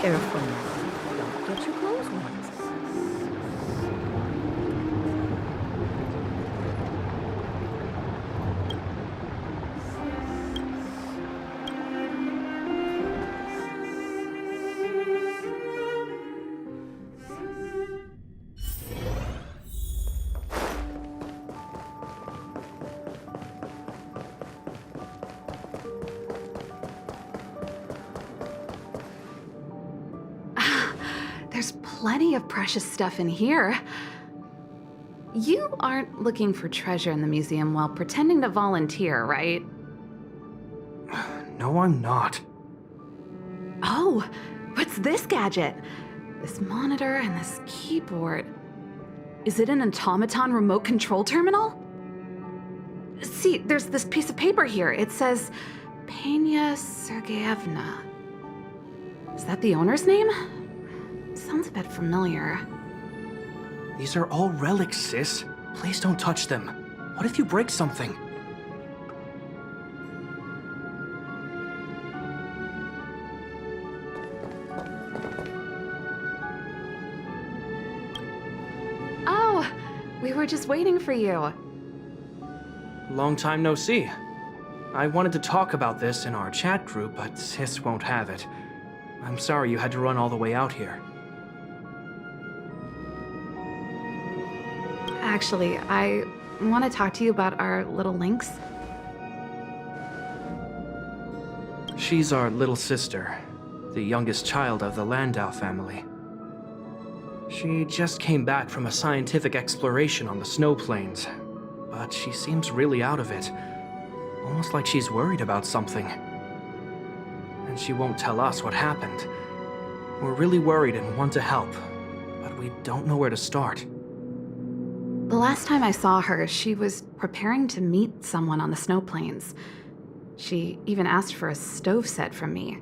Careful now. Don't get your clothes wet. There's plenty of precious stuff in here. You aren't looking for treasure in the museum while pretending to volunteer, right? No, I'm not. Oh, what's this gadget? This monitor and this keyboard. Is it an automaton remote control terminal? See, there's this piece of paper here. It says, Pena Sergeyevna. Is that the owner's name? Sounds a bit familiar. These are all relics, sis. Please don't touch them. What if you break something? Oh, we were just waiting for you. Long time no see. I wanted to talk about this in our chat group, but sis won't have it. I'm sorry you had to run all the way out here. Actually, I want to talk to you about our little Lynx. She's our little sister, the youngest child of the Landau family. She just came back from a scientific exploration on the snow plains, but she seems really out of it, almost like she's worried about something. And she won't tell us what happened. We're really worried and want to help, but we don't know where to start. The last time I saw her, she was preparing to meet someone on the snow plains. She even asked for a stove set from me.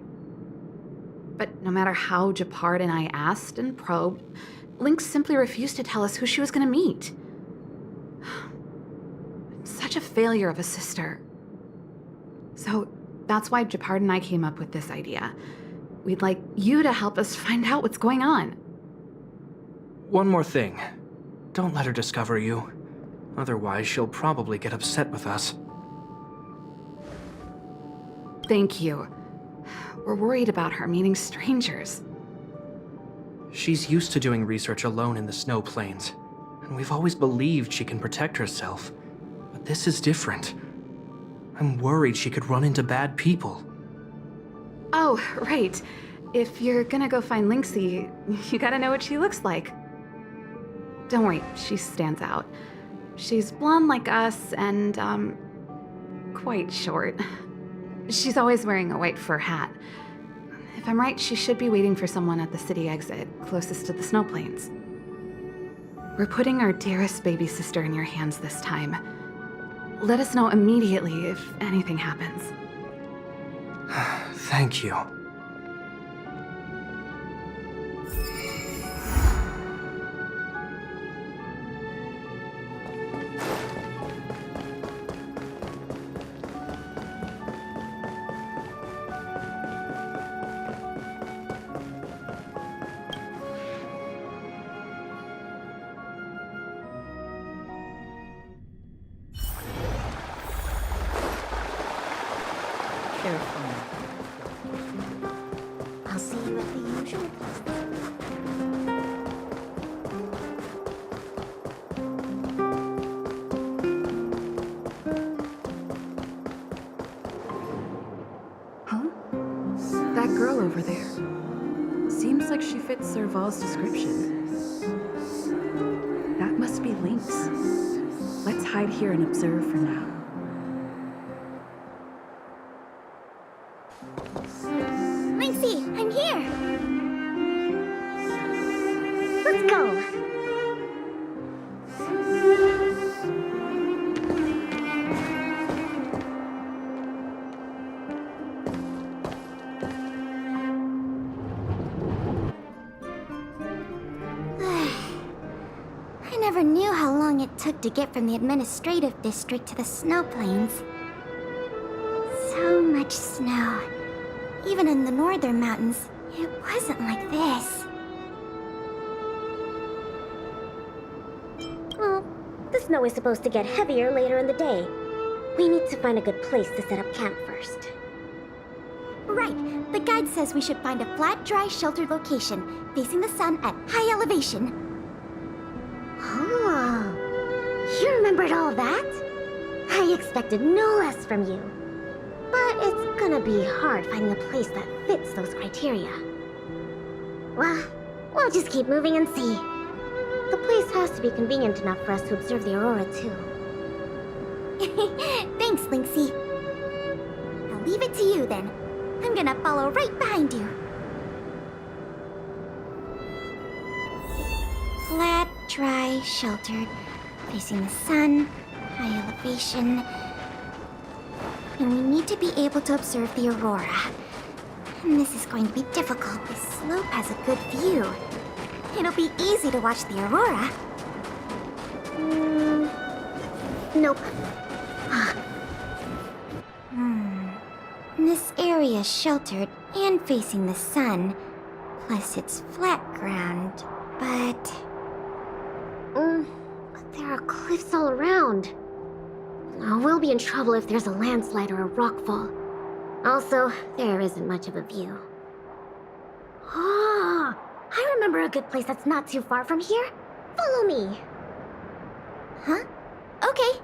But no matter how Japard and I asked and probed, Lynx simply refused to tell us who she was going to meet. Such a failure of a sister. So that's why Japard and I came up with this idea. We'd like you to help us find out what's going on. One more thing. Don't let her discover you. Otherwise, she'll probably get upset with us. Thank you. We're worried about her meeting strangers. She's used to doing research alone in the snow plains, and we've always believed she can protect herself. But this is different. I'm worried she could run into bad people. Oh, right. If you're gonna go find Lynxie, you gotta know what she looks like. Don't worry, she stands out. She's blonde like us and, quite short. She's always wearing a white fur hat. If I'm right, she should be waiting for someone at the city exit, closest to the snow plains. We're putting our dearest baby sister in your hands this time. Let us know immediately if anything happens. Thank you. Careful now. I'll see you at the usual place. Huh? That girl over there. Seems like she fits Serval's description. That must be Lynx. Let's hide here and observe for now. Lynxie, I'm here! Let's go! I never knew how long it took to get from the administrative district to the snow plains. So much snow. Even in the northern mountains, It wasn't like this. Well, the snow is supposed to get heavier later in the day. We need to find a good place to set up camp first. Right. The guide says we should find a flat, dry, sheltered location, facing the sun at high elevation. Oh, you remembered all that? I expected no less from you. But it's gonna be hard finding a place that fits those criteria. Well, we'll just keep moving and see. The place has to be convenient enough for us to observe the aurora, too. Thanks, Lynxy. I'll leave it to you then. I'm gonna follow right behind you. Flat, dry, sheltered, facing the sun, high elevation. And we need to be able to observe the aurora. And this is going to be difficult. This slope has a good view. It'll be easy to watch the aurora. Nope. This area is sheltered and facing the sun. Plus, it's flat ground. But There are cliffs all around. We'll be in trouble if there's a landslide or a rockfall. Also, there isn't much of a view. Ah, I remember a good place that's not too far from here. Follow me. Huh? Okay.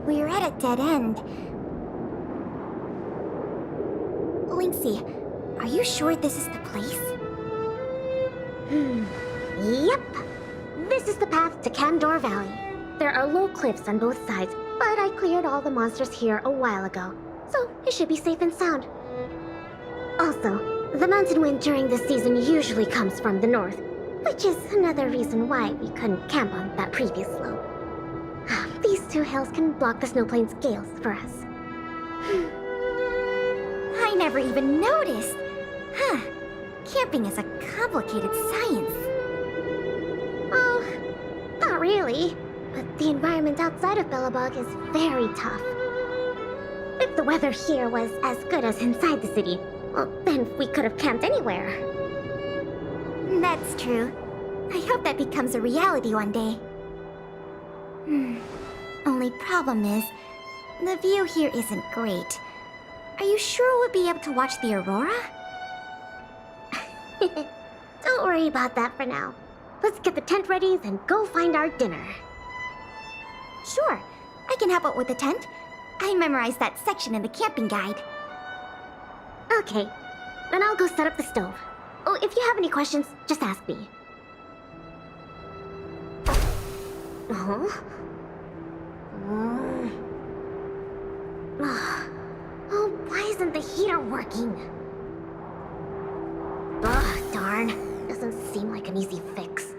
We're at a dead end. Lynxy, are you sure this is the place? Yep. This is the path to Candor Valley. There are low cliffs on both sides, but I cleared all the monsters here a while ago, so it should be safe and sound. Also, the mountain wind during this season usually comes from the north, which is another reason why we couldn't camp on that previous slope. These two hills can block the snowplains' gales for us. I never even noticed. Huh. Camping is a complicated science. Oh, not really. But the environment outside of Bellabog is very tough. If the weather here was as good as inside the city, well, then we could have camped anywhere. That's true. I hope that becomes a reality one day. Only problem is, the view here isn't great. Are you sure we'll be able to watch the aurora? Don't worry about that for now. Let's get the tent ready, then go find our dinner. Sure, I can help out with the tent. I memorized that section in the camping guide. Okay, then I'll go set up the stove. Oh, if you have any questions, just ask me. Huh? Oh, why isn't the heater working? Ugh, darn. Doesn't seem like an easy fix.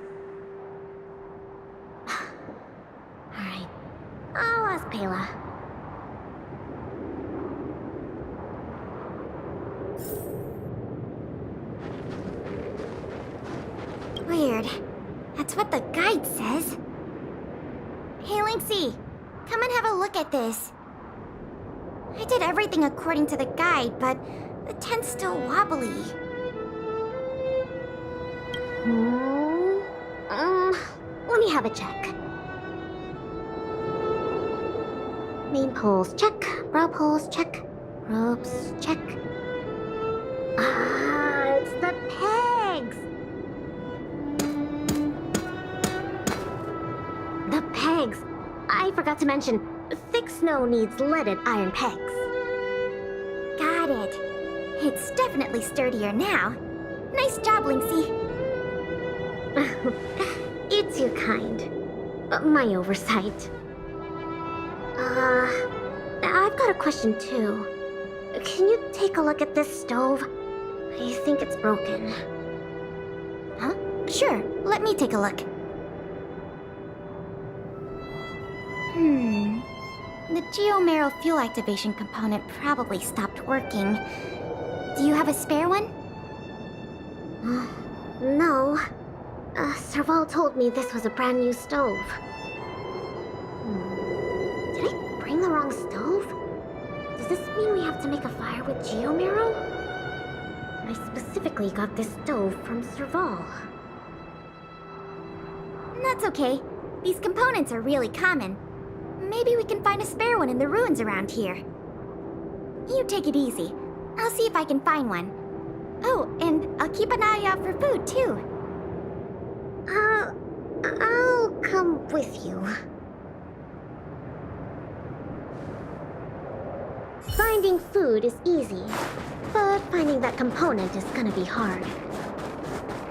Alright. I'll ask Pela. Weird. That's what the guide says. Hey, Lynxy, come and have a look at this. I did everything according to the guide, but the tent's still wobbly. Let me have a check. Main poles, check. Brow poles, check. Ropes, check. Ah, it's the pegs! The pegs! I forgot to mention, thick snow needs leaded iron pegs. Got it. It's definitely sturdier now. Nice job, Lynxy. It's your kind. My oversight. I've got a question too. Can you take a look at this stove? I think it's broken. Huh? Sure, let me take a look. The geomarrow fuel activation component probably stopped working. Do you have a spare one? No. Serval told me this was a brand new stove. Did I bring the wrong stove? Does this mean we have to make a fire with geomarrow? I specifically got this stove from Serval. That's okay. These components are really common. Maybe we can find a spare one in the ruins around here. You take it easy. I'll see if I can find one. Oh, and I'll keep an eye out for food, too. I'll come with you. Finding food is easy, but finding that component is gonna be hard.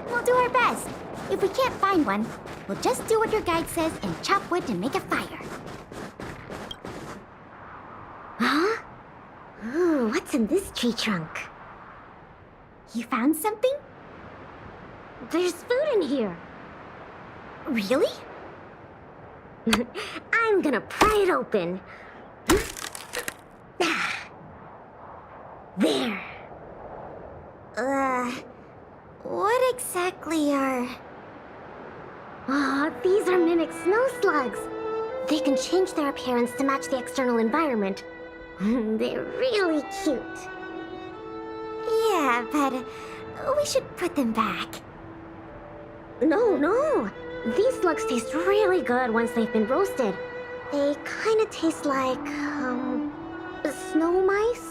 We'll do our best. If we can't find one, we'll just do what your guide says and chop wood to make a fire. Huh? Ooh, what's in this tree trunk? You found something? There's food in here. Really? I'm gonna pry it open. There. What exactly are... Oh, these are mimic snow slugs. They can change their appearance to match the external environment. They're really cute. Yeah, but we should put them back. No. These slugs taste really good once they've been roasted. They kind of taste like, snow mice?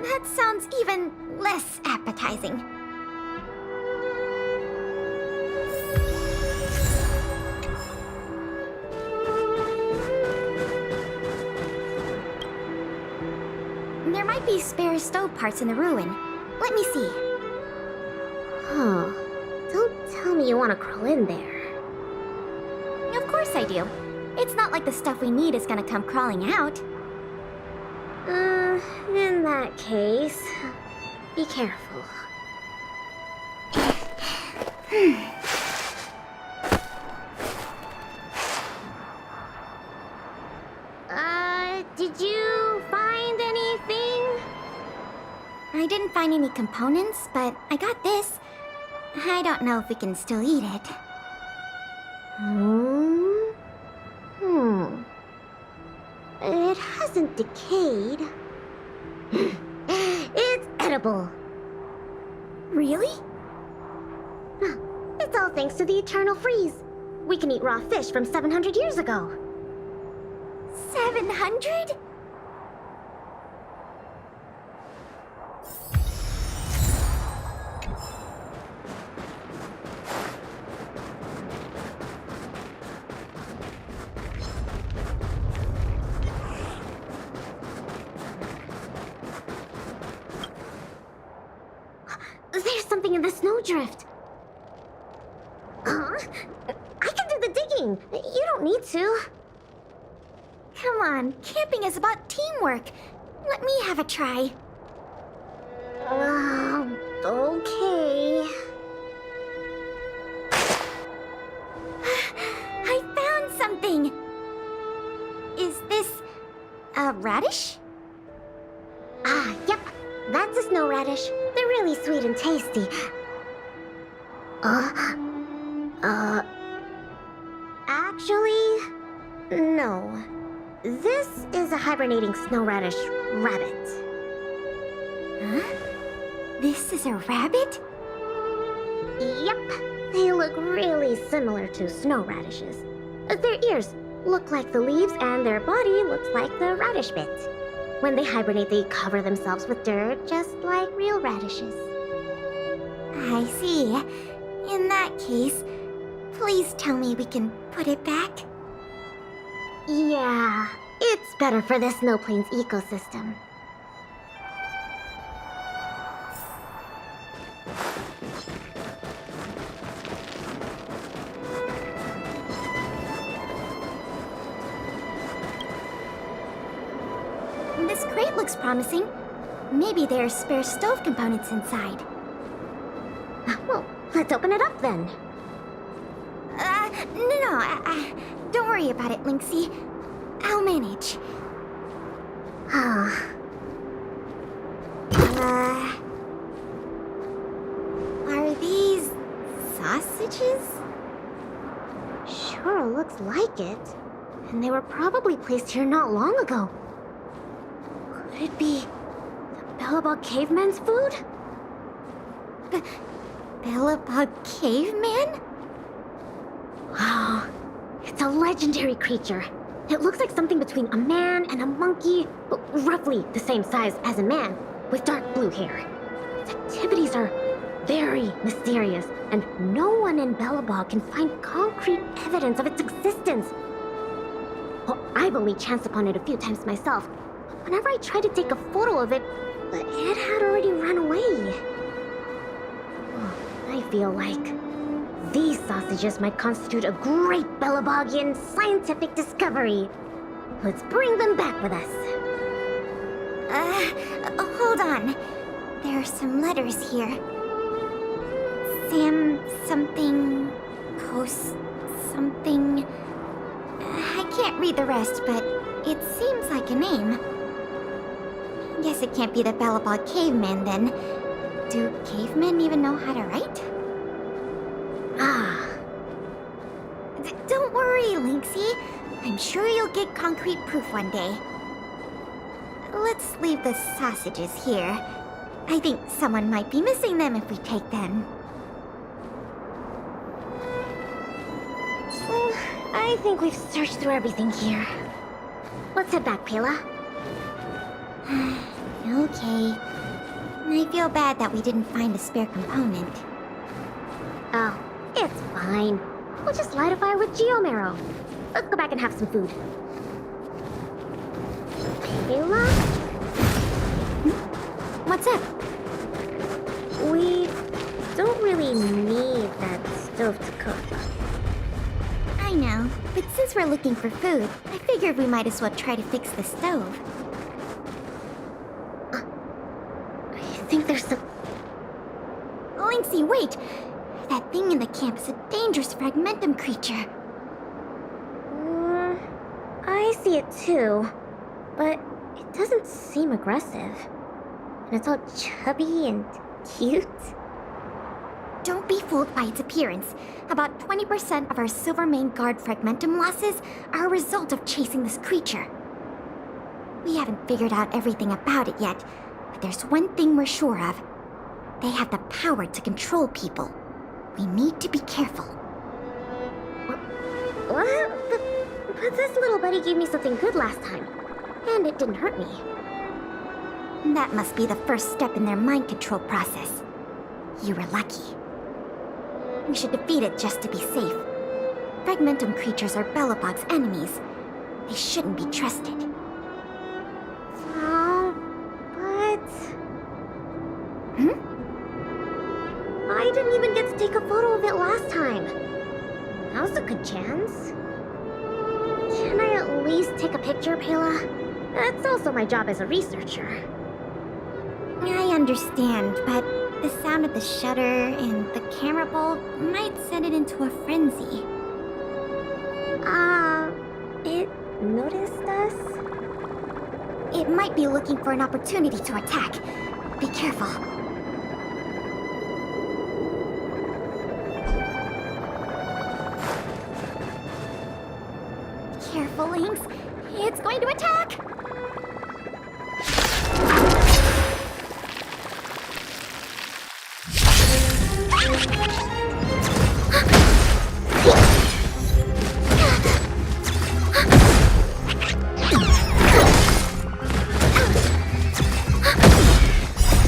That sounds even less appetizing. There might be spare stove parts in the ruin. Let me see. Huh. Don't tell me you want to crawl in there. Of course I do. It's not like the stuff we need is gonna come crawling out. In that case, be careful. Did you find anything? I didn't find any components, but I got this. I don't know if we can still eat it. It hasn't decayed. It's edible. Really? It's all thanks to the eternal freeze. We can eat raw fish from 700 years ago. 700? There's something in the snowdrift. I can do the digging. You don't need to. Come on, camping is about teamwork. Let me have a try. Okay. I found something! Is this a radish? Yep. That's a snow radish. They're really sweet and tasty. Actually, no. This is a hibernating snow radish rabbit. Huh? This is a rabbit? Yep. They look really similar to snow radishes. Their ears look like the leaves and their body looks like the radish bit. When they hibernate, they cover themselves with dirt, just like real radishes. I see. In that case, please tell me we can put it back. Yeah, it's better for the snow plains ecosystem. This crate looks promising. Maybe there are spare stove components inside. Well, let's open it up then. No. Don't worry about it, Lynxy. I'll manage. signage. Are these sausages? Sure looks like it. And they were probably placed here not long ago. Could it be the Bellabog caveman's food? Bellabog caveman? Wow, it's a legendary creature. It looks like something between a man and a monkey, roughly the same size as a man, with dark blue hair. Its activities are very mysterious, and no one in Bellabog can find concrete evidence of its existence. Well, I've only chanced upon it a few times myself. Whenever I tried to take a photo of it, it had already run away. I feel like these sausages might constitute a great Bellabogian scientific discovery. Let's bring them back with us. Hold on. There are some letters here. Sam something, Coast something. I can't read the rest, but it seems like a name. Guess it can't be the Bellabog caveman then. Do cavemen even know how to write? Don't worry, Lynxy. I'm sure you'll get concrete proof one day. Let's leave the sausages here. I think someone might be missing them if we take them. I think we've searched through everything here. Let's head back, Pela. Okay. I feel bad that we didn't find a spare component. Oh, it's fine. We'll just light a fire with geomarrow. Let's go back and have some food. Pela? What's up? We don't really need that stove to cook. I know, but since we're looking for food, I figured we might as well try to fix the stove. I think there's some... Lynxy, wait! That thing in the camp is a dangerous fragmentum creature. I see it too, but it doesn't seem aggressive. And it's all chubby and cute. Don't be fooled by its appearance. About 20% of our Silvermane Guard fragmentum losses are a result of chasing this creature. We haven't figured out everything about it yet, but there's one thing we're sure of. They have the power to control people. We need to be careful. What? But this little buddy gave me something good last time, and it didn't hurt me. That must be the first step in their mind control process. You were lucky. We should defeat it just to be safe. Fragmentum creatures are Bellabog's enemies. They shouldn't be trusted. But... I didn't even get to take a photo of it last time. Now's a good chance. Can I at least take a picture, Pela? That's also my job as a researcher. I understand, but the sound of the shutter and the camera bulb might set it into a frenzy. It noticed us? It might be looking for an opportunity to attack. Be careful. Careful, Lynx. It's going to attack!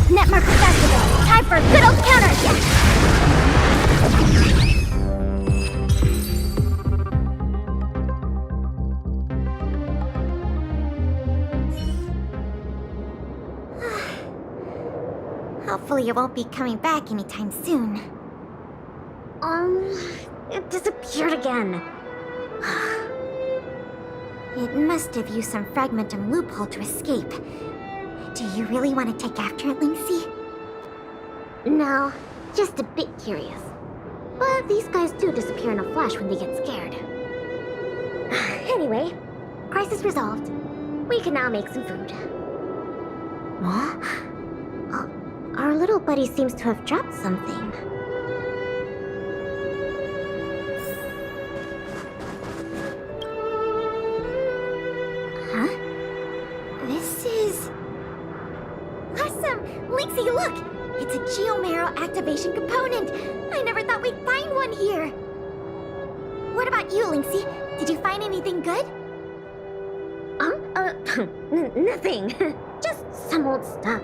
Netmark activated. Time for a good old counterattack! Hopefully it won't be coming back anytime soon. It disappeared again. It must have used some fragmentum loophole to escape. Do you really want to take after it, Lynxy? No, just a bit curious. But these guys do disappear in a flash when they get scared. Anyway, crisis resolved. We can now make some food. Huh? Our little buddy seems to have dropped something. Huh? This is... Awesome! Lynxy, look! It's a Geomarrow activation component! I never thought we'd find one here! What about you, Lynxy? Did you find anything good? Nothing. Just some old stuff.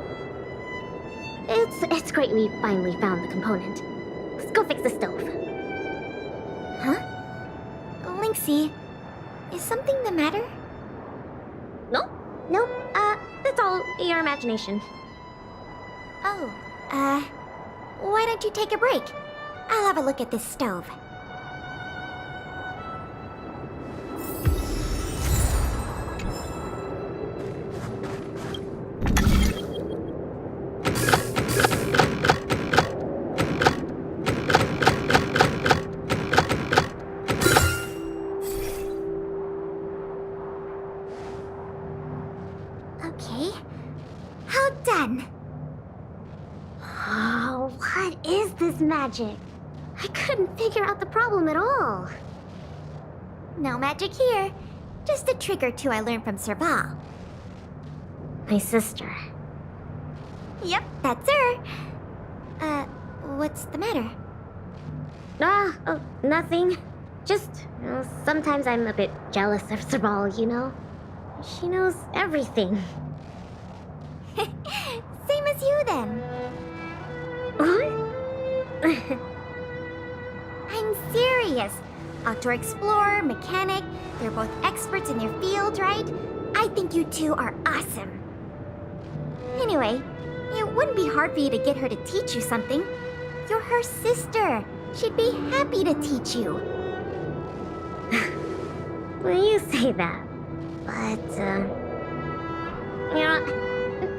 It's great we finally found the component. Let's go fix the stove. Huh? Lynxy, is something the matter? Nope. That's all your imagination. Oh, why don't you take a break? I'll have a look at this stove. Okay, how done? Oh, what is this magic? I couldn't figure out the problem at all. No magic here. Just a trick or two I learned from Serval. My sister. Yep, that's her. What's the matter? Nothing. Just, sometimes I'm a bit jealous of Sabal, you know? She knows everything. Same as you then. I'm serious. Outdoor explorer, mechanic, they're both experts in their field, right? I think you two are awesome. Anyway, it wouldn't be hard for you to get her to teach you something. You're her sister. She'd be happy to teach you. Well, you say that. But,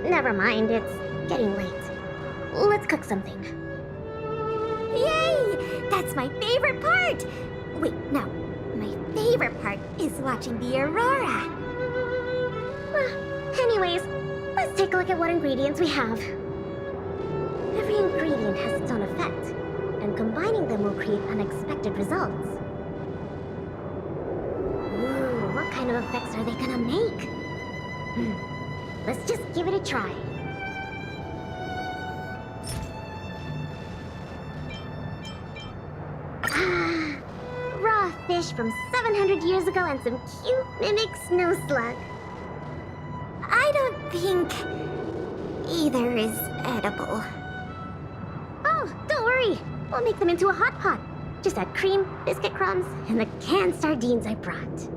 never mind. It's getting late. Let's cook something. Yay! That's my favorite part! Wait, no. My favorite part is watching the aurora. Anyways, let's take a look at what ingredients we have. Every ingredient has its own effect, and combining them will create unexpected results. Ooh, what kind of effects are they gonna make? Let's just give it a try. Raw fish from 700 years ago and some cute mimic snow slug. I don't think either is edible. Oh, don't worry. We'll make them into a hot pot. Just add cream, biscuit crumbs, and the canned sardines I brought.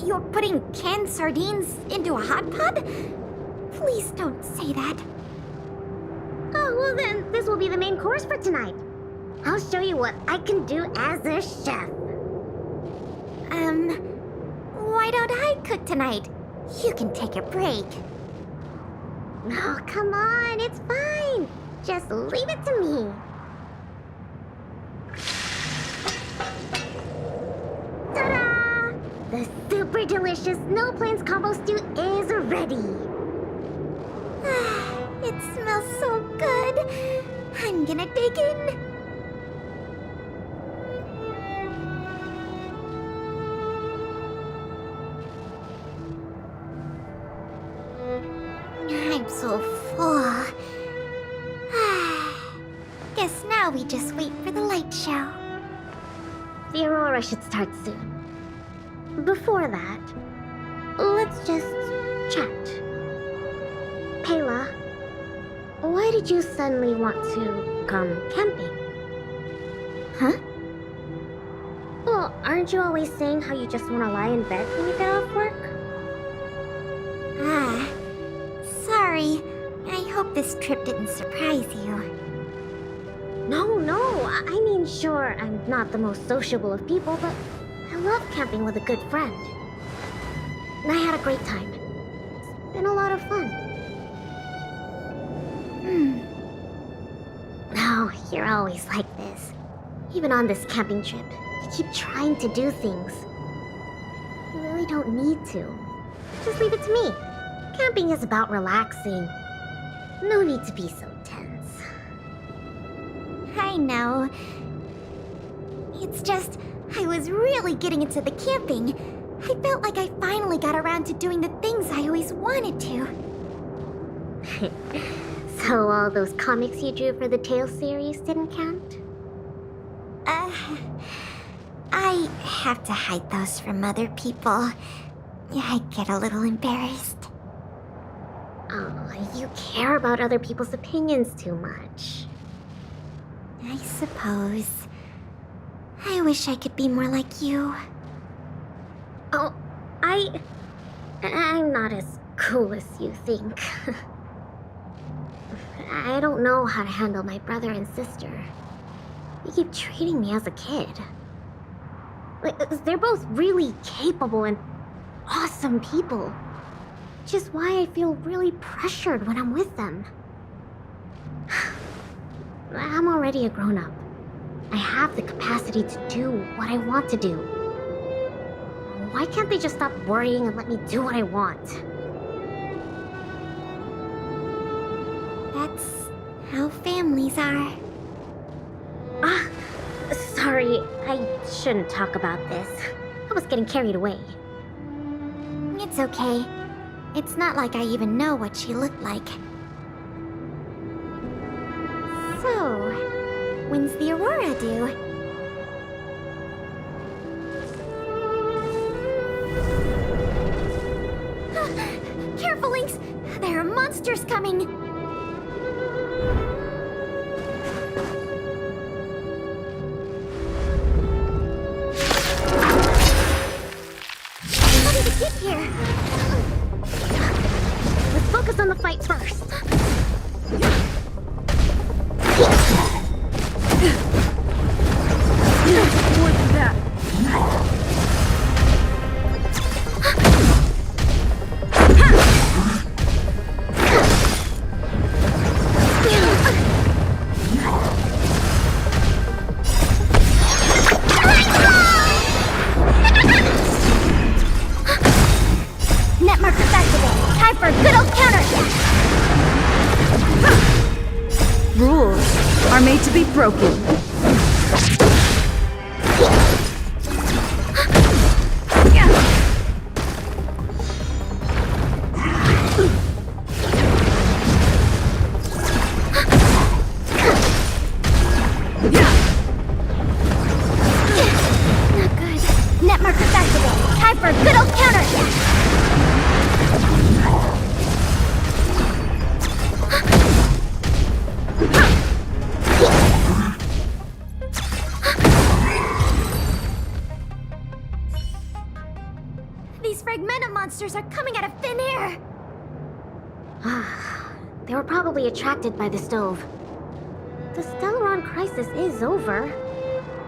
You're putting canned sardines into a hot pot? Please don't say that. Oh, well then, this will be the main course for tonight. I'll show you what I can do as a chef. Why don't I cook tonight? You can take a break. Oh, come on, it's fine. Just leave it to me. Ta-da! The super delicious Snow Plains combo stew is ready. It smells so good. I'm gonna dig in. I'm so full. Guess now we just wait for the light show. The aurora should start soon. Before that, let's just chat. Pela, why did you suddenly want to come camping? Huh? Well, aren't you always saying how you just want to lie in bed when you get off work? Sorry. I hope this trip didn't surprise you. No. I mean, sure, I'm not the most sociable of people, but I love camping with a good friend. I had a great time. It's been a lot of fun. Oh, you're always like this. Even on this camping trip, you keep trying to do things. You really really don't need to. Just leave it to me. Camping is about relaxing. No need to be so tense. I know. It's just, I was really getting into the camping. I felt like I finally got around to doing the things I always wanted to. So all those comics you drew for the Tales series didn't count? I have to hide those from other people. I get a little embarrassed. Oh, you care about other people's opinions too much. I suppose. I wish I could be more like you. Oh, I'm not as cool as you think. I don't know how to handle my brother and sister. They keep treating me as a kid. Like, they're both really capable and awesome people. Which is why I feel really pressured when I'm with them. I'm already a grown-up. I have the capacity to do what I want to do. Why can't they just stop worrying and let me do what I want? That's how families are. Sorry, I shouldn't talk about this. I was getting carried away. It's okay. It's not like I even know what she looked like. So, when's the Aurora due? Careful, Lynx! There are monsters coming! How did it get here? Let's focus on the fight first. More than that. Net markers activated. Time for a good old counterattack. Rules are made to be broken. Not good. Net markers activated. Time for a good old counterattack. These fragmented monsters are coming out of thin air. They were probably attracted by the stove. The Stellaron crisis is over.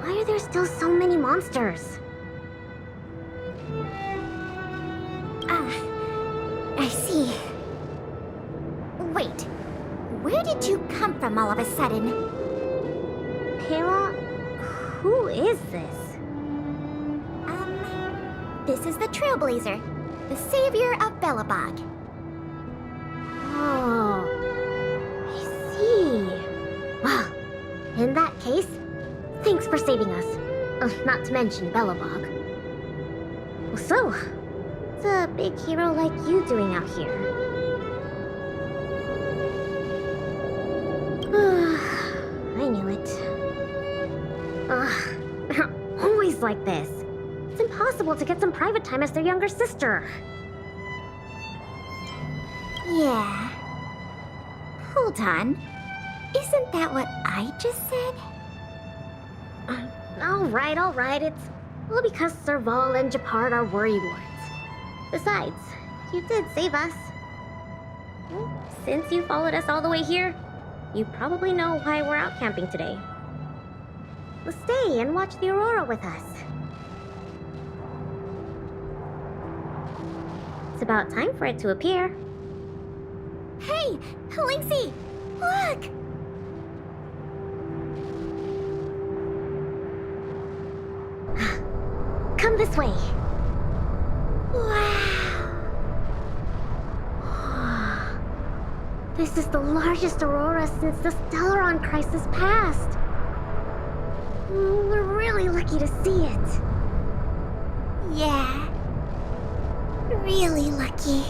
Why are there still so many monsters? I see. Wait, where did you come from all of a sudden? Pela? Who is this? This is the Trailblazer, the savior of Belobog. Oh, I see. Well, in that case, thanks for saving us. Not to mention Belobog. So, what's a big hero like you doing out here? I knew it. They're always like this. It's impossible to get some private time as their younger sister. Yeah. Hold on. Isn't that what I just said? All right. It's all because Serval and Japard are worrywarts. Besides, you did save us. Well, since you followed us all the way here, you probably know why we're out camping today. Well, stay and watch the aurora with us. It's about time for it to appear. Hey, Lynxie! Look! Come this way. This is the largest aurora since the Stellaron crisis passed. We're really lucky to see it. Yeah. Really lucky.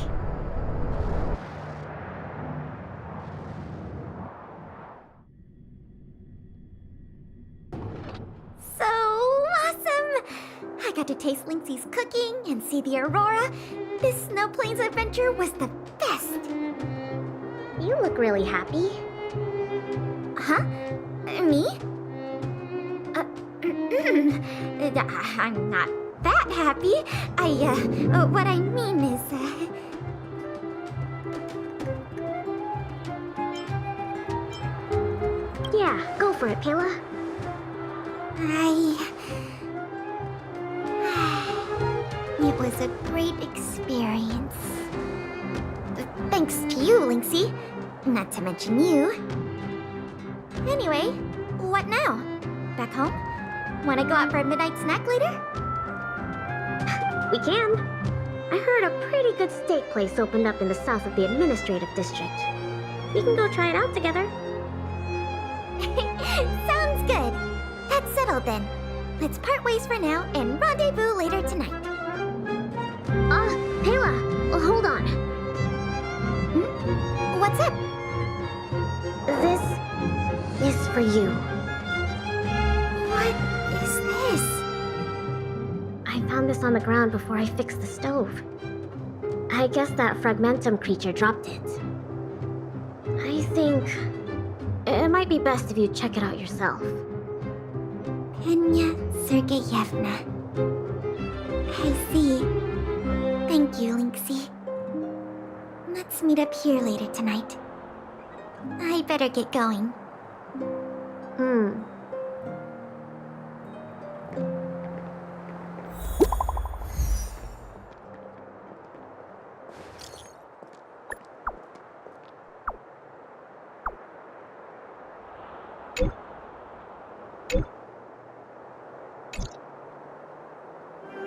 So awesome! I got to taste Lynxie's cooking and see the aurora. This Snow Plains adventure was the best. You look really happy. Huh? Me? I'm not that happy. What I mean is, Yeah, go for it, Pela. It was a great experience. Thanks to you, Lynxie. Not to mention you. Anyway, what now? Back home? Wanna go out for a midnight snack later? We can. I heard a pretty good steak place opened up in the south of the administrative district. We can go try it out together. Sounds good. That's settled then. Let's part ways for now and rendezvous later tonight. Pela, hold on. What's up? This is for you. What is this? I found this on the ground before I fixed the stove. I guess that fragmentum creature dropped it. I think it might be best if you check it out yourself. Penya Sergeyevna. I see. Thank you, Lynxie. Let's meet up here later tonight. I better get going.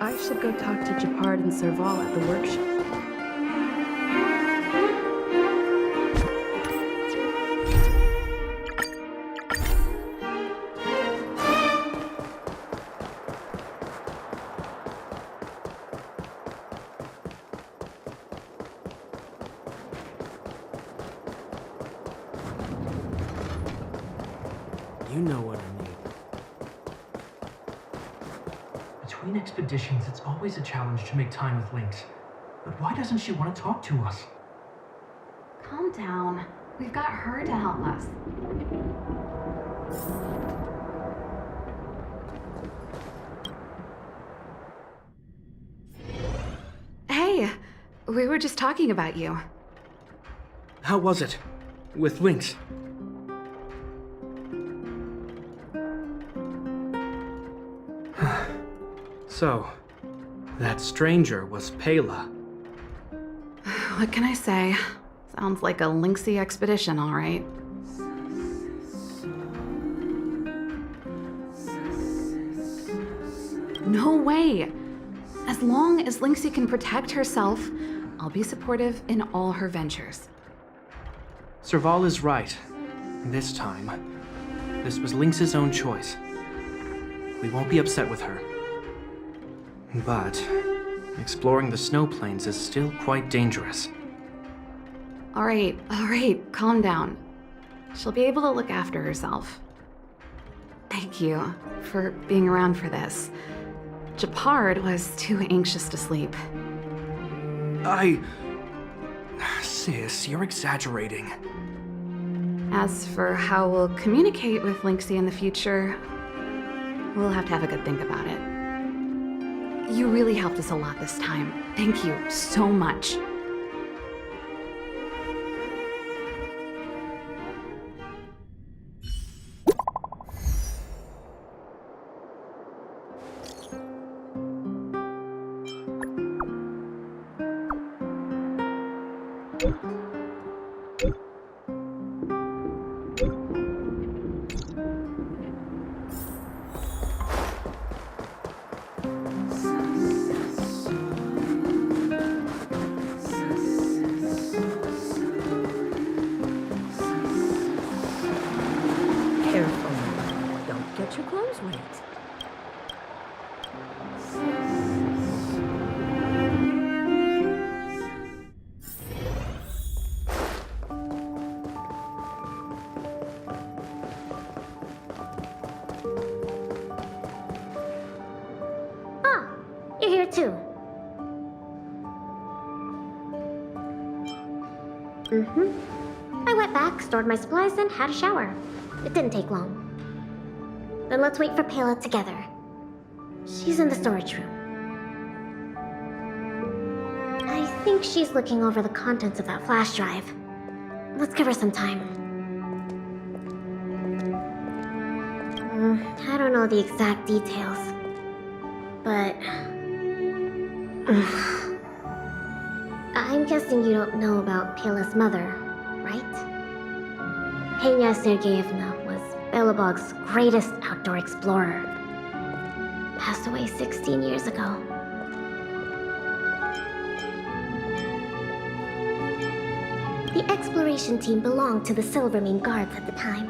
I should go talk to Japard and Serval at the workshop. You know what I need. Between expeditions, it's always a challenge to make time with Lynx. But why doesn't she want to talk to us? Calm down. We've got her to help us. Hey, we were just talking about you. How was it? With Lynx? So, that stranger was Pela. What can I say? Sounds like a Lynxy expedition, all right. No way! As long as Lynxy can protect herself, I'll be supportive in all her ventures. Serval is right. This time, this was Lynx's own choice. We won't be upset with her. But exploring the snow plains is still quite dangerous. All right, calm down. She'll be able to look after herself. Thank you for being around for this. Japard was too anxious to sleep. Sis, you're exaggerating. As for how we'll communicate with Lynxie in the future, we'll have to have a good think about it. You really helped us a lot this time. Thank you so much. I went back, stored my supplies, and had a shower. It didn't take long. Then let's wait for Pela together. She's in the storage room. I think she's looking over the contents of that flash drive. Let's give her some time. I don't know the exact details, but... I'm guessing you don't know about Pela's mother, right? Pena Sergeyevna was Belobog's greatest outdoor explorer. Passed away 16 years ago. The exploration team belonged to the Silvermane Guards at the time,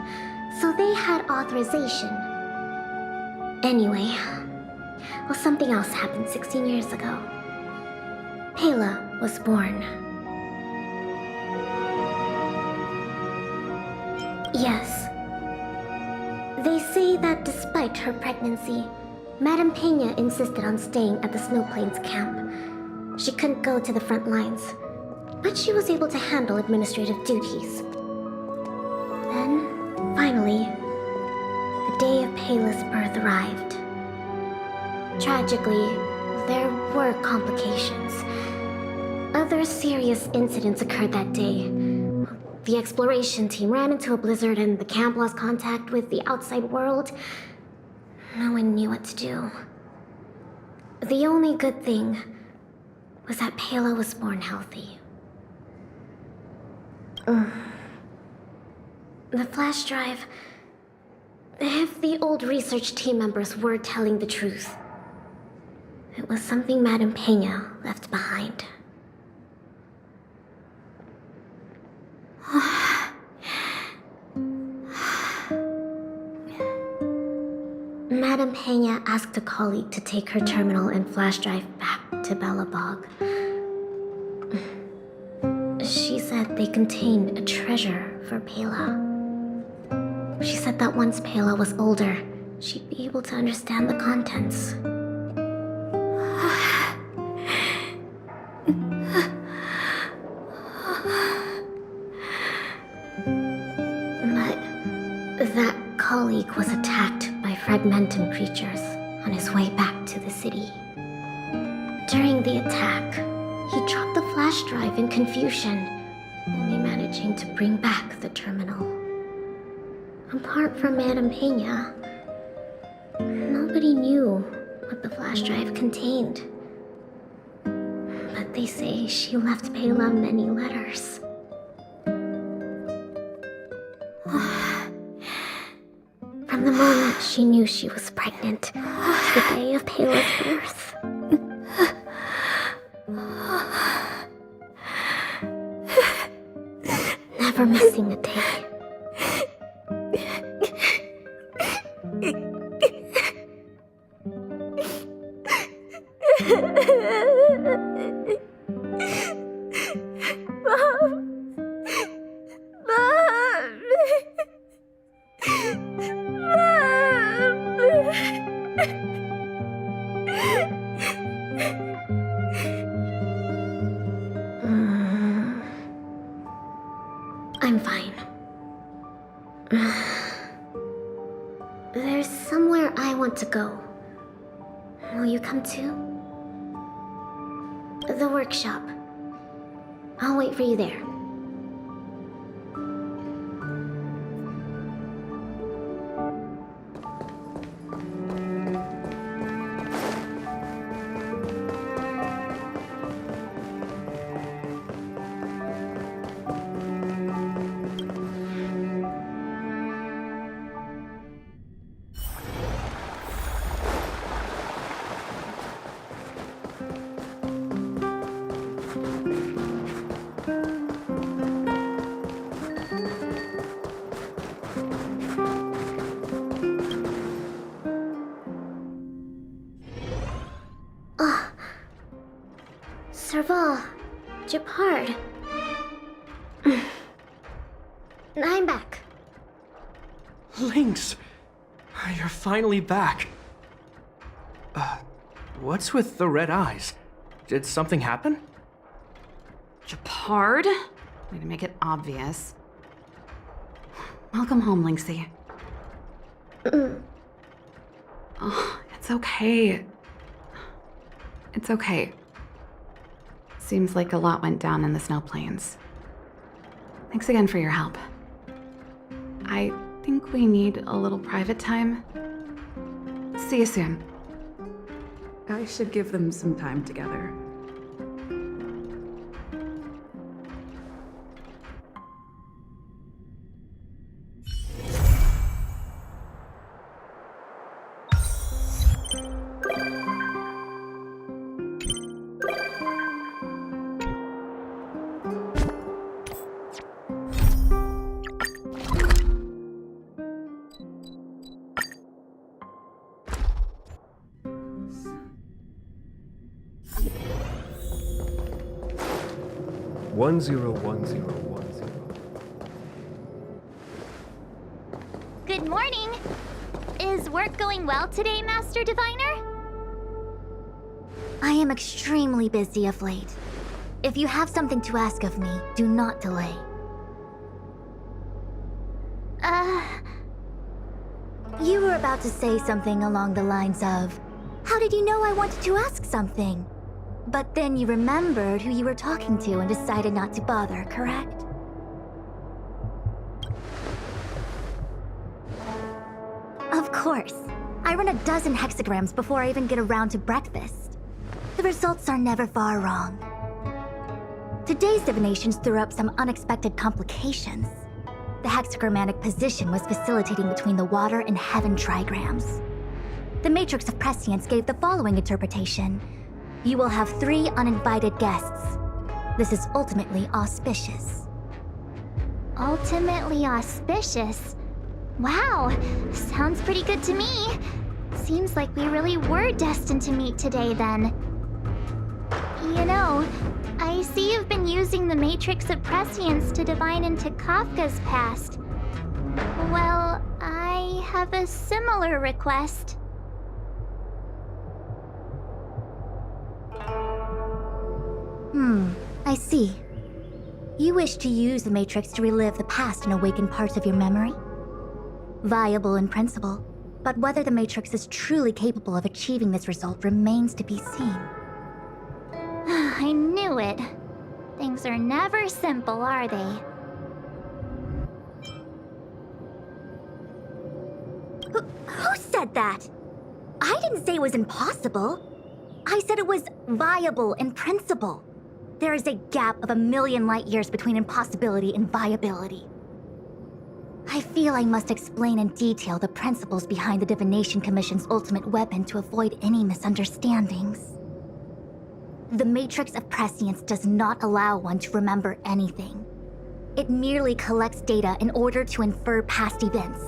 so they had authorization. Anyway, well, something else happened 16 years ago. Pela was born. Yes. They say that despite her pregnancy, Madame Pena insisted on staying at the Snow Plains camp. She couldn't go to the front lines, but she was able to handle administrative duties. Then, finally, the day of Pela's birth arrived. Tragically, there were complications. Other serious incidents occurred that day. The exploration team ran into a blizzard and the camp lost contact with the outside world. No one knew what to do. The only good thing was that Pela was born healthy. The flash drive... If the old research team members were telling the truth, it was something Madame Pena left behind. Madame Pena asked a colleague to take her terminal and flash drive back to Belobog. She said they contained a treasure for Pela. She said that once Pela was older, she'd be able to understand the contents. But that colleague was attacked by fragmentum creatures on his way back to the city. During the attack, he dropped the flash drive in confusion, only managing to bring back the terminal. Apart from Madame Pena, nobody knew what the flash drive contained. But they say she left Pela many letters. From the moment she knew she was pregnant to the day of Pela's birth. Never missing a day. I'm fine. There's somewhere I want to go. Will you come too? The workshop. I'll wait for you there. Serval, Japard. I'm back. Lynx! You're finally back. What's with the red eyes? Did something happen? Japard? Way to make it obvious. Welcome home, Lynxie. Oh, it's okay. It's okay. Seems like a lot went down in the snow plains. Thanks again for your help. I think we need a little private time. See you soon. I should give them some time together. One zero one zero one zero. Good morning! Is work going well today, Master Diviner? I am extremely busy of late. If you have something to ask of me, do not delay. You were about to say something along the lines of, how did you know I wanted to ask something? But then you remembered who you were talking to and decided not to bother, correct? Of course. I run a dozen hexagrams before I even get around to breakfast. The results are never far wrong. Today's divinations threw up some unexpected complications. The hexagrammatic position was facilitating between the water and heaven trigrams. The matrix of prescience gave the following interpretation. You will have 3 uninvited guests. This is ultimately auspicious. Ultimately auspicious? Wow, sounds pretty good to me. Seems like we really were destined to meet today then. You know, I see you've been using the Matrix of Prescience to divine into Kafka's past. Well, I have a similar request. I see. You wish to use the Matrix to relive the past and awaken parts of your memory? Viable in principle, but whether the Matrix is truly capable of achieving this result remains to be seen. I knew it. Things are never simple, are they? Who said that? I didn't say it was impossible. I said it was viable in principle. There is a gap of 1,000,000 light years between impossibility and viability. I feel I must explain in detail the principles behind the Divination Commission's ultimate weapon to avoid any misunderstandings. The Matrix of Prescience does not allow one to remember anything. It merely collects data in order to infer past events,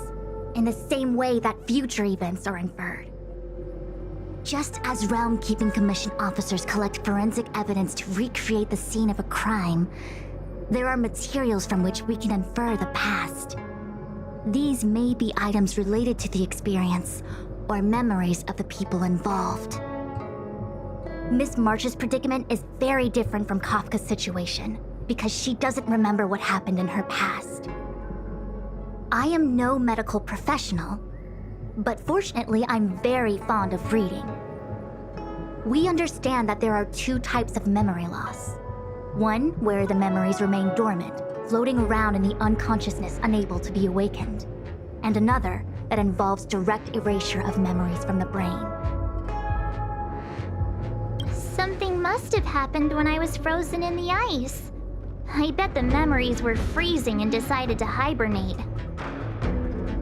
in the same way that future events are inferred. Just as Realm Keeping Commission officers collect forensic evidence to recreate the scene of a crime, there are materials from which we can infer the past. These may be items related to the experience, or memories of the people involved. Miss March's predicament is very different from Kafka's situation, because she doesn't remember what happened in her past. I am no medical professional, but fortunately I'm very fond of reading. We understand that there are 2 types of memory loss. One where the memories remain dormant, floating around in the unconsciousness unable to be awakened. And another that involves direct erasure of memories from the brain. Something must have happened when I was frozen in the ice. I bet the memories were freezing and decided to hibernate.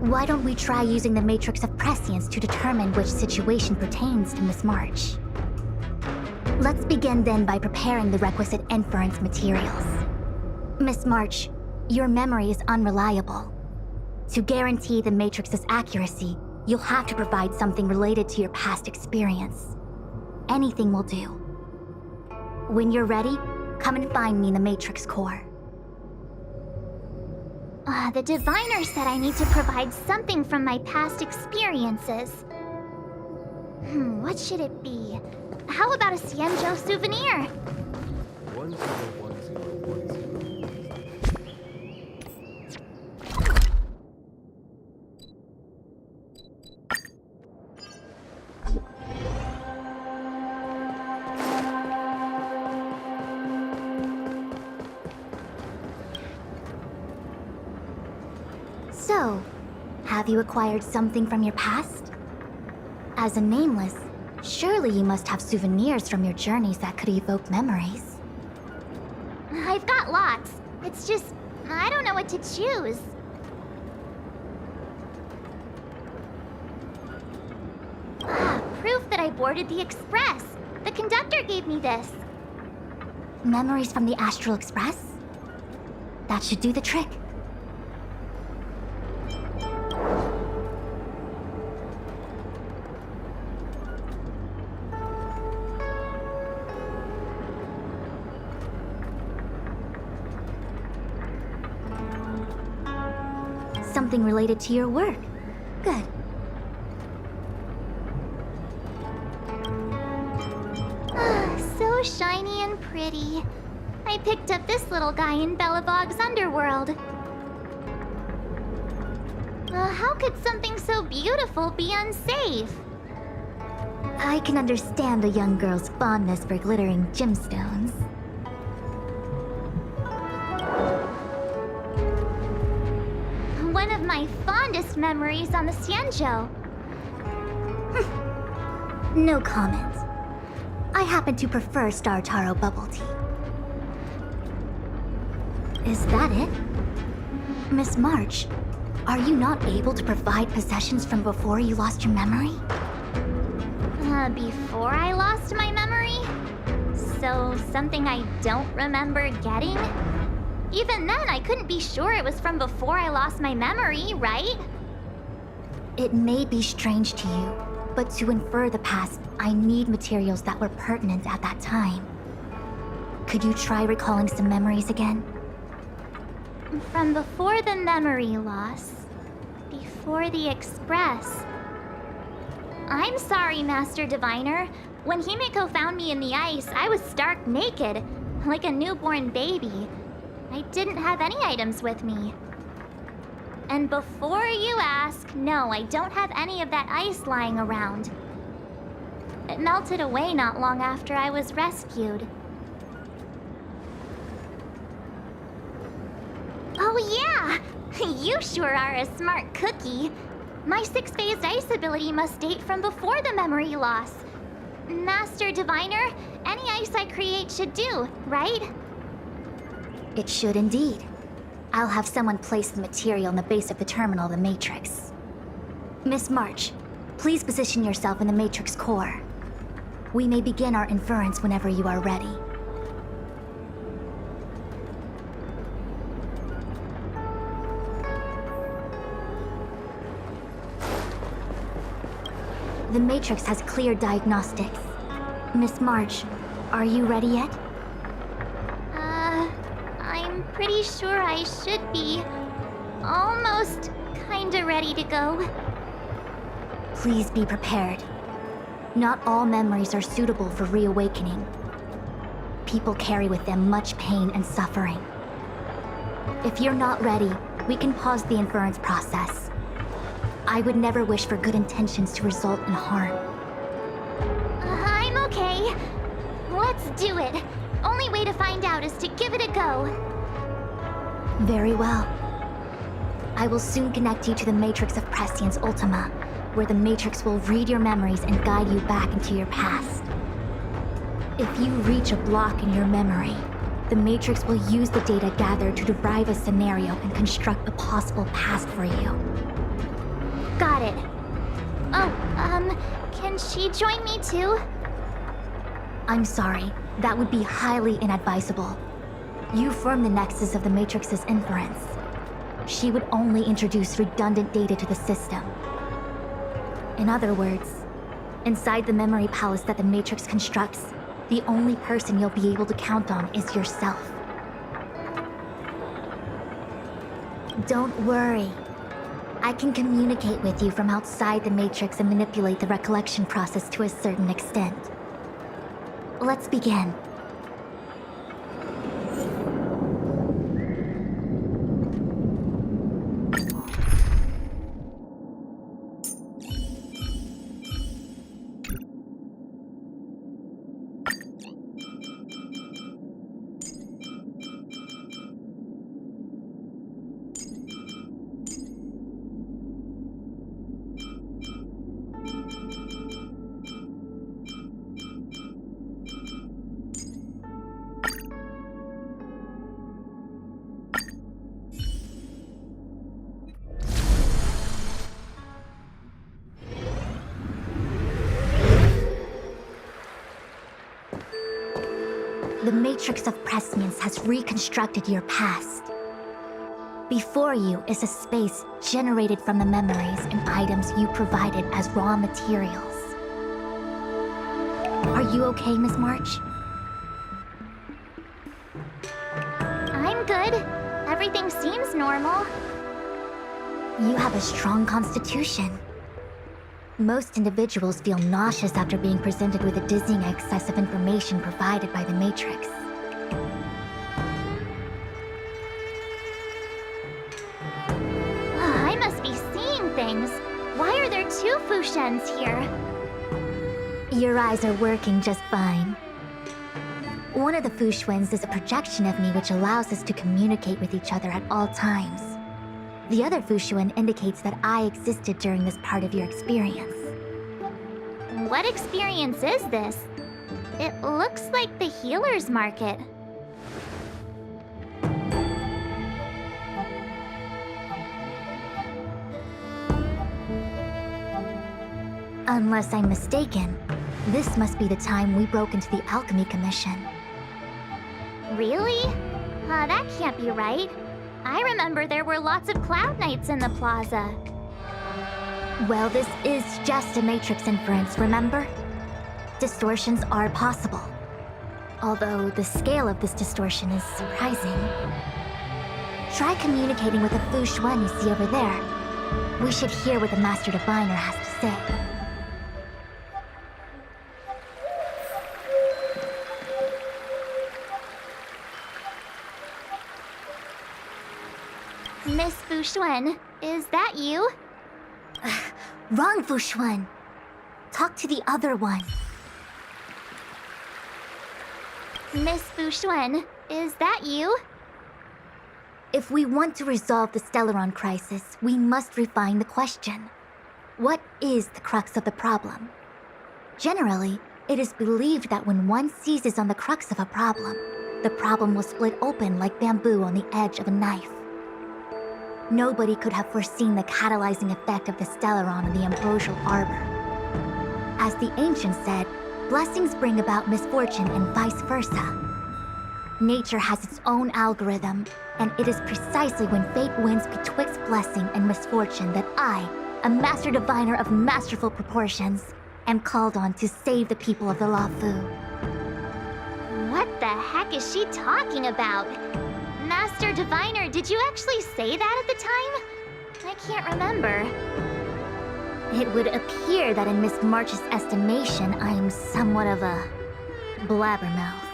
Why don't we try using the Matrix of Prescience to determine which situation pertains to Miss March? Let's begin then by preparing the requisite inference materials. Miss March, your memory is unreliable. To guarantee the Matrix's accuracy, you'll have to provide something related to your past experience. Anything will do. When you're ready, come and find me in the Matrix core. The diviner said I need to provide something from my past experiences. What should it be? How about a Cienjo souvenir? 101010. So, have you acquired something from your past? As a nameless, surely you must have souvenirs from your journeys that could evoke memories. I've got lots. It's just, I don't know what to choose. Proof that I boarded the express. The conductor gave me this. Memories from the Astral Express? That should do the trick. Something related to your work. Good. So shiny and pretty. I picked up this little guy in Belobog's underworld. How could something so beautiful be unsafe? I can understand a young girl's fondness for glittering gemstones. One of my fondest memories on the Xianzhou. No comment. I happen to prefer Star Taro bubble tea. Is that it? Miss March, are you not able to provide possessions from before you lost your memory? Before I lost my memory? So, something I don't remember getting? Even then, I couldn't be sure it was from before I lost my memory, right? It may be strange to you, but to infer the past, I need materials that were pertinent at that time. Could you try recalling some memories again? From before the memory loss. Before the Express. I'm sorry, Master Diviner. When Himiko found me in the ice, I was stark naked, like a newborn baby. I didn't have any items with me. And before you ask, no, I don't have any of that ice lying around. It melted away not long after I was rescued. Oh yeah! You sure are a smart cookie. My six-phased ice ability must date from before the memory loss. Master Diviner, any ice I create should do, right? It should indeed. I'll have someone place the material in the base of the terminal of the Matrix. Miss March, please position yourself in the Matrix core. We may begin our inference whenever you are ready. The Matrix has clear diagnostics. Miss March, are you ready yet? I'm pretty sure I should be. Almost kinda ready to go. Please be prepared. Not all memories are suitable for reawakening. People carry with them much pain and suffering. If you're not ready, we can pause the inference process. I would never wish for good intentions to result in harm. I'm okay. Let's do it. Only way to find out is to give it a go. Very well. I will soon connect you to the Matrix of Prescience Ultima, where the Matrix will read your memories and guide you back into your past. If you reach a block in your memory, the Matrix will use the data gathered to derive a scenario and construct a possible past for you. Got it. Oh, can she join me too? I'm sorry. That would be highly inadvisable. You form the nexus of the Matrix's inference. She would only introduce redundant data to the system. In other words, inside the memory palace that the Matrix constructs, the only person you'll be able to count on is yourself. Don't worry. I can communicate with you from outside the Matrix and manipulate the recollection process to a certain extent. Let's begin. The Matrix of Prescience has reconstructed your past. Before you is a space generated from the memories and items you provided as raw materials. Are you okay, Miss March? I'm good. Everything seems normal. You have a strong constitution. Most individuals feel nauseous after being presented with the dizzying excess of information provided by the Matrix. I must be seeing things. Why are there two Fushens here? Your eyes are working just fine. One of the Fushwens is a projection of me which allows us to communicate with each other at all times. The other Fushuen indicates that I existed during this part of your experience. What experience is this? It looks like the healer's market. Unless I'm mistaken, this must be the time we broke into the Alchemy Commission. Really? That can't be right. I remember there were lots of Cloud Knights in the plaza. Well, this is just a Matrix inference, remember? Distortions are possible. Although the scale of this distortion is surprising. Try communicating with the Fushuen you see over there. We should hear what the Master Diviner has to say. Miss Fushuen, is that you? Wrong, Fushuen. Talk to the other one. Miss Fushuen, is that you? If we want to resolve the Stellaron crisis, we must refine the question. What is the crux of the problem? Generally, it is believed that when one seizes on the crux of a problem, the problem will split open like bamboo on the edge of a knife. Nobody could have foreseen the catalyzing effect of the Stellaron on the ambrosial arbor. As the ancients said, blessings bring about misfortune and vice versa. Nature has its own algorithm, and it is precisely when fate wins betwixt blessing and misfortune that I, a Master Diviner of masterful proportions, am called on to save the people of the Luocha. What the heck is she talking about? Master Diviner, did you actually say that at the time? I can't remember. It would appear that in Miss March's estimation, I am somewhat of a blabbermouth.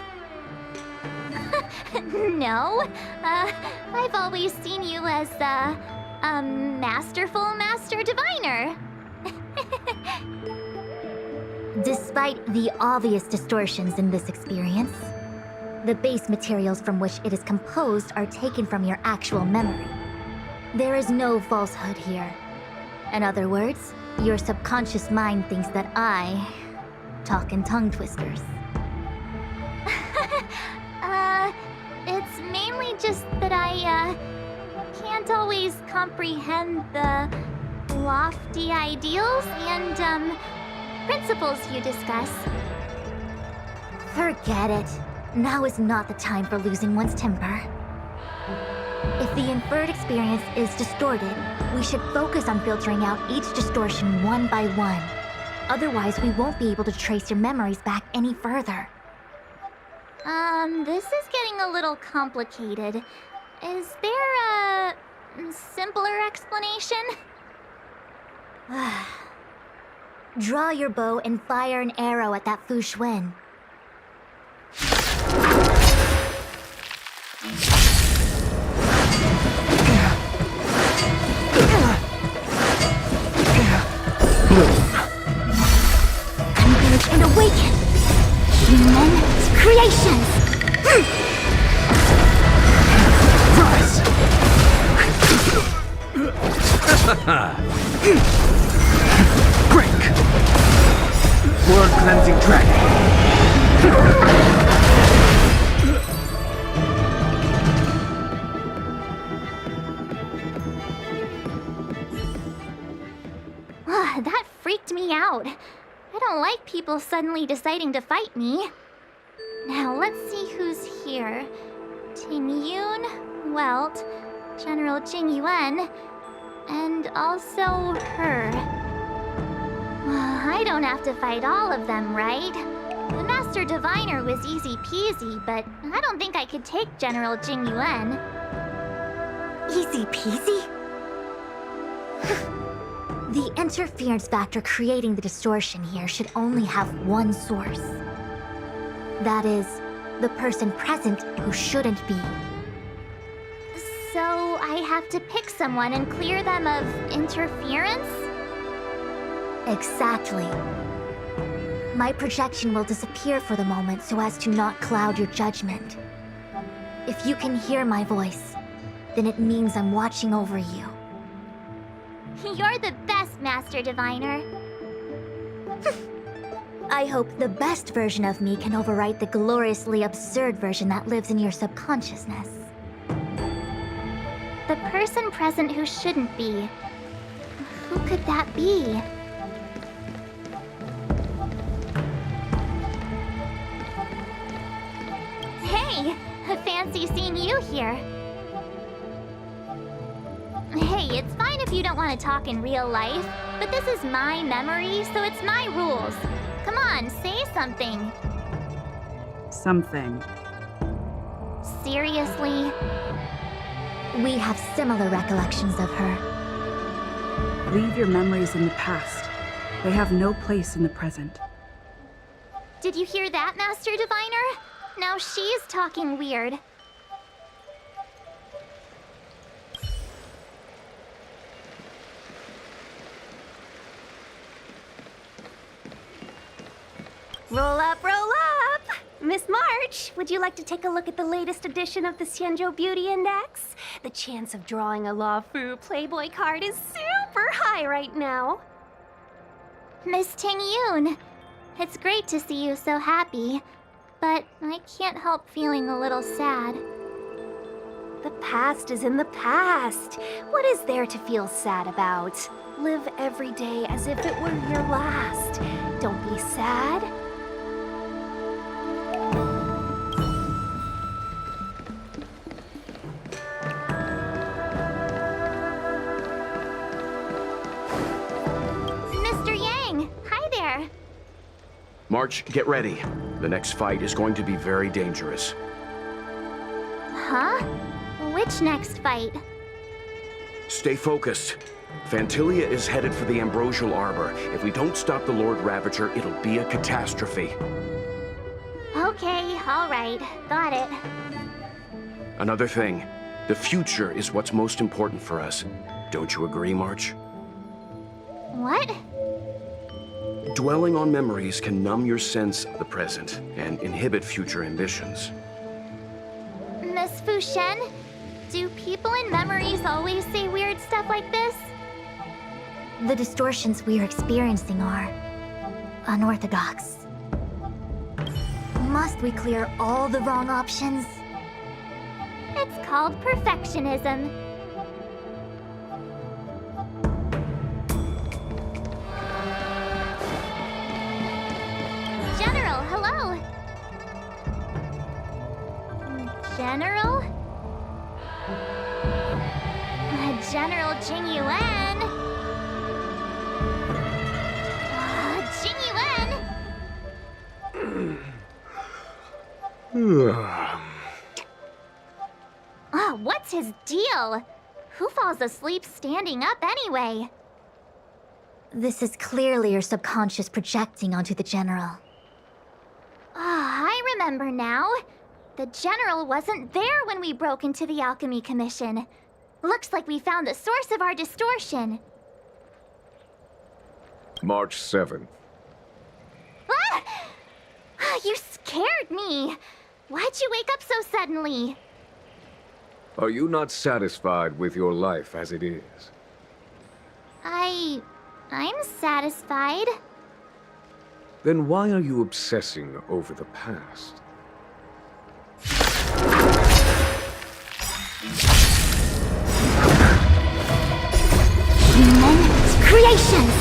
No, I've always seen you as a masterful Master Diviner. Despite the obvious distortions in this experience, the base materials from which it is composed are taken from your actual memory. There is no falsehood here. In other words, your subconscious mind thinks that I talk in tongue twisters. It's mainly just that I can't always comprehend the lofty ideals and principles you discuss. Forget it. Now is not the time for losing one's temper. If the inferred experience is distorted, we should focus on filtering out each distortion one by one. Otherwise, we won't be able to trace your memories back any further. This is getting a little complicated. Is there a simpler explanation? Draw your bow and fire an arrow at that Fushuen. Converge and awaken! Human creations! Rise! Break! World cleansing dragon! That freaked me out. I don't like people suddenly deciding to fight me. Now let's see who's here. Ting Yun, Welt, General Jing Yuan, and also her. I don't have to fight all of them, right? The Master Diviner was easy peasy, but I don't think I could take General Jing Yuan. Easy peasy? The interference vector creating the distortion here should only have one source. That is, the person present who shouldn't be. So I have to pick someone and clear them of interference? Exactly. My projection will disappear for the moment so as to not cloud your judgment. If you can hear my voice, then it means I'm watching over you. You're the best, Master Diviner. I hope the best version of me can overwrite the gloriously absurd version that lives in your subconsciousness. The person present who shouldn't be. Who could that be? Hey! Fancy seeing you here. Hey, it's fine if you don't want to talk in real life, but this is my memory, so it's my rules. Come on, say something. Something. Seriously? We have similar recollections of her. Leave your memories in the past. They have no place in the present. Did you hear that, Master Diviner? Now she's talking weird. Roll up, roll up! Miss March, would you like to take a look at the latest edition of the Xianzhou Beauty Index? The chance of drawing a La Fu Playboy card is super high right now. Miss Ting Yun, it's great to see you so happy, but I can't help feeling a little sad. The past is in the past. What is there to feel sad about? Live every day as if it were your last. Don't be sad. Mr. Yang, hi there. March, get ready. The next fight is going to be very dangerous. Huh? Which next fight? Stay focused. Fantilia is headed for the Ambrosial Arbor. If we don't stop the Lord Ravager, it'll be a catastrophe. Okay, all right, got it. Another thing, the future is what's most important for us. Don't you agree, March? What? Dwelling on memories can numb your sense of the present and inhibit future ambitions. Miss Fu Shen, do people in memories always say weird stuff like this? The distortions we are experiencing are unorthodox. Must we clear all the wrong options? It's called perfectionism. General, hello. General? General Jing Yuan. Jing Yuan. What's his deal? Who falls asleep standing up anyway? This is clearly your subconscious projecting onto the General. I remember now. The General wasn't there when we broke into the Alchemy Commission. Looks like we found the source of our distortion. March 7th. Ah! You scared me. Why'd you wake up so suddenly? Are you not satisfied with your life as it is? I'm satisfied. Then why are you obsessing over the past? Human creations!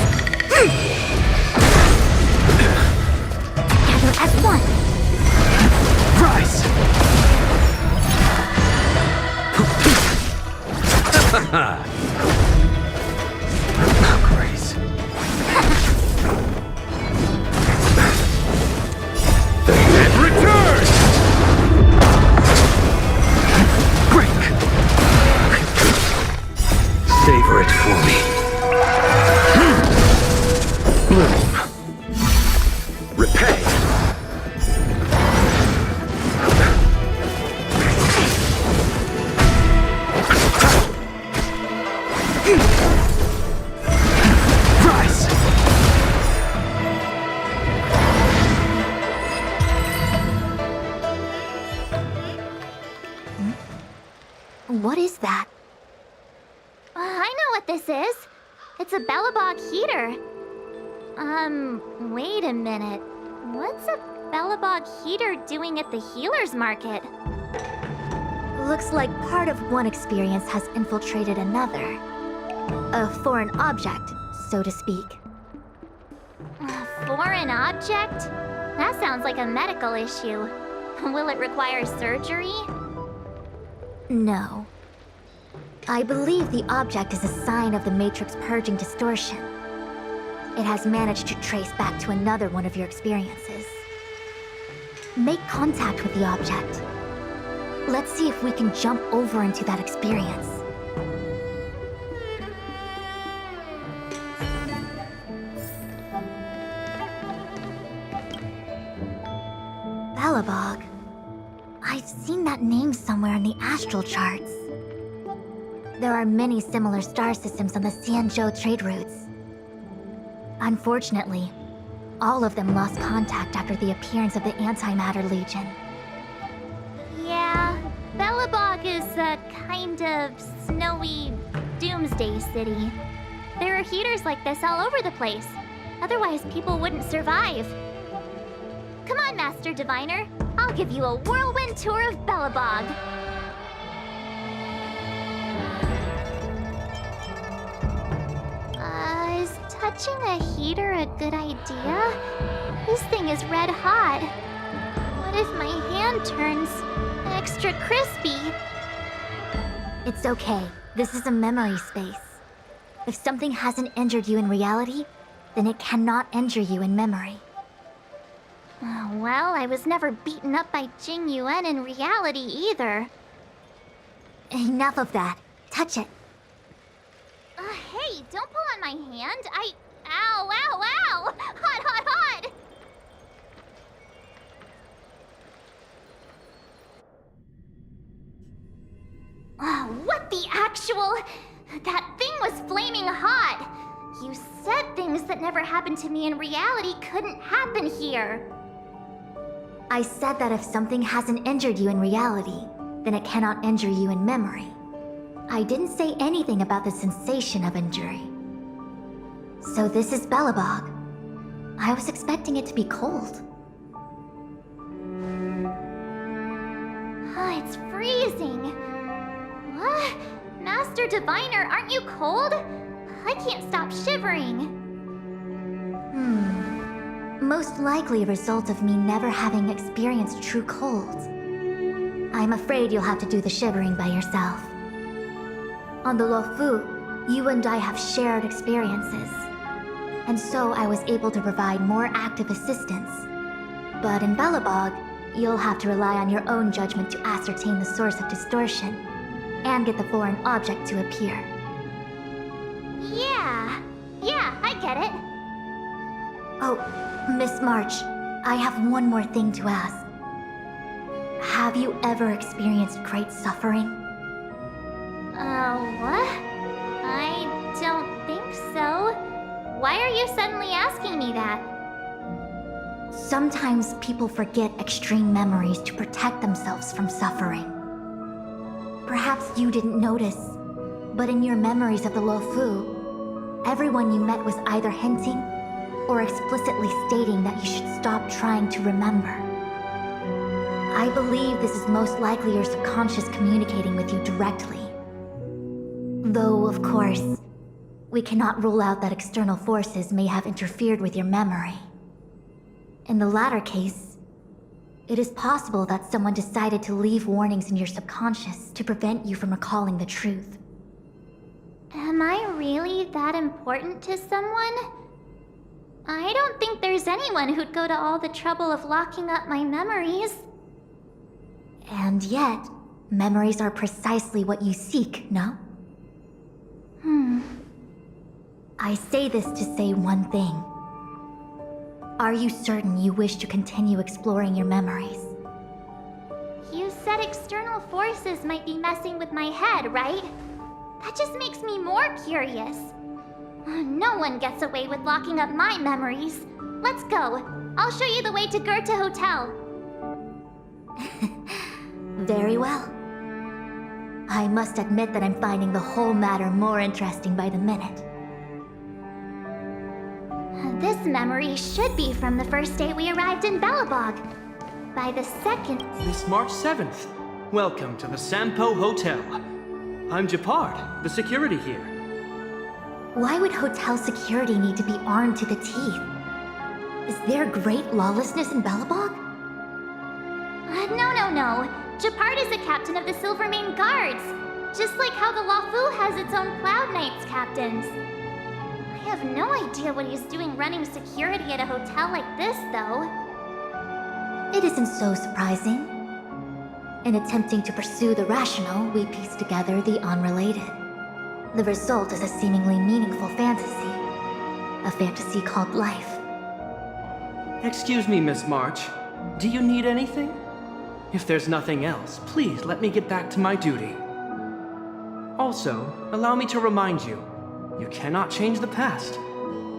Gather as one! Oh, Grace. And return! Great! Savor it for me. Bloom. Repay! Rise! What is that? I know what this is. It's a Bellabog heater. Wait a minute. What's a Bellabog heater doing at the healer's market? Looks like part of one experience has infiltrated another. A foreign object, so to speak. A foreign object? That sounds like a medical issue. Will it require surgery? No. I believe the object is a sign of the Matrix purging distortion. It has managed to trace back to another one of your experiences. Make contact with the object. Let's see if we can jump over into that experience. Bellabog. I've seen that name somewhere in the astral charts. There are many similar star systems on the Xianzhou trade routes. Unfortunately, all of them lost contact after the appearance of the Antimatter Legion. Yeah, Bellabog is a kind of snowy doomsday city. There are heaters like this all over the place. Otherwise, people wouldn't survive. Come on, Master Diviner. I'll give you a whirlwind tour of Bellabog. Is touching a heater a good idea? This thing is red hot. What if my hand turns extra crispy? It's okay. This is a memory space. If something hasn't injured you in reality, then it cannot injure you in memory. Well, I was never beaten up by Jing Yuan in reality either. Enough of that. Touch it. Hey, don't pull on my hand. Ow, ow, ow! Hot, hot, hot! What the actual... That thing was flaming hot! You said things that never happened to me in reality couldn't happen here. I said that if something hasn't injured you in reality, then it cannot injure you in memory. I didn't say anything about the sensation of injury. So this is Bellabog. I was expecting it to be cold. It's freezing. What? Master Diviner, aren't you cold? I can't stop shivering. Most likely a result of me never having experienced true cold. I'm afraid you'll have to do the shivering by yourself. On the Luofu, you and I have shared experiences. And so I was able to provide more active assistance. But in Bellabog, you'll have to rely on your own judgment to ascertain the source of distortion, and get the foreign object to appear. Yeah, I get it. Oh, Miss March, I have one more thing to ask. Have you ever experienced great suffering? What? I don't think so. Why are you suddenly asking me that? Sometimes people forget extreme memories to protect themselves from suffering. Perhaps you didn't notice, but in your memories of the Luofu, everyone you met was either hinting or explicitly stating that you should stop trying to remember. I believe this is most likely your subconscious communicating with you directly. Though, of course, we cannot rule out that external forces may have interfered with your memory. In the latter case, it is possible that someone decided to leave warnings in your subconscious to prevent you from recalling the truth. Am I really that important to someone? I don't think there's anyone who'd go to all the trouble of locking up my memories. And yet, memories are precisely what you seek, no? I say this to say one thing. Are you certain you wish to continue exploring your memories? You said external forces might be messing with my head, right? That just makes me more curious. No one gets away with locking up my memories. Let's go. I'll show you the way to Goethe Hotel. Very well. I must admit that I'm finding the whole matter more interesting by the minute. This memory should be from the first day we arrived in Belobog. By the second... Miss March 7th. Welcome to the Sampo Hotel. I'm Japard, the security here. Why would hotel security need to be armed to the teeth? Is there great lawlessness in Belobog? No. Japard is the captain of the Silvermane Guards. Just like how the Lafu has its own Cloud Knights captains. I have no idea what he's doing running security at a hotel like this, though. It isn't so surprising. In attempting to pursue the rational, we piece together the unrelated. The result is a seemingly meaningful fantasy. A fantasy called life. Excuse me, Miss March. Do you need anything? If there's nothing else, please let me get back to my duty. Also, allow me to remind you, you cannot change the past.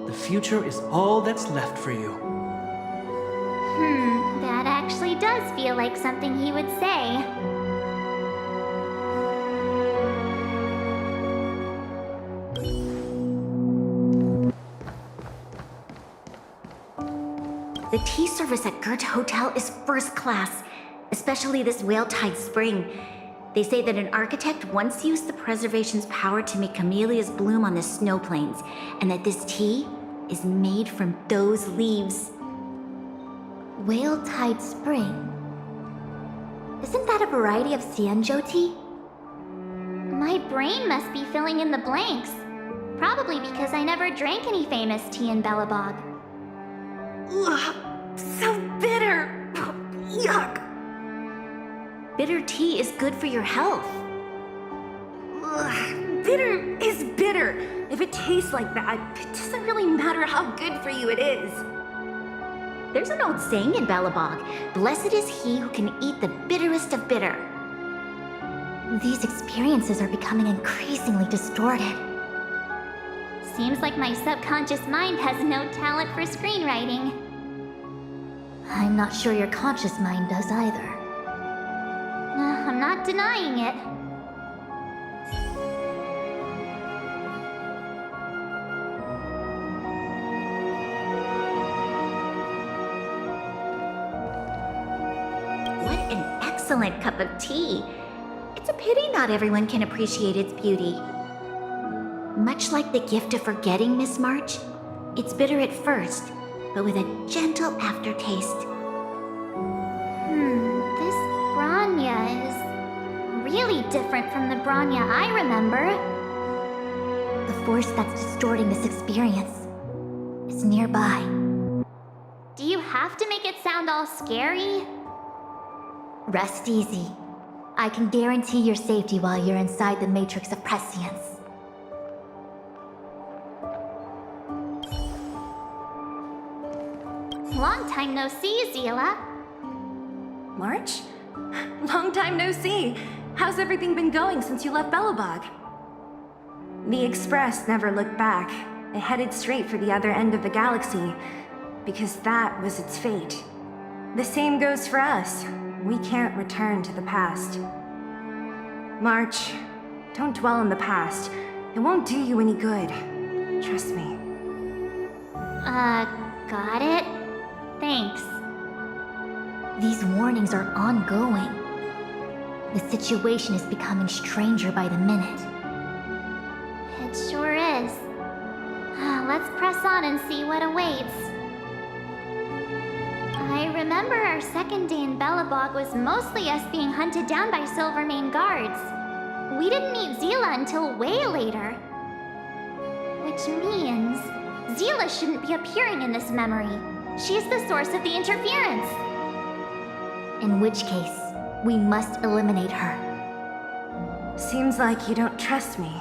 The future is all that's left for you. That actually does feel like something he would say. The tea service at Goethe Hotel is first class, especially this Whale-Tide Spring. They say that an architect once used the preservation's power to make camellias bloom on the snow plains, and that this tea is made from those leaves. Whale-Tide Spring? Isn't that a variety of Xianzhou tea? My brain must be filling in the blanks. Probably because I never drank any famous tea in Belobog. Ugh, so bitter! Yuck! Bitter tea is good for your health. Ugh, bitter is bitter. If it tastes like that, it doesn't really matter how good for you it is. There's an old saying in Belobog, blessed is he who can eat the bitterest of bitter. These experiences are becoming increasingly distorted. Seems like my subconscious mind has no talent for screenwriting. I'm not sure your conscious mind does either. I'm not denying it. What an excellent cup of tea. It's a pity not everyone can appreciate its beauty. Much like the gift of forgetting, Miss March, it's bitter at first, but with a gentle aftertaste. This Bronya is really different from the Bronya I remember. The force that's distorting this experience is nearby. Do you have to make it sound all scary? Rest easy. I can guarantee your safety while you're inside the matrix of prescience. Long time no see, Zila. March? Long time no see. How's everything been going since you left Belobog? The Express never looked back. It headed straight for the other end of the galaxy, because that was its fate. The same goes for us. We can't return to the past. March, don't dwell on the past. It won't do you any good. Trust me. Got it? Thanks. These warnings are ongoing. The situation is becoming stranger by the minute. It sure is. Let's press on and see what awaits. I remember our second day in Belobog was mostly us being hunted down by Silvermane guards. We didn't meet Zila until way later. which means Zila shouldn't be appearing in this memory. She's the source of the interference. In which case, we must eliminate her. Seems like you don't trust me.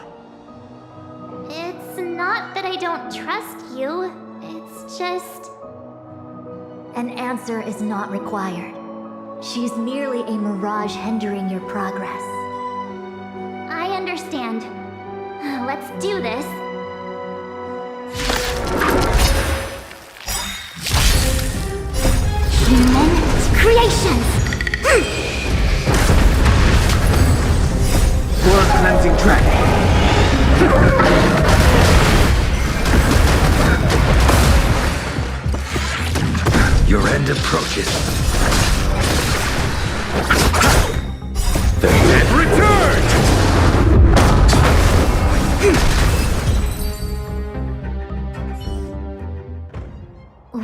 It's not that I don't trust you. It's just... An answer is not required. She's merely a mirage hindering your progress. I understand. Let's do this. Human creations! Blood cleansing track. Your end approaches. The dead returned!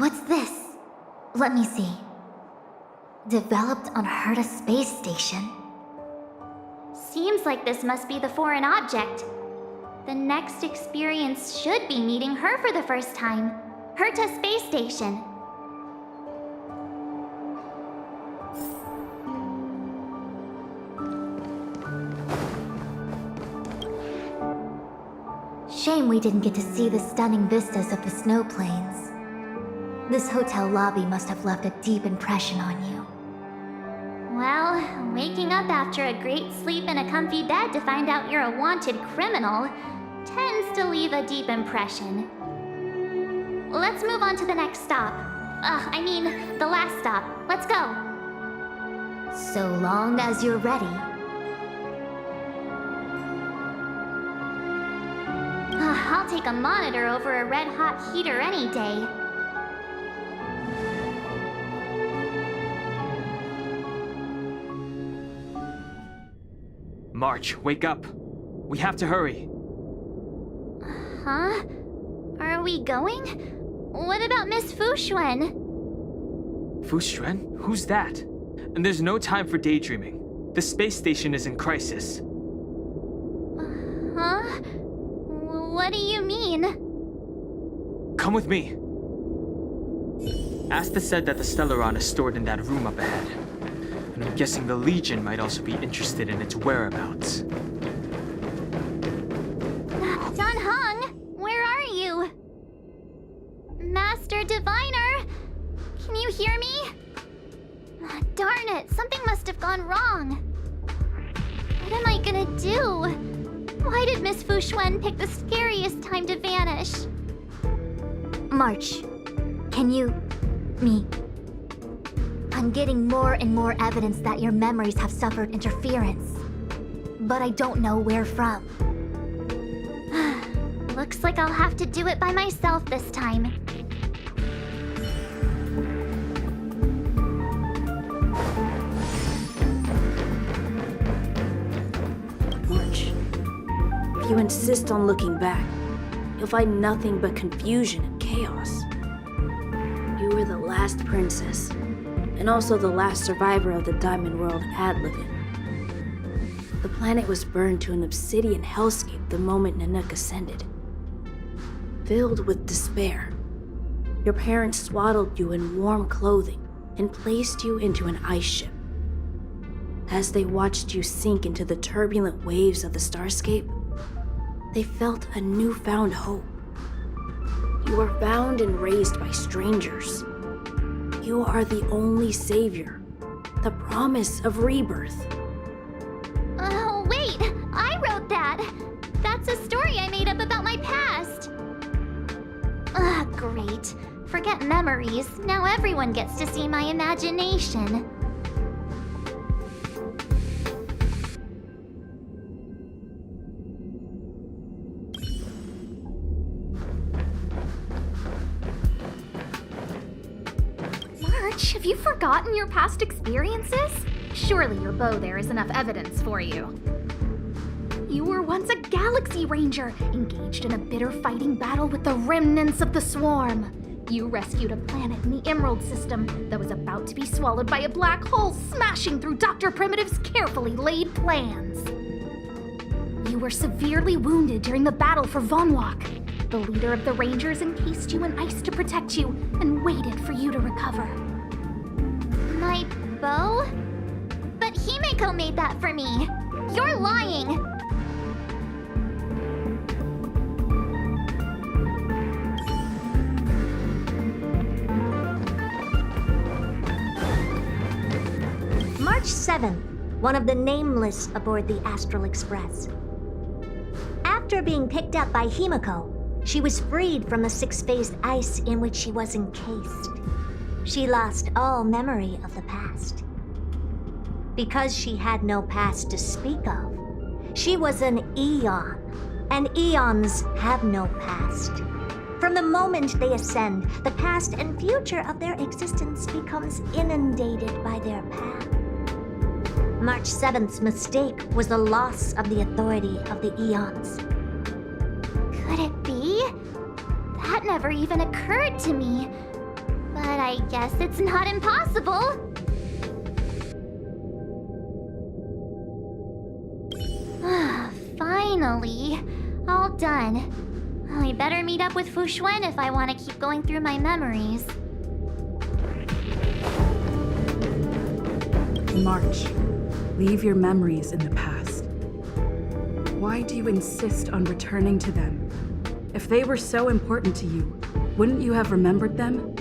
What's this? Let me see. Developed on Herta space station. Seems like this must be the foreign object. The next experience should be meeting her for the first time. Herta space station. Shame we didn't get to see the stunning vistas of the snow plains. This hotel lobby must have left a deep impression on you. Well, waking up after a great sleep in a comfy bed to find out you're a wanted criminal tends to leave a deep impression. Let's move on to the next stop. The last stop. Let's go. So long as you're ready. I'll take a monitor over a red-hot heater any day. March, wake up. We have to hurry. Huh? Are we going? What about Miss Fuxuan? Fuxuan? Who's that? And there's no time for daydreaming. The space station is in crisis. Huh? What do you mean? Come with me. Asta said that the Stellaron is stored in that room up ahead. And I'm guessing the Legion might also be interested in its whereabouts. Don Hung, where are you? Master Diviner, can you hear me? Darn it, something must have gone wrong. What am I gonna do? Why did Miss Fuxuan pick the scariest time to vanish? March, can you... me... I'm getting more and more evidence that your memories have suffered interference. But I don't know where from. Looks like I'll have to do it by myself this time. March, if you insist on looking back, you'll find nothing but confusion and chaos. You were the last princess, and also the last survivor of the Diamond World Adlivin. The planet was burned to an obsidian hellscape the moment Nanook ascended. Filled with despair, your parents swaddled you in warm clothing and placed you into an ice ship. As they watched you sink into the turbulent waves of the starscape, they felt a newfound hope. You were found and raised by strangers. You are the only savior, the promise of rebirth. Oh, wait! I wrote that! That's a story I made up about my past! Great. Forget memories. Now everyone gets to see my imagination. March, have you forgotten your past experiences? Surely your bow there is enough evidence for you. You were once a Galaxy Ranger, engaged in a bitter fighting battle with the remnants of the Swarm. You rescued a planet in the Emerald System that was about to be swallowed by a black hole smashing through Dr. Primitive's carefully laid plans. You were severely wounded during the battle for Vonwalk. The leader of the Rangers encased you in ice to protect you and waited for you to recover. My bow? But Himeko made that for me. You're lying. March 7th, one of the nameless aboard the Astral Express. After being picked up by Himeko, she was freed from the six-phased ice in which she was encased. She lost all memory of the past. Because she had no past to speak of, she was an Eon, and Eons have no past. From the moment they ascend, the past and future of their existence becomes inundated by their path. March 7th's mistake was the loss of the authority of the Eons. Could it be? That never even occurred to me. But I guess it's not impossible. Finally. All done. I better meet up with Fushuen if I want to keep going through my memories. March, leave your memories in the past. Why do you insist on returning to them? If they were so important to you, wouldn't you have remembered them?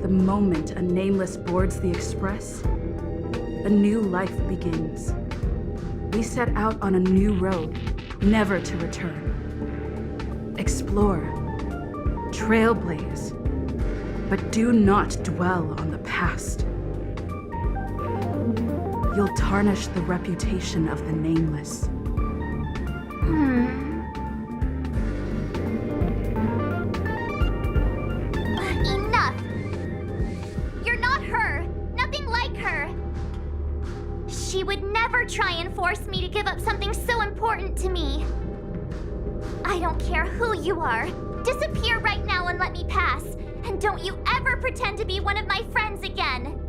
The moment a nameless boards the Express, a new life begins. We set out on a new road, never to return. Explore, trailblaze, but do not dwell on the past. You'll tarnish the reputation of the nameless. Enough! You're not her! Nothing like her! She would never try and force me to give up something so important to me. I don't care who you are. Disappear right now and let me pass. And don't you ever pretend to be one of my friends again.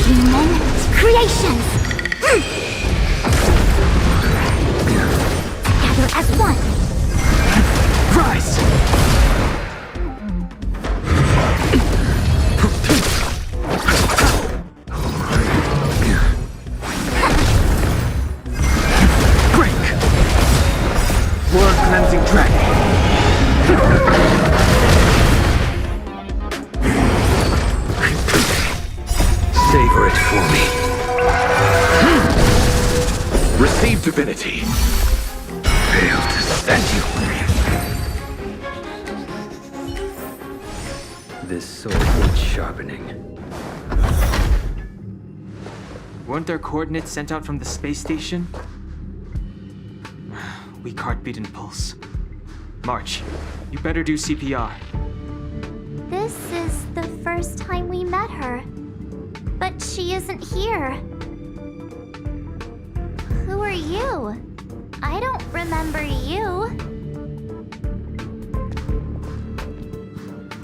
Human creations! Together as one! Rise! Cleansing Dragon. Savor it for me. Receive divinity. Fail to stand you. This sword needs sharpening. Weren't there coordinates sent out from the space station? Weak heartbeat and pulse. March, you better do CPR. This is the first time we met her. But she isn't here. Who are you? I don't remember you.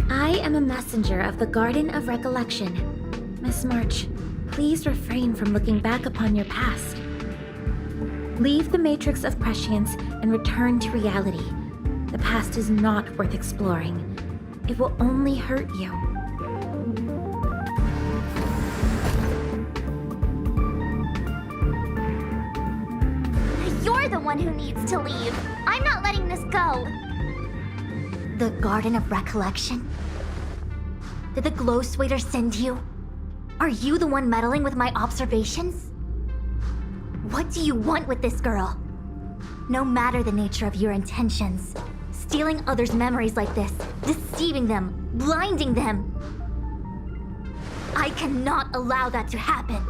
I am a messenger of the Garden of Recollection. Miss March, please refrain from looking back upon your past. Leave the matrix of prescience and return to reality. The past is not worth exploring. It will only hurt you. You're the one who needs to leave. I'm not letting this go. The Garden of Recollection? Did the Glow Swader send you? Are you the one meddling with my observations? What do you want with this girl? No matter the nature of your intentions, stealing others' memories like this, deceiving them, blinding them. I cannot allow that to happen.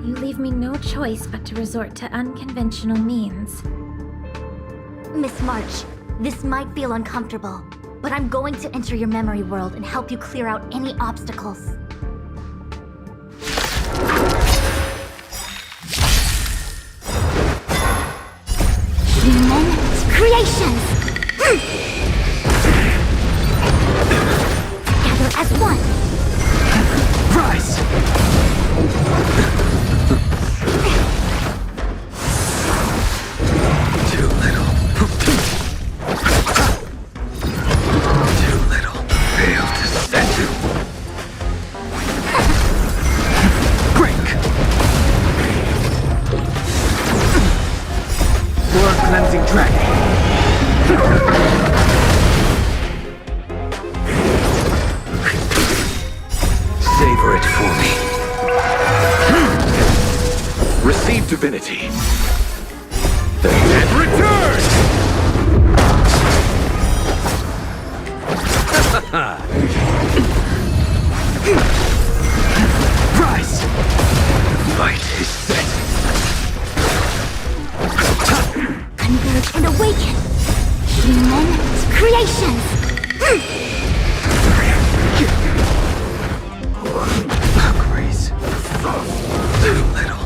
You leave me no choice but to resort to unconventional means. Miss March, this might feel uncomfortable, but I'm going to enter your memory world and help you clear out any obstacles. Human creations! Together as one! Rise! divinity. The dead return! Rise! The fight is set. Converge and awaken! Human creations! Grace. Too little.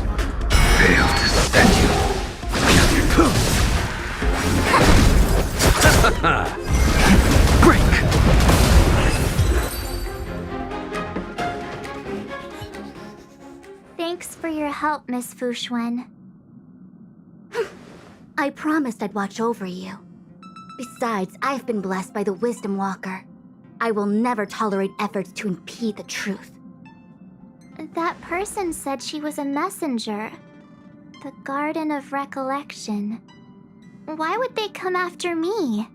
Failed to set you. Break! Thanks for your help, Miss Fushuen. I promised I'd watch over you. Besides, I've been blessed by the Wisdom Walker. I will never tolerate efforts to impede the truth. That person said she was a messenger. The Garden of Recollection. Why would they come after me?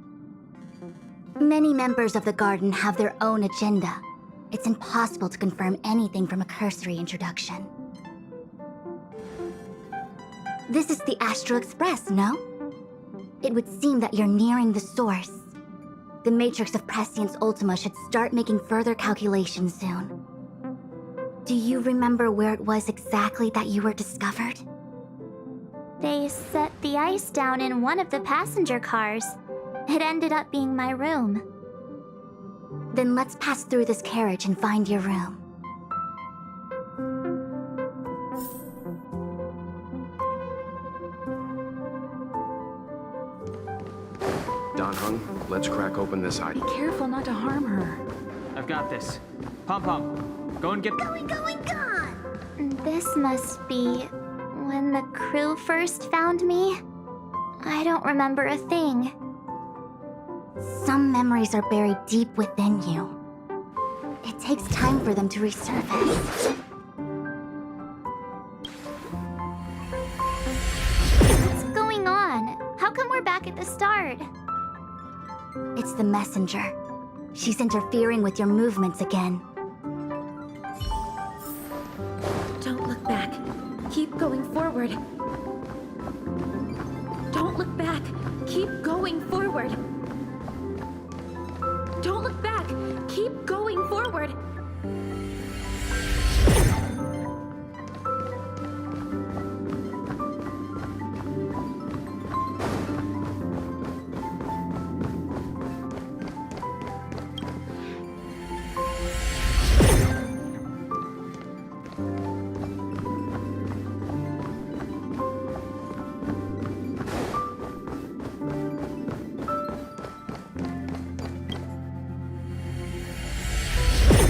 Many members of the Garden have their own agenda. It's impossible to confirm anything from a cursory introduction. This is the Astral Express, no? It would seem that you're nearing the source. The Matrix of Prescience Ultima should start making further calculations soon. Do you remember where it was exactly that you were discovered? They set the ice down in one of the passenger cars. It ended up being my room. Then let's pass through this carriage and find your room. Don Hung, let's crack open this Be item. careful not to harm her. I've got this. Pom-Pom, go and get... This must be when the crew first found me. I don't remember a thing. Some memories are buried deep within you. It takes time for them to resurface. What's going on? How come we're back at the start? It's the messenger. She's interfering with your movements again. Don't look back. Keep going forward. Don't look back. Keep going forward. Don't look back. Keep going forward.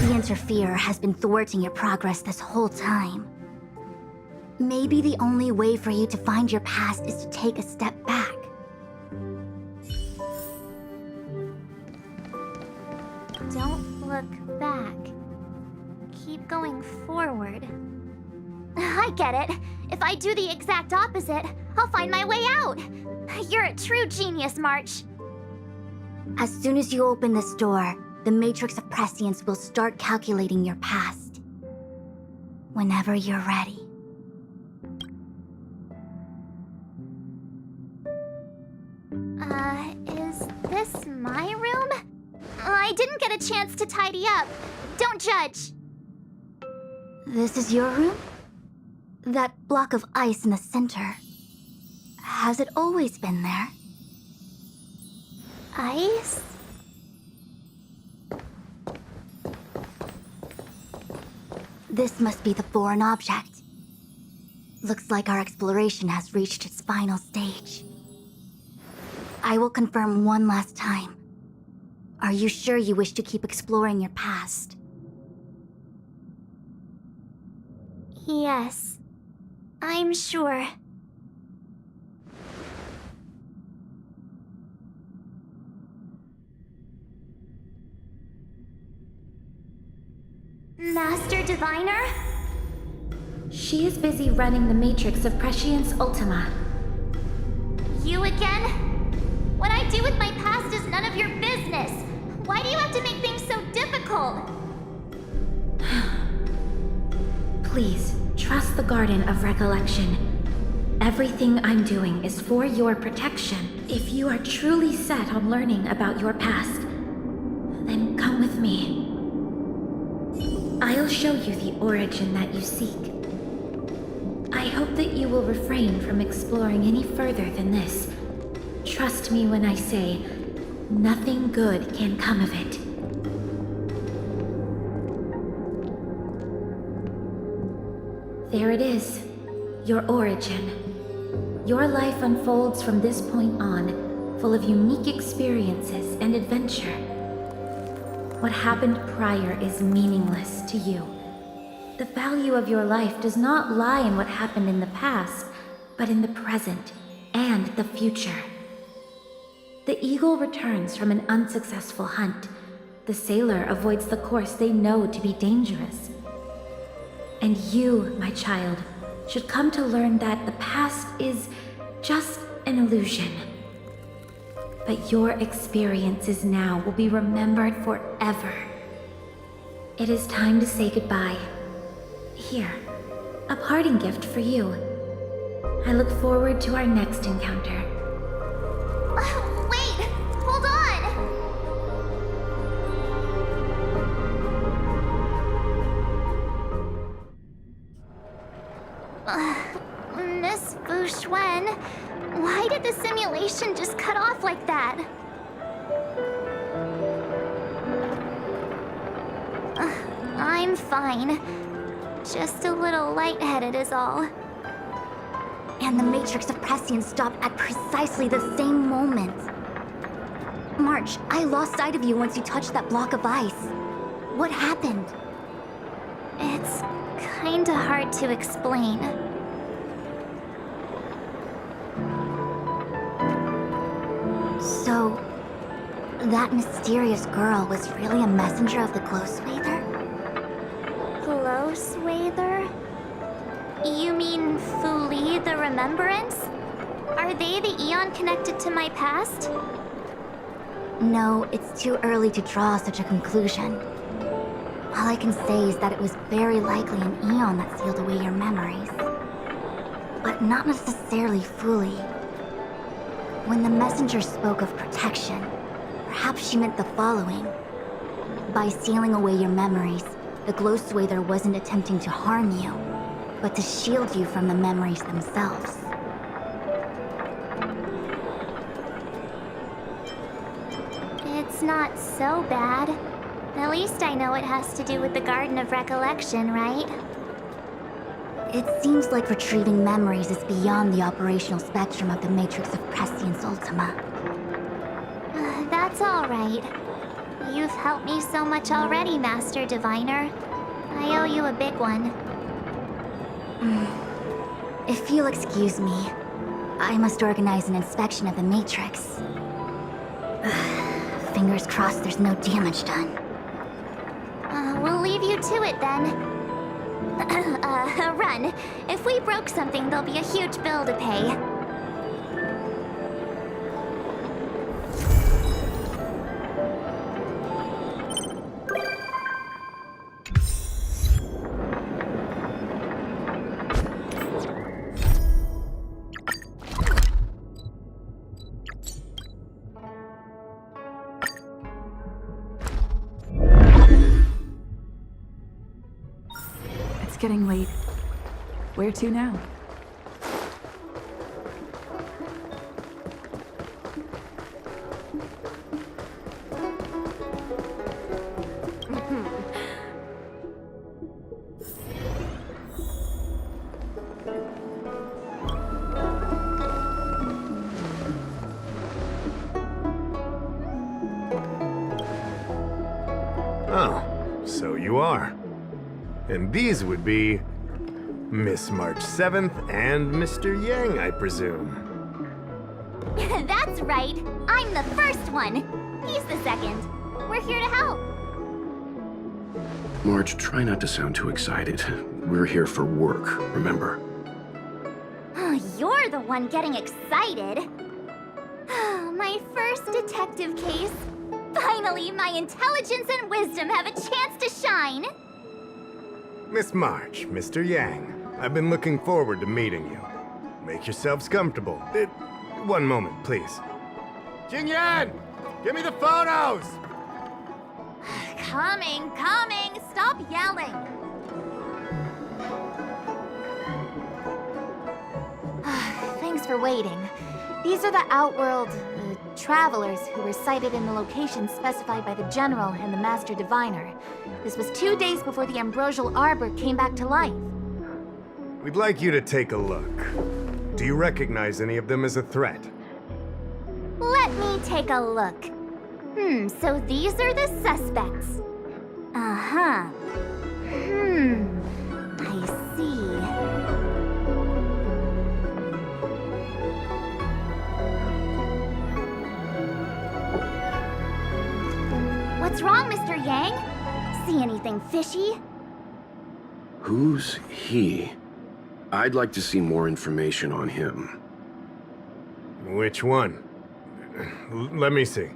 The interferer has been thwarting your progress this whole time. Maybe the only way for you to find your past is to take a step back. Don't look back. Keep going forward. I get it. If I do the exact opposite, I'll find my way out. You're a true genius, March. As soon as you open this door, the Matrix of Prescience will start calculating your past. Whenever you're ready. Is this my room? I didn't get a chance to tidy up. Don't judge. This is your room? That block of ice in the center. Has it always been there? Ice? This must be the foreign object. Looks like our exploration has reached its final stage. I will confirm one last time. Are you sure you wish to keep exploring your past? Yes. I'm sure. Master Diviner? She is busy running the Matrix of Prescience Ultima. You again? What I do with my past is none of your business. Why do you have to make things so difficult? Please, trust the Garden of Recollection. everything I'm doing is for your protection. If you are truly set on learning about your past, then come with me. I'll show you the origin that you seek. I hope that you will refrain from exploring any further than this. Trust me when I say, nothing good can come of it. There it is, your origin. Your life unfolds from this point on, full of unique experiences and adventure. What happened prior is meaningless to you. The value of your life does not lie in what happened in the past, but in the present and the future. The eagle returns from an unsuccessful hunt. The sailor avoids the course they know to be dangerous. And you, my child, should come to learn that the past is just an illusion. But your experiences now will be remembered forever. It is time to say goodbye. Here, a parting gift for you. I look forward to our next encounter. Wait! Hold on! Miss Fushuen, why did the simulation just cut off like that? I'm fine. Just a little lightheaded is all. And the Matrix of Prescience stopped at precisely the same moment. March, I lost sight of you once you touched that block of ice. What happened? It's kinda hard to explain. So, that mysterious girl was really a messenger of the Glow Swather? Glow Swather? You mean Fuli the Remembrance? Are they the Eon connected to my past? No, it's too early to draw such a conclusion. All I can say is that it was very likely an Eon that sealed away your memories. But not necessarily Fuli. When the messenger spoke of protection, perhaps she meant the following. By sealing away your memories, the Glow Swather wasn't attempting to harm you, but to shield you from the memories themselves. It's not so bad. At least I know it has to do with the Garden of Recollection, right? It seems like retrieving memories is beyond the operational spectrum of the Matrix of Prescience Ultima. That's all right. You've helped me so much already, Master Diviner. I owe you a big one. If you'll excuse me, I must organize an inspection of the Matrix. Fingers crossed there's no damage done. We'll leave you to it then. Run. If we broke something, there'll be a huge bill to pay. It's getting late. Where to now? Oh, so you are. And these would be Miss March 7th and Mr. Yang, I presume. That's right. I'm the first one. He's the second. We're here to help. Marge, try not to sound too excited. We're here for work, remember? You're the one getting excited. My first detective case. Finally, my intelligence and wisdom have a chance to shine. Miss March, Mr. Yang, I've been looking forward to meeting you. Make yourselves comfortable. One moment, please. Jingyan! Give me the photos! Coming, coming! Stop yelling! Thanks for waiting. These are the Outworld travelers who were sighted in the location specified by the General and the Master Diviner. This was 2 days before the Ambrosial Arbor came back to life. We'd like you to take a look. Do you recognize any of them as a threat? Let me take a look. So these are the suspects. Uh-huh. I see. What's wrong, Mr. Yang? See anything fishy? Who's he? I'd like to see more information on him. Which one? Let me see.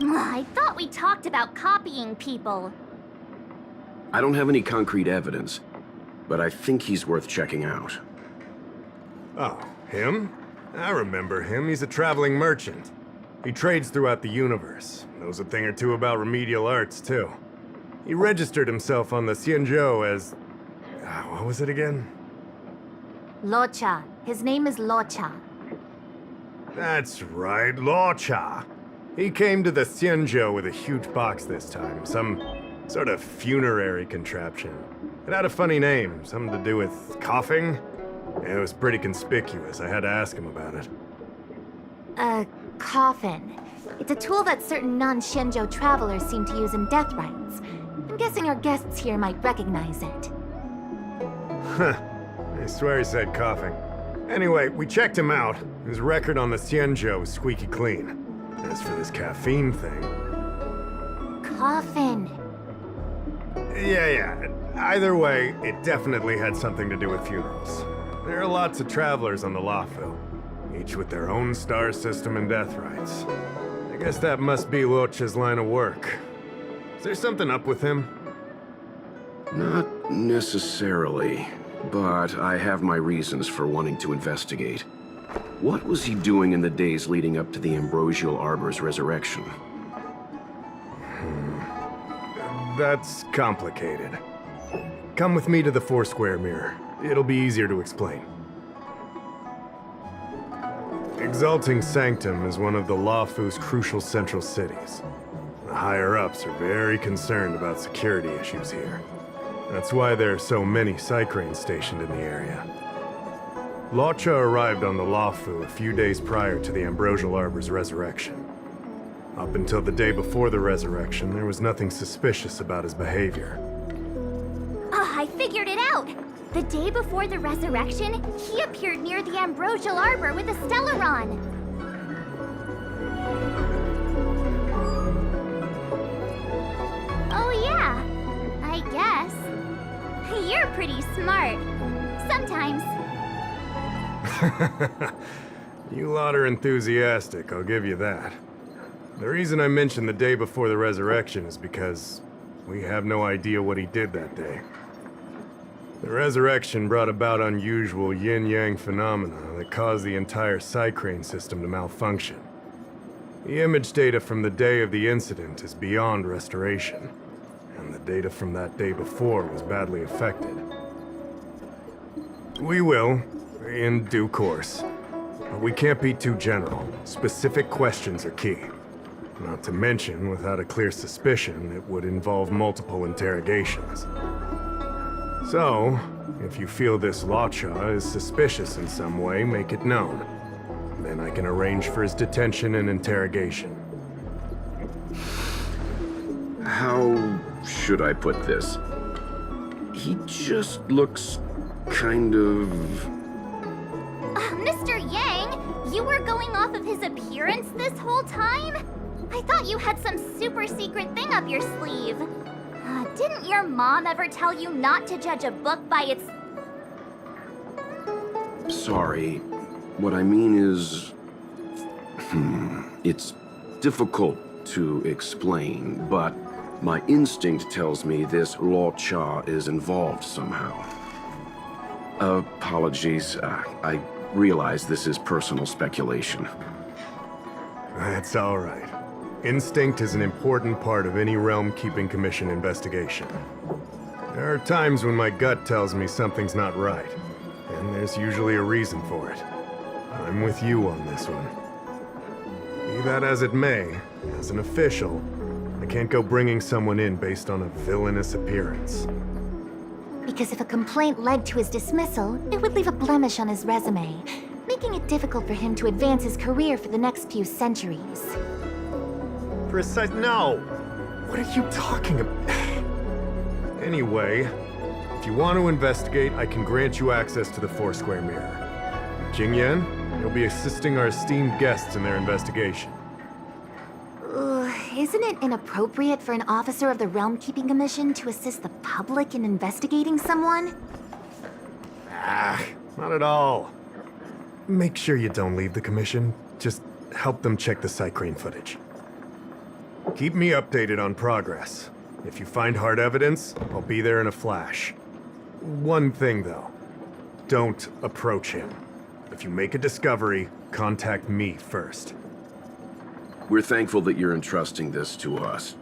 I thought we talked about copying people. I don't have any concrete evidence, but I think he's worth checking out. Oh, him? I remember him. He's a traveling merchant. He trades throughout the universe. Knows a thing or two about remedial arts, too. He registered himself on the Xianzhou as... what was it again? Luocha. His name is Luocha. That's right, Luocha. He came to the Xianzhou with a huge box this time. Some sort of funerary contraption. It had a funny name, something to do with coughing. It was pretty conspicuous. I had to ask him about it. A coffin. It's a tool that certain non-Xianzhou travelers seem to use in death rites. I'm guessing our guests here might recognize it. Huh. I swear he said coughing. Anyway, we checked him out. His record on the Xianzhou is squeaky clean. As for this caffeine thing... Coffin. Yeah. Either way, it definitely had something to do with funerals. There are lots of travelers on the Luocha, each with their own star system and death rites. I guess that must be Luocha's line of work. Is there something up with him? Not necessarily, but I have my reasons for wanting to investigate. What was he doing in the days leading up to the Ambrosial Arbor's resurrection? That's complicated. Come with me to the Foursquare Mirror. It'll be easier to explain. Exalting Sanctum is one of the Luocha's crucial central cities. The higher-ups are very concerned about security issues here. That's why there are so many Psycranes stationed in the area. Luocha arrived on the Luocha a few days prior to the Ambrosial Arbor's resurrection. Up until the day before the resurrection, there was nothing suspicious about his behavior. Oh, I figured it out! The day before the resurrection, he appeared near the Ambrosial Arbor with a Stellaron. Oh yeah, I guess. You're pretty smart. Sometimes. You lot are enthusiastic, I'll give you that. The reason I mentioned the day before the resurrection is because we have no idea what he did that day. The resurrection brought about unusual yin-yang phenomena that caused the entire Psycrane system to malfunction. The image data from the day of the incident is beyond restoration, and the data from that day before was badly affected. We will, in due course. But we can't be too general. Specific questions are key. Not to mention, without a clear suspicion, it would involve multiple interrogations. So, if you feel this Luocha is suspicious in some way, make it known. Then I can arrange for his detention and interrogation. How should I put this? He just looks kind of... Mr. Yang, you were going off of his appearance this whole time? I thought you had some super secret thing up your sleeve. Didn't your mom ever tell you not to judge a book by its... Sorry. What I mean is... It's difficult to explain, but my instinct tells me this Luocha is involved somehow. Apologies. I realize this is personal speculation. That's all right. Instinct is an important part of any Realm Keeping Commission investigation. There are times when my gut tells me something's not right, and there's usually a reason for it. I'm with you on this one. Be that as it may, as an official, I can't go bringing someone in based on a villainous appearance. Because if a complaint led to his dismissal, it would leave a blemish on his resume, making it difficult for him to advance his career for the next few centuries. No! What are you talking about? Anyway, if you want to investigate, I can grant you access to the Foursquare Mirror. Jingyan, you'll be assisting our esteemed guests in their investigation. Isn't it inappropriate for an officer of the Realm Keeping Commission to assist the public in investigating someone? Not at all. Make sure you don't leave the commission. Just help them check the Cycrane footage. Keep me updated on progress. If you find hard evidence, I'll be there in a flash. One thing, though. Don't approach him. If you make a discovery, contact me first. We're thankful that you're entrusting this to us.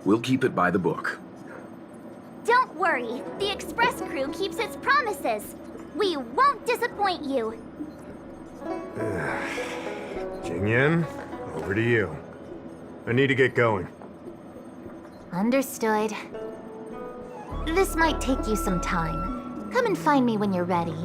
We'll keep it by the book. Don't worry, the Express crew keeps its promises. We won't disappoint you. Jingyan, over to you. I need to get going. Understood. This might take you some time. Come and find me when you're ready.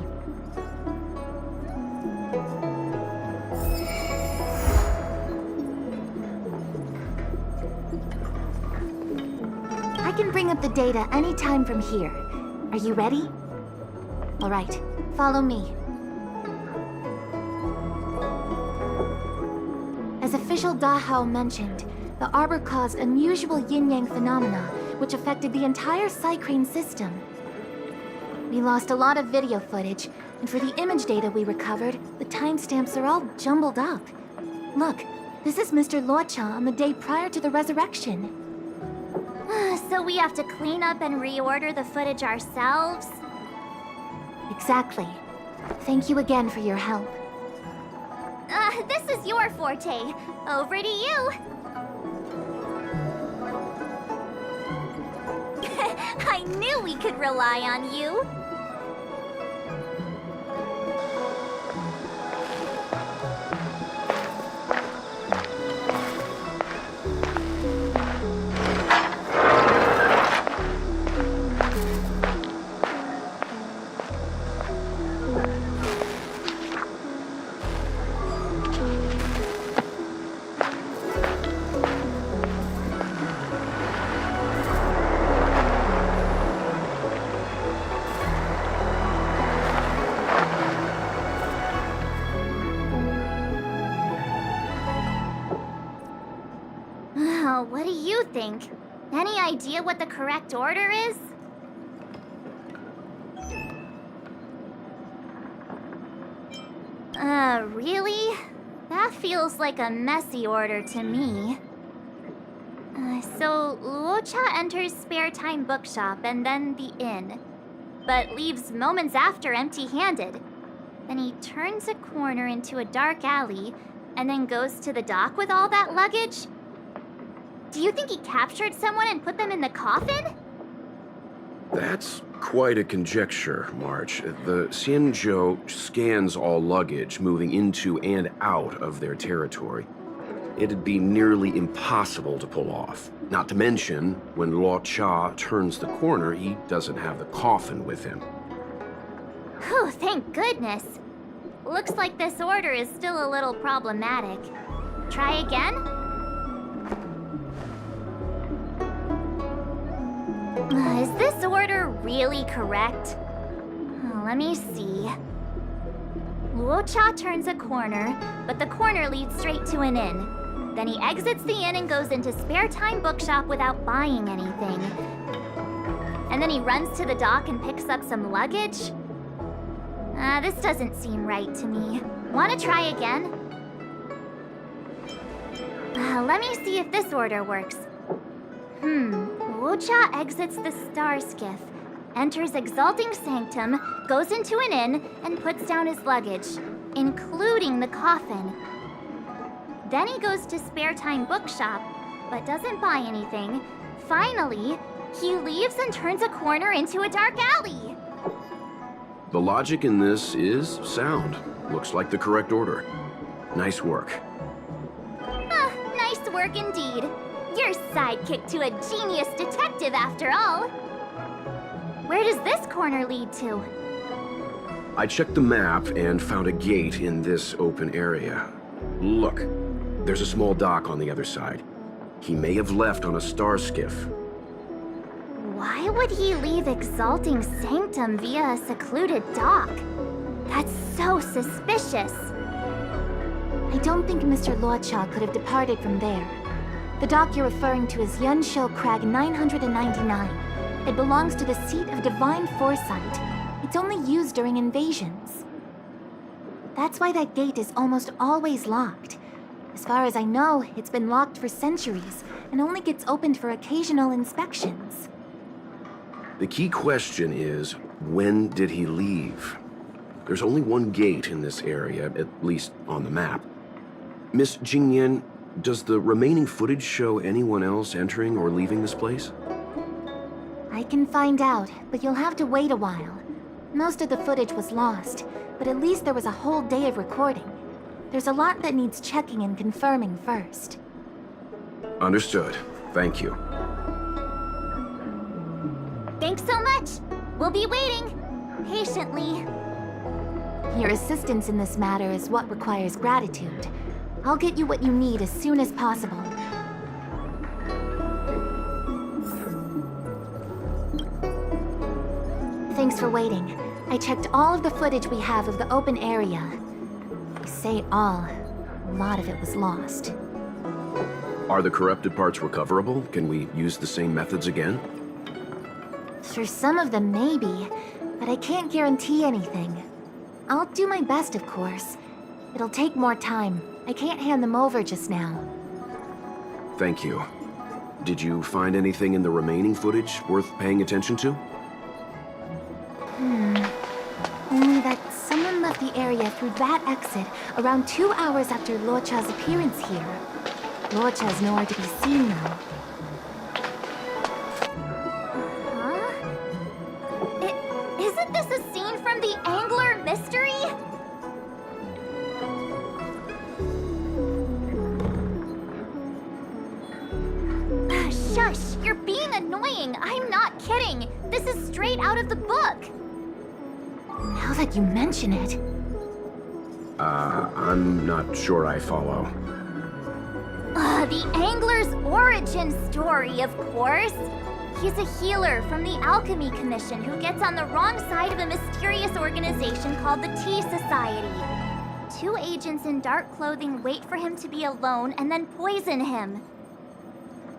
I can bring up the data anytime from here. Are you ready? All right, follow me. As official Dahao mentioned, the Arbor caused unusual yin-yang phenomena, which affected the entire Cycrane system. We lost a lot of video footage, and for the image data we recovered, the timestamps are all jumbled up. Look, this is Mr. Luocha on the day prior to the resurrection. So we have to clean up and reorder the footage ourselves? Exactly. Thank you again for your help. This is your forte. Over to you. I knew we could rely on you. What do you think? Any idea what the correct order is? Really? That feels like a messy order to me. So, Luocha enters Spare Time Bookshop and then the inn, but leaves moments after empty-handed. Then he turns a corner into a dark alley, and then goes to the dock with all that luggage? Do you think he captured someone and put them in the coffin? That's quite a conjecture, March. The Xianzhou scans all luggage moving into and out of their territory. It'd be nearly impossible to pull off. Not to mention, when Luocha turns the corner, he doesn't have the coffin with him. Whew, thank goodness. Looks like this order is still a little problematic. Try again? Is this order really correct? Let me see. Luocha turns a corner, but the corner leads straight to an inn. Then he exits the inn and goes into Spare Time Bookshop without buying anything. And then he runs to the dock and picks up some luggage? This doesn't seem right to me. Wanna try again? Let me see if this order works. Luocha exits the Star Skiff, enters Exalting Sanctum, goes into an inn, and puts down his luggage, including the coffin. Then he goes to Spare Time Bookshop, but doesn't buy anything. Finally, he leaves and turns a corner into a dark alley. The logic in this is sound. Looks like the correct order. Nice work. Nice work indeed. You're sidekick to a genius detective after all. Where does this corner lead to? I checked the map and found a gate in this open area. Look, there's a small dock on the other side. He may have left on a star skiff. Why would he leave Exalting Sanctum via a secluded dock? That's so suspicious. I don't think Mr. Luocha could have departed from there. The dock you're referring to is Yunsho Crag 999. It belongs to the seat of Divine Foresight. It's only used during invasions. That's why that gate is almost always locked. As far as I know, it's been locked for centuries and only gets opened for occasional inspections. The key question is, when did he leave? There's only one gate in this area, at least on the map. Miss Jingyan, does the remaining footage show anyone else entering or leaving this place? I can find out, but you'll have to wait a while. Most of the footage was lost, but at least there was a whole day of recording. There's a lot that needs checking and confirming first. Understood. Thank you. Thanks so much. We'll be waiting. Patiently. Your assistance in this matter is what requires gratitude. I'll get you what you need as soon as possible. Thanks for waiting. I checked all of the footage we have of the open area. I say all. A lot of it was lost. Are the corrupted parts recoverable? Can we use the same methods again? For some of them, maybe, but I can't guarantee anything. I'll do my best, of course. It'll take more time. I can't hand them over just now. Thank you. Did you find anything in the remaining footage worth paying attention to? Only that someone left the area through that exit around 2 hours after Luocha's appearance here. Luocha's nowhere to be seen now. Isn't this a scene from the Angler mystery? Shush! You're being annoying! I'm not kidding! This is straight out of the book! Now that you mention it... I'm not sure I follow. The Angler's origin story, of course! He's a healer from the Alchemy Commission who gets on the wrong side of a mysterious organization called the Tea Society. 2 agents in dark clothing wait for him to be alone and then poison him.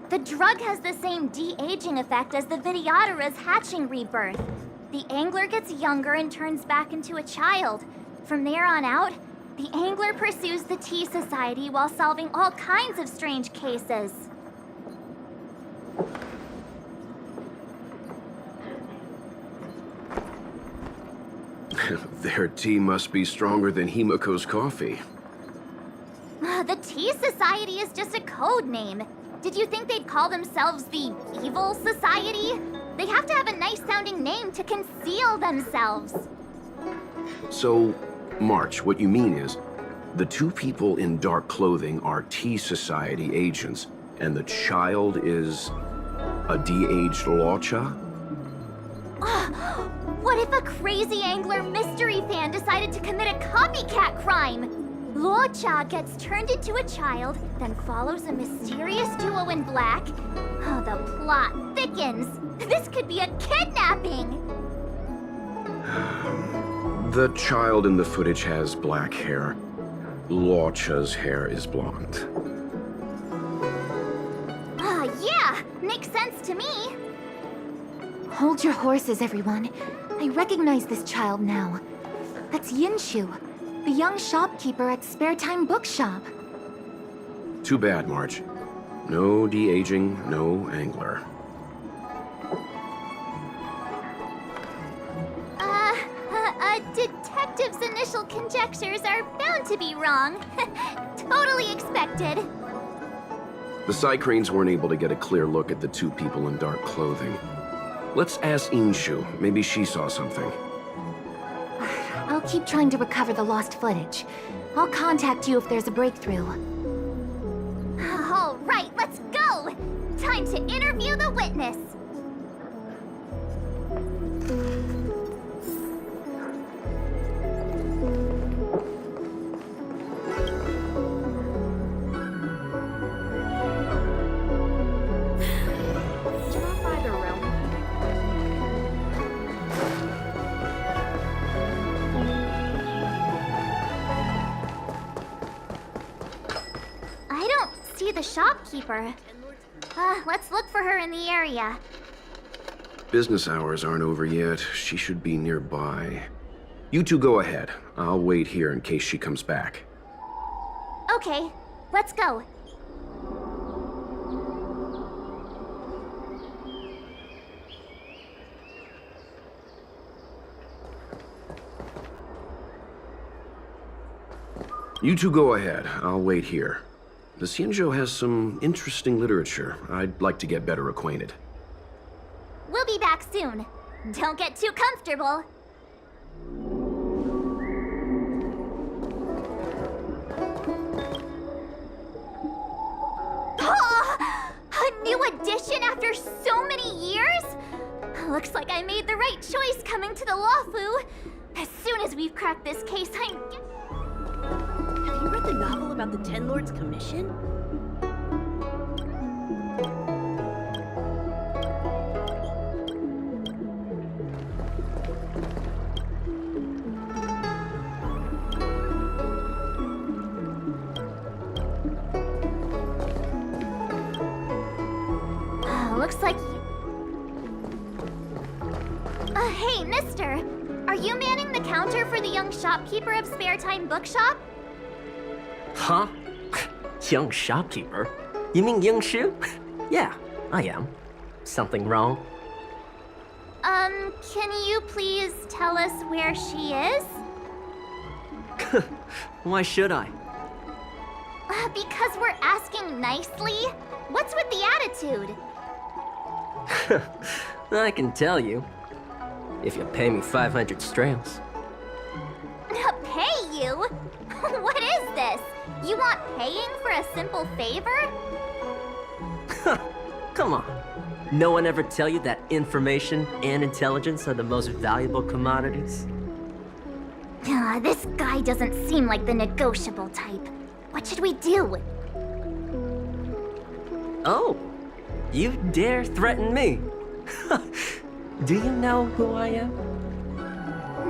The drug has the same de-aging effect as the Vidyadhara's hatching rebirth. The Angler gets younger and turns back into a child. From there on out, the Angler pursues the Tea Society while solving all kinds of strange cases. Their tea must be stronger than Himiko's coffee. The Tea Society is just a code name. Did you think they'd call themselves the Evil Society? They have to have a nice-sounding name to conceal themselves. So, March, what you mean is, the 2 people in dark clothing are Tea Society agents, and the child is a de-aged Luocha? What if a crazy Angler mystery fan decided to commit a copycat crime? Luocha gets turned into a child, then follows a mysterious duo in black. Oh, the plot thickens. This could be a kidnapping! The child in the footage has black hair. Luocha's hair is blonde. Yeah! Makes sense to me! Hold your horses, everyone. I recognize this child now. That's Yinshu, the young shopkeeper at Spare Time Bookshop. Too bad, Marge. No de-aging, no Angler. initial conjectures are bound to be wrong. Totally expected. The Psycranes weren't able to get a clear look at the two people in dark clothing. Let's ask Inshu. Maybe she saw something. I'll keep trying to recover the lost footage. I'll contact you if there's a breakthrough. All right, let's go! Time to interview the witness. I don't see the shopkeeper. Let's look for her in the area. Business hours aren't over yet. She should be nearby. You two go ahead. I'll wait here in case she comes back. Okay, let's go. You two go ahead. I'll wait here. The Xianzhou has some interesting literature. I'd like to get better acquainted. We'll be back soon. Don't get too comfortable. A new edition after so many years? Looks like I made the right choice coming to the Luofu. As soon as we've cracked this case, Have you read the novel about the Ten Lords' Commission? Looks like hey, mister! Are you manning the counter for the young shopkeeper of Spare Time Bookshop? Huh? Young shopkeeper? You mean Youngshu? Yeah, I am. Something wrong? Can you please tell us where she is? Why should I? Because we're asking nicely. What's with the attitude? I can tell you. If you pay me 500 strails. Pay you? What is this? You want paying for a simple favor? Come on. No one ever tell you that information and intelligence are the most valuable commodities? This guy doesn't seem like the negotiable type. What should we do? Oh, you dare threaten me? Do you know who I am?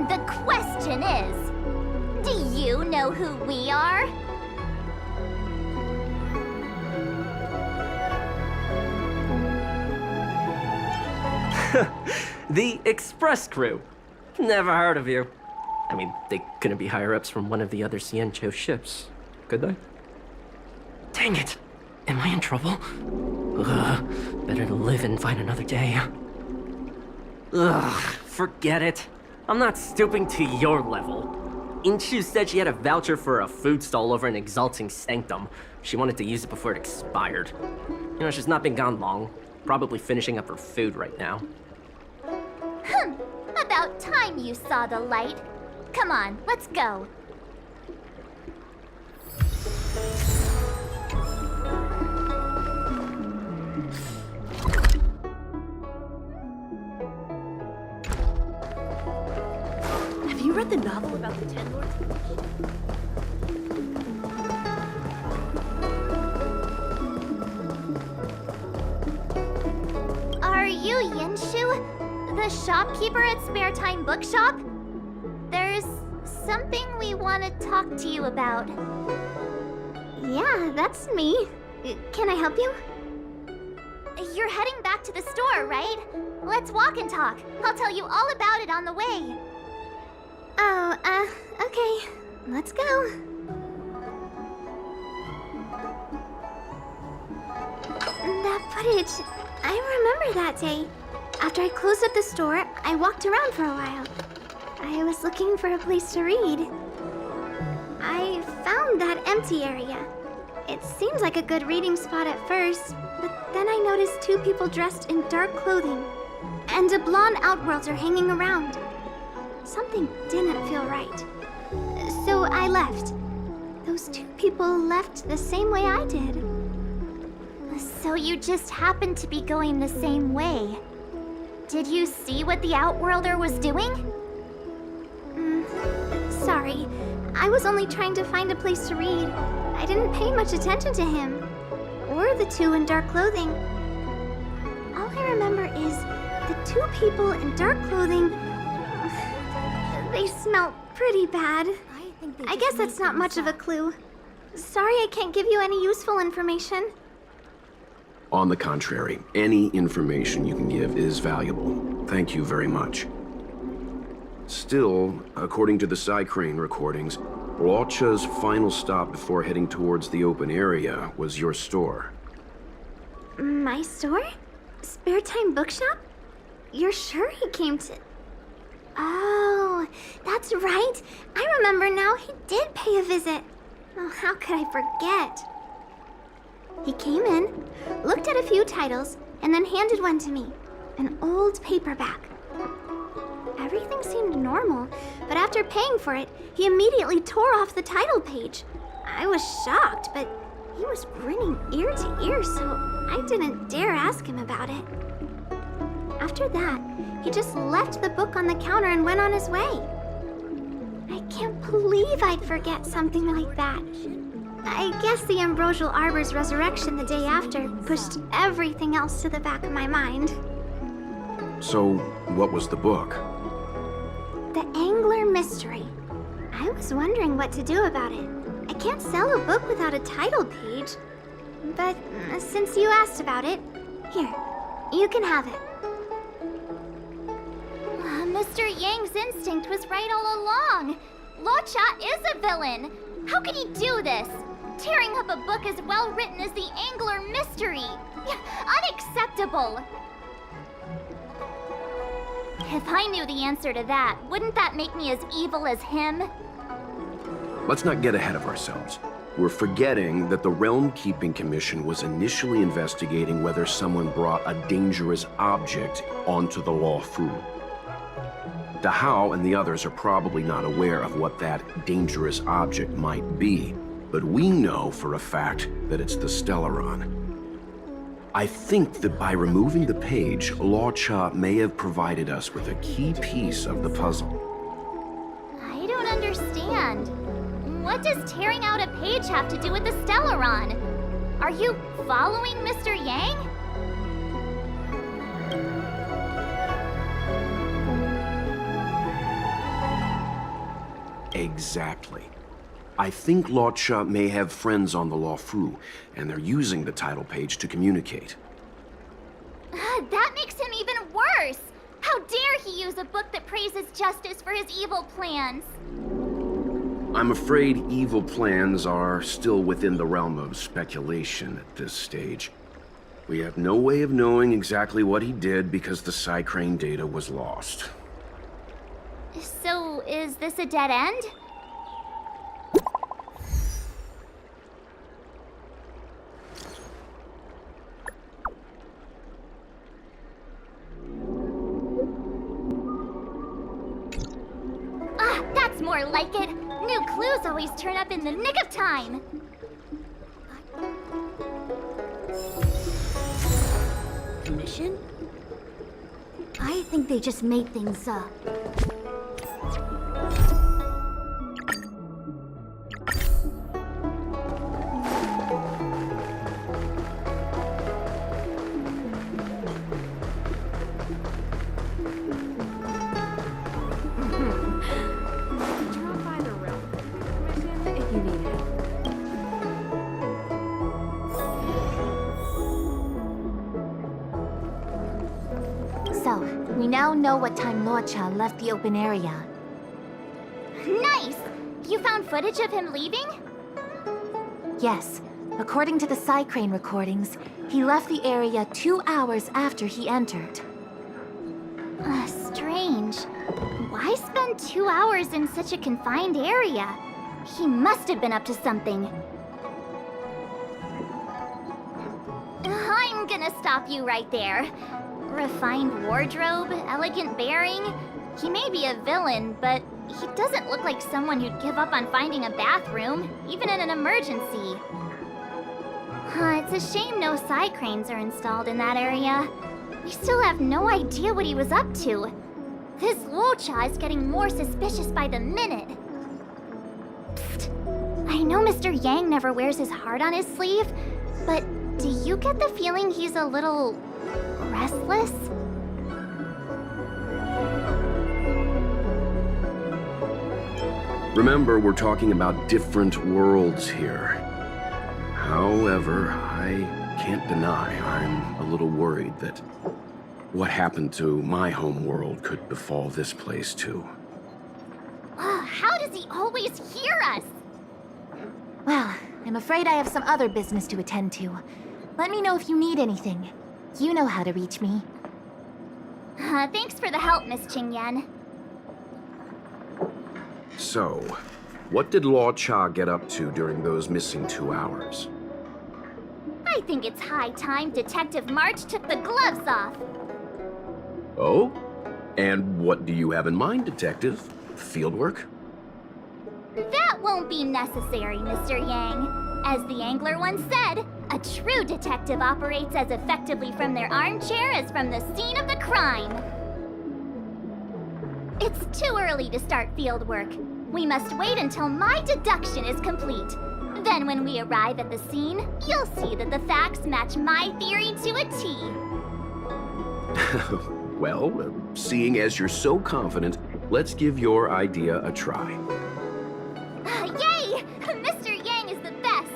The question is, do you know who we are? The Express Crew. Never heard of you. I mean, they couldn't be higher-ups from one of the other Xianzhou ships, could they? Dang it! Am I in trouble? Ugh, better to live and find another day. Ugh, forget it. I'm not stooping to your level. Inshu said she had a voucher for a food stall over in Exalting Sanctum. She wanted to use it before it expired. You know, she's not been gone long. Probably finishing up her food right now. About time you saw the light. Come on, let's go. Have you read the novel about the Ten Lords' Commission? Are you Yinshu? The shopkeeper at Spare Time Bookshop? There's something we want to talk to you about. Yeah, that's me. Can I help you? You're heading back to the store, right? Let's walk and talk. I'll tell you all about it on the way. Oh, okay. Let's go. That footage, I remember that day. After I closed up the store, I walked around for a while. I was looking for a place to read. I found that empty area. It seemed like a good reading spot at first, but then I noticed two people dressed in dark clothing, and a blonde outworlder hanging around. Something didn't feel right. So I left. Those two people left the same way I did. So you just happened to be going the same way. Did you see what the Outworlder was doing? Sorry. I was only trying to find a place to read. I didn't pay much attention to him. Or the two in dark clothing. All I remember is the two people in dark clothing. They smell pretty bad. I guess that's not much of a clue. Sorry I can't give you any useful information. On the contrary, any information you can give is valuable. Thank you very much. Still, according to the Psycrane recordings, Luocha's final stop before heading towards the open area was your store. My store? Spare Time Bookshop? You're sure he came to... Oh, that's right. I remember now, he did pay a visit. Oh, how could I forget? He came in, looked at a few titles, and then handed one to me. An old paperback. Everything seemed normal, but after paying for it, he immediately tore off the title page. I was shocked, but he was grinning ear to ear, so I didn't dare ask him about it. After that, he just left the book on the counter and went on his way. I can't believe I'd forget something like that. I guess the Ambrosial Arbor's resurrection the day after pushed everything else to the back of my mind. So, what was the book? The Angler Mystery. I was wondering what to do about it. I can't sell a book without a title page. But since you asked about it, here, you can have it. Mr. Yang's instinct was right all along. Luocha is a villain. How could he do this? Tearing up a book as well written as the Angler Mystery. Unacceptable. If I knew the answer to that, wouldn't that make me as evil as him? Let's not get ahead of ourselves. We're forgetting that the Realm Keeping Commission was initially investigating whether someone brought a dangerous object onto the Luofu. The How and the others are probably not aware of what that dangerous object might be, but we know for a fact that it's the Stellaron. I think that by removing the page, Luocha may have provided us with a key piece of the puzzle. I don't understand. What does tearing out a page have to do with the Stellaron? Are you following Mr. Yang? Exactly. I think Luocha may have friends on the Luofu, and they're using the title page to communicate. That makes him even worse! How dare he use a book that praises justice for his evil plans? I'm afraid evil plans are still within the realm of speculation at this stage. We have no way of knowing exactly what he did because the Psycrane data was lost. So, is this a dead end? Ah, that's more like it! New clues always turn up in the nick of time! Commission? I think they just made things up. Drop by the Realm Commission if you need help. So, we now know what time Luocha left the open area. Nice! You found footage of him leaving? Yes. According to the Psycrane recordings, he left the area 2 hours after he entered. Strange. Why spend 2 hours in such a confined area? He must have been up to something. I'm gonna stop you right there. Refined wardrobe, elegant bearing. He may be a villain, but he doesn't look like someone who'd give up on finding a bathroom, even in an emergency. It's a shame no side cranes are installed in that area. We still have no idea what he was up to. This Luocha is getting more suspicious by the minute. Psst. I know Mr. Yang never wears his heart on his sleeve, but do you get the feeling he's a little restless? Remember, we're talking about different worlds here. However, I can't deny I'm a little worried that what happened to my home world could befall this place too. How does he always hear us? Well, I'm afraid I have some other business to attend to. Let me know if you need anything. You know how to reach me. Thanks for the help, Miss Qingyan. So, what did Luocha get up to during those missing 2 hours? I think it's high time Detective March took the gloves off. Oh? And what do you have in mind, Detective? Fieldwork? That won't be necessary, Mr. Yang. As the angler once said, a true detective operates as effectively from their armchair as from the scene of the crime. It's too early to start field work. We must wait until my deduction is complete. Then when we arrive at the scene, you'll see that the facts match my theory to a T. Well, seeing as you're so confident, let's give your idea a try. Yay! Mr. Yang is the best!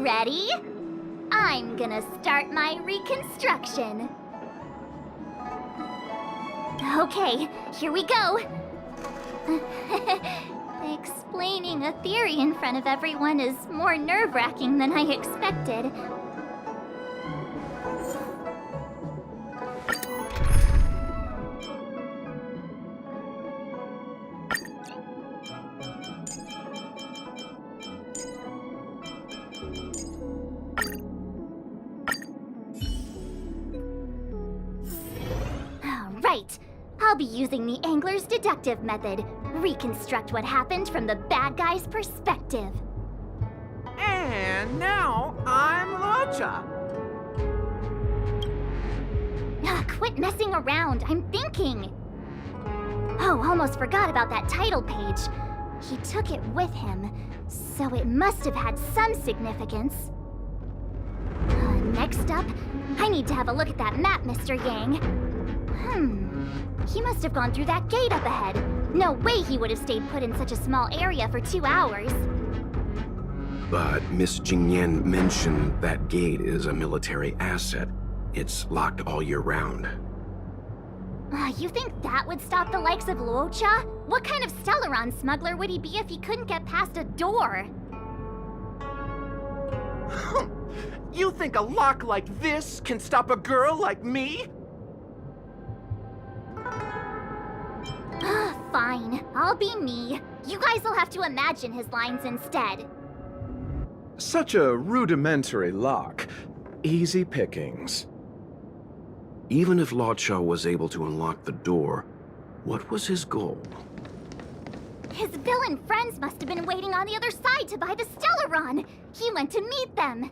Ready? I'm gonna start my reconstruction. Okay, here we go. Explaining a theory in front of everyone is more nerve-wracking than I expected. Right. I'll be using the angler's deductive method. Reconstruct what happened from the bad guy's perspective. And now I'm Luocha. Quit messing around. I'm thinking. Oh, almost forgot about that title page. He took it with him, so it must have had some significance. Next up, I need to have a look at that map, Mr. Yang. He must have gone through that gate up ahead. No way he would have stayed put in such a small area for 2 hours. But Miss Qingyan mentioned that gate is a military asset. It's locked all year round. You think that would stop the likes of Luocha? What kind of Stellaron smuggler would he be if he couldn't get past a door? You think a lock like this can stop a girl like me? Fine, I'll be me. You guys will have to imagine his lines instead. Such a rudimentary lock. Easy pickings. Even if Luocha was able to unlock the door, what was his goal? His villain friends must have been waiting on the other side to buy the Stellaron. He went to meet them.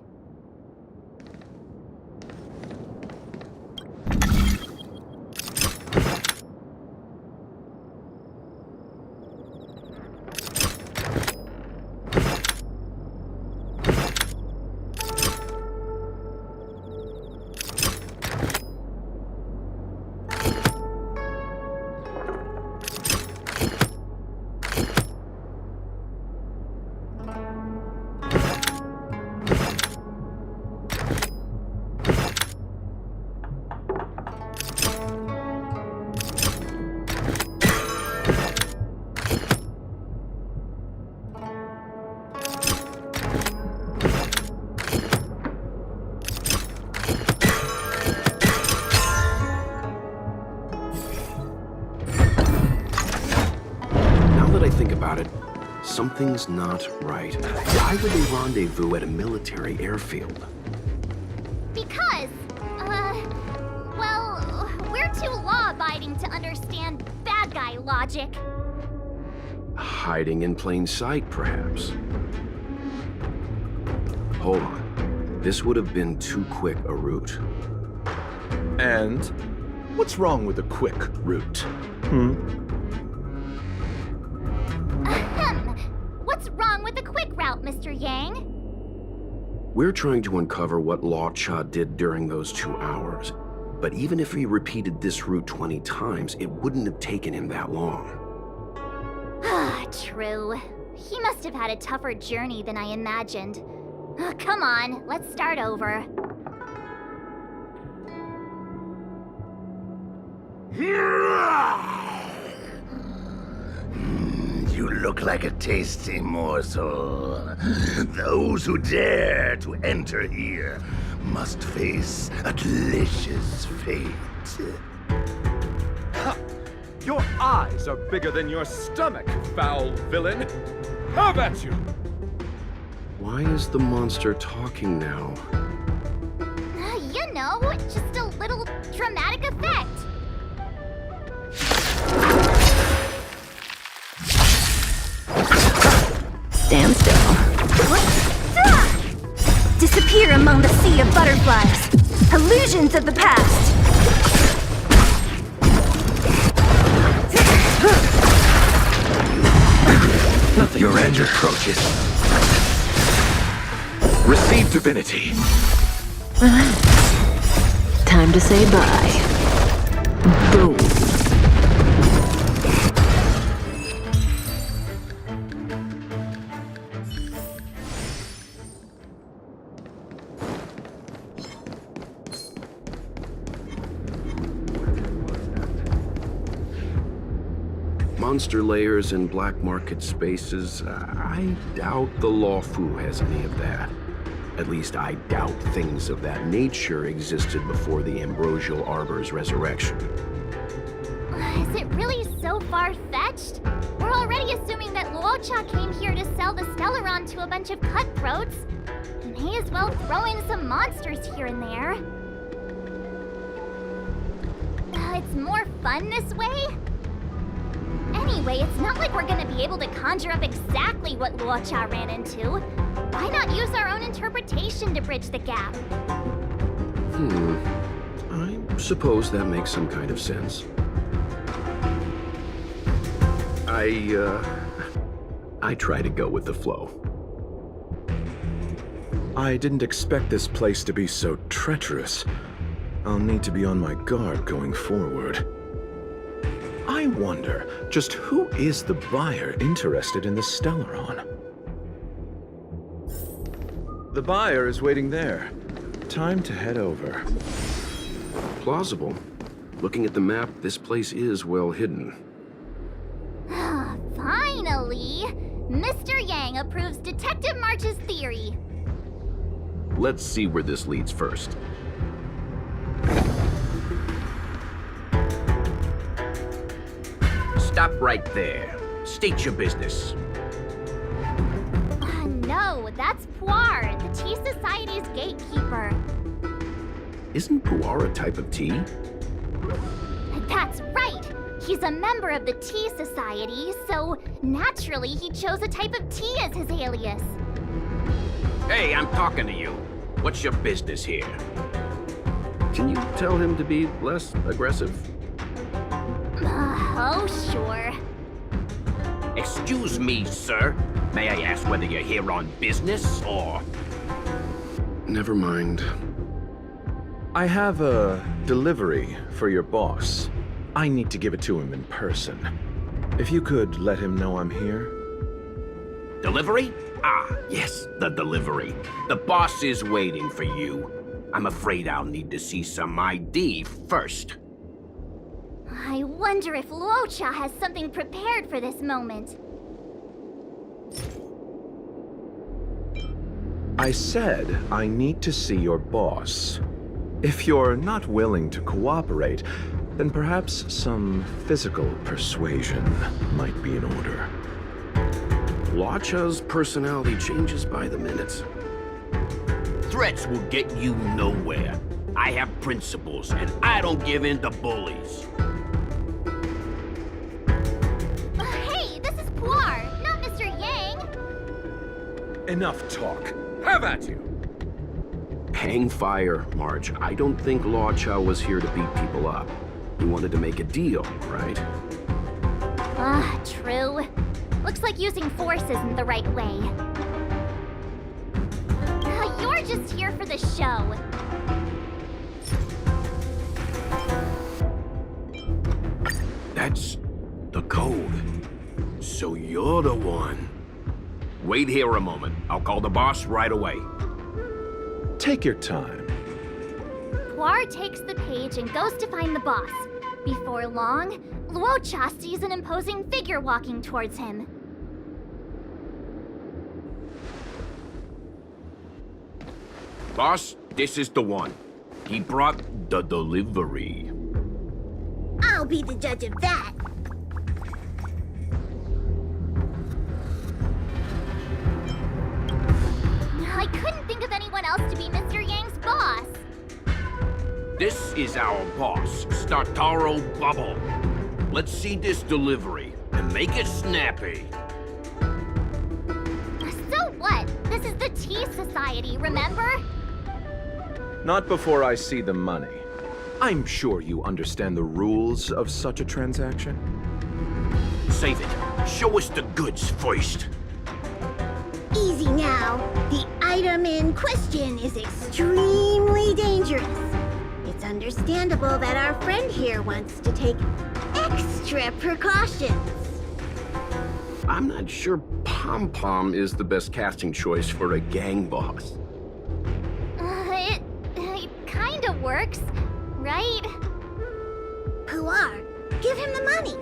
that I think about it, something's not right. Why would they rendezvous at a military airfield? Because, well, we're too law-abiding to understand bad guy logic. Hiding in plain sight, perhaps. Hold on. This would have been too quick a route. And what's wrong with a quick route? Ahem. What's wrong with the quick route, Mr. Yang? We're trying to uncover what Luocha did during those 2 hours. But even if he repeated this route 20 times, it wouldn't have taken him that long. Ah, true. He must have had a tougher journey than I imagined. Come on, let's start over. You look like a tasty morsel. Those who dare to enter here must face a delicious fate. Ha! Your eyes are bigger than your stomach, foul villain! How about you? Why is the monster talking now? You know, just a little dramatic effect. Stand still. Disappear among the sea of butterflies. Illusions of the past. Your end approaches. Receive divinity. Time to say bye. Boom. Monster layers and black market spaces, I doubt the Lawfu has any of that. At least I doubt things of that nature existed before the Ambrosial Arbor's resurrection. Is it really so far-fetched? We're already assuming that Luocha came here to sell the Stellaron to a bunch of cutthroats. May as well throw in some monsters here and there. It's more fun this way? Anyway, it's not like we're gonna be able to conjure up exactly what Luocha ran into. Why not use our own interpretation to bridge the gap? I suppose that makes some kind of sense. I try to go with the flow. I didn't expect this place to be so treacherous. I'll need to be on my guard going forward. I wonder, just who is the buyer interested in the Stellaron? The buyer is waiting there. Time to head over. Plausible. Looking at the map, this place is well hidden. Finally! Mr. Yang approves Detective March's theory. Let's see where this leads first. Stop right there. State your business. No, that's Puar, the Tea Society's gatekeeper. Isn't puar a type of tea? That's right! He's a member of the Tea Society, so naturally he chose a type of tea as his alias. Hey, I'm talking to you. What's your business here? Can you tell him to be less aggressive? Oh, sure. Excuse me, sir. May I ask whether you're here on business, or... Never mind. I have a delivery for your boss. I need to give it to him in person. If you could let him know I'm here. Delivery? Ah, yes, the delivery. The boss is waiting for you. I'm afraid I'll need to see some ID first. I wonder if Luocha has something prepared for this moment. I said I need to see your boss. If you're not willing to cooperate, then perhaps some physical persuasion might be in order. Luocha's personality changes by the minute. Threats will get you nowhere. I have principles, and I don't give in to bullies. Hey, this is Puar, not Mr. Yang. Enough talk. Have at you. Hang fire, March. I don't think Luocha was here to beat people up. He wanted to make a deal, right? True. Looks like using force isn't the right way. You're just here for the show. That's the code. So you're the one. Wait here a moment. I'll call the boss right away. Take your time. Puar takes the page and goes to find the boss. Before long, Luocha sees an imposing figure walking towards him. Boss, this is the one. He brought the delivery. I'll be the judge of that. I couldn't think of anyone else to be Mr. Yang's boss. This is our boss, Startaro Bubble. Let's see this delivery and make it snappy. So what? This is the Tea Society, remember? Not before I see the money. I'm sure you understand the rules of such a transaction. Save it. Show us the goods first. Easy now. The item in question is extremely dangerous. It's understandable that our friend here wants to take extra precautions. I'm not sure Pom Pom is the best casting choice for a gang boss. It kinda works, right? Puar, give him the money.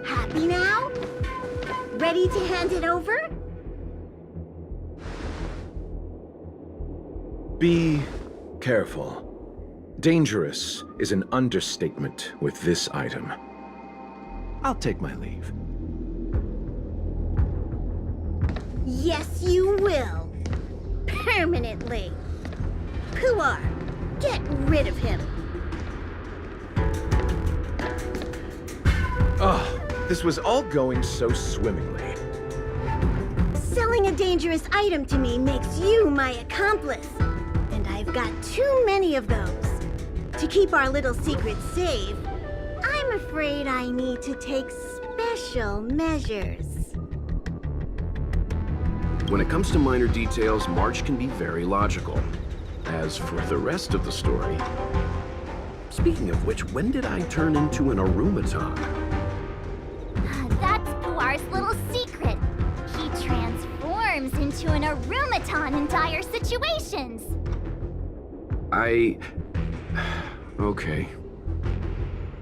Happy now? Ready to hand it over? Be careful. Dangerous is an understatement with this item. I'll take my leave. Yes, you will. Permanently. Puar, get rid of him. Oh, this was all going so swimmingly. Selling a dangerous item to me makes you my accomplice. And I've got too many of those. To keep our little secret safe, I'm afraid I need to take special measures. When it comes to minor details, March can be very logical. As for the rest of the story... Speaking of which, when did I turn into an arumaton? That's Puar's little secret. He transforms into an arumaton in dire situations. Okay.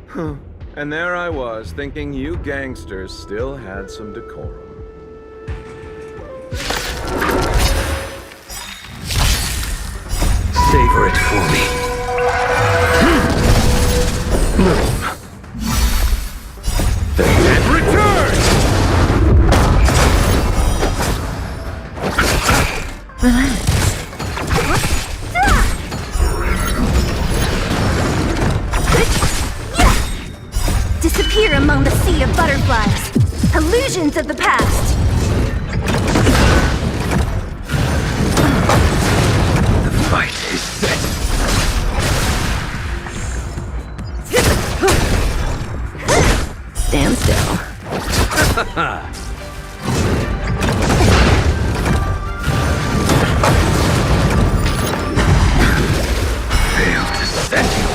Huh. And there I was, thinking you gangsters still had some decorum. Savor it for me. And return! Disappear among the sea of butterflies. Illusions of the past. The fight is set. Stand still. Fail to set you.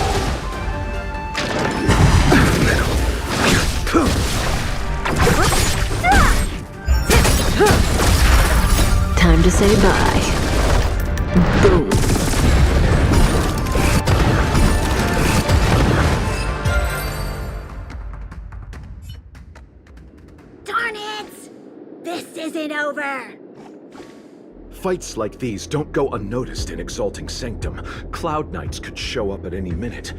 Time to say bye. Boom. Darn it! This isn't over! Fights like these don't go unnoticed in Exalting Sanctum. Cloud Knights could show up at any minute.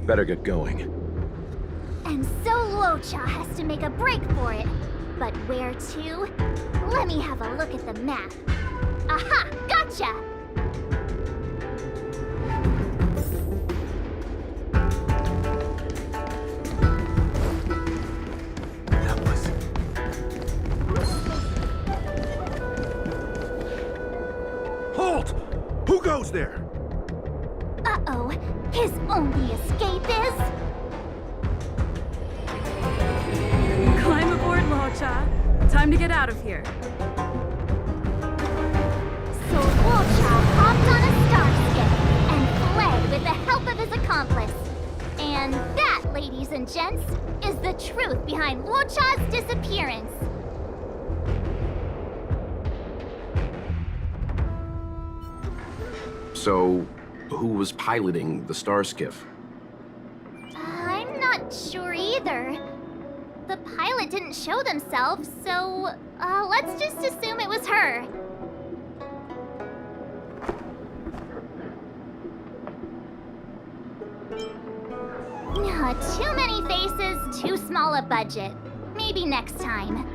Better get going. And so Luocha has to make a break for it. But where to? Let me have a look at the map. Aha! Gotcha! Halt! Who goes there? Uh-oh. His only escape is... Climb aboard, Luocha. Time to get out of here. So Luocha hopped on a starskip and fled with the help of his accomplice. And that, ladies and gents, is the truth behind Luocha's disappearance. So, who was piloting the star skiff? I'm not sure either. The pilot didn't show themselves, so let's just assume it was her. Too many faces, too small a budget. Maybe next time.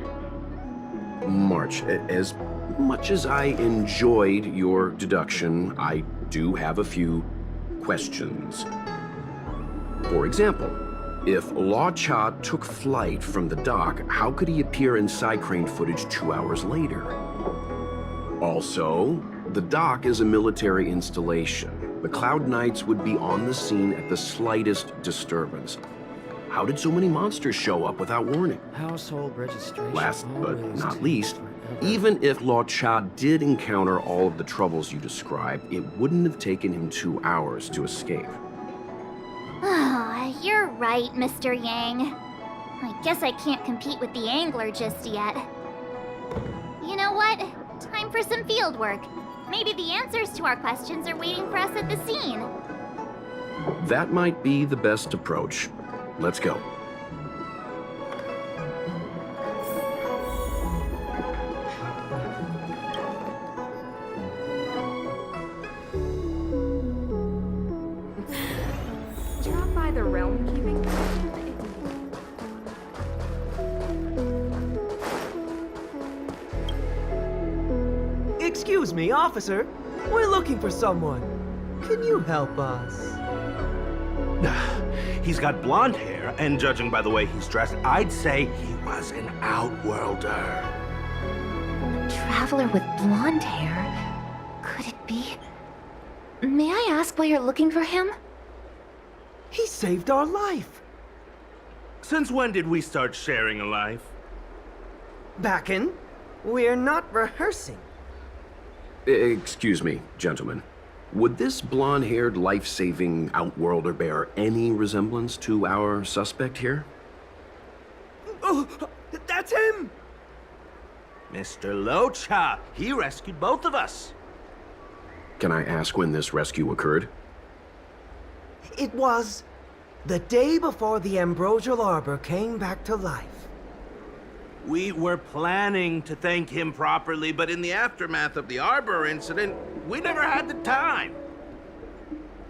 March, as much as I enjoyed your deduction, I do have a few questions. For example, if Luocha took flight from the dock, how could he appear in side crane footage 2 hours later? Also, the dock is a military installation. The Cloud Knights would be on the scene at the slightest disturbance. How did so many monsters show up without warning? Household registration. Last but not least, even if Luocha did encounter all of the troubles you described, it wouldn't have taken him 2 hours to escape. You're right, Mr. Yang. I guess I can't compete with the angler just yet. You know what? Time for some field work. Maybe the answers to our questions are waiting for us at the scene. That might be the best approach. Let's go. Drop by the realm keeping station. Excuse me, officer. We're looking for someone. Can you help us? He's got blonde hair, and judging by the way he's dressed, I'd say he was an outworlder. A traveler with blonde hair? Could it be? May I ask why you're looking for him? He saved our life. Since when did we start sharing a life? Backen, we're not rehearsing. Excuse me, gentlemen. Would this blonde-haired, life-saving outworlder bear any resemblance to our suspect here? Oh, that's him! Mr. Luocha, he rescued both of us. Can I ask when this rescue occurred? It was the day before the Ambrosial Arbor came back to life. We were planning to thank him properly, but in the aftermath of the Arbor incident, we never had the time.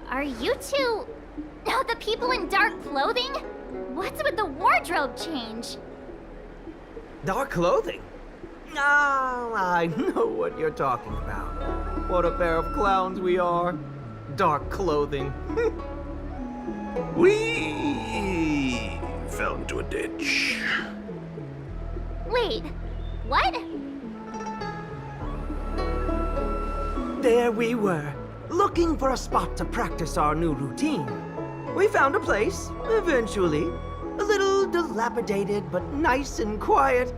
Are you two... the people in dark clothing? What's with the wardrobe change? Dark clothing? Ah, I know what you're talking about. What a pair of clowns we are. Dark clothing. We fell into a ditch. Wait, what? There we were, looking for a spot to practice our new routine. We found a place, eventually. A little dilapidated, but nice and quiet.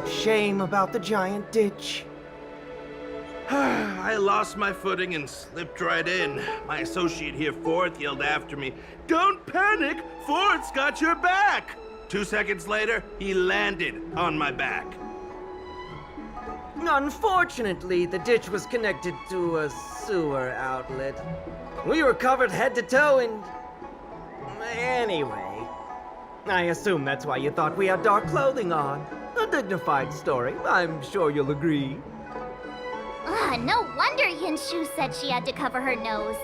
Shame about the giant ditch. I lost my footing and slipped right in. My associate here, Fourth, yelled after me, "Don't panic! Fourth's got your back!" 2 seconds later, he landed on my back. Unfortunately, the ditch was connected to a sewer outlet. We were covered head to toe in... Anyway, I assume that's why you thought we had dark clothing on. A dignified story, I'm sure you'll agree. No wonder Yinshu said she had to cover her nose.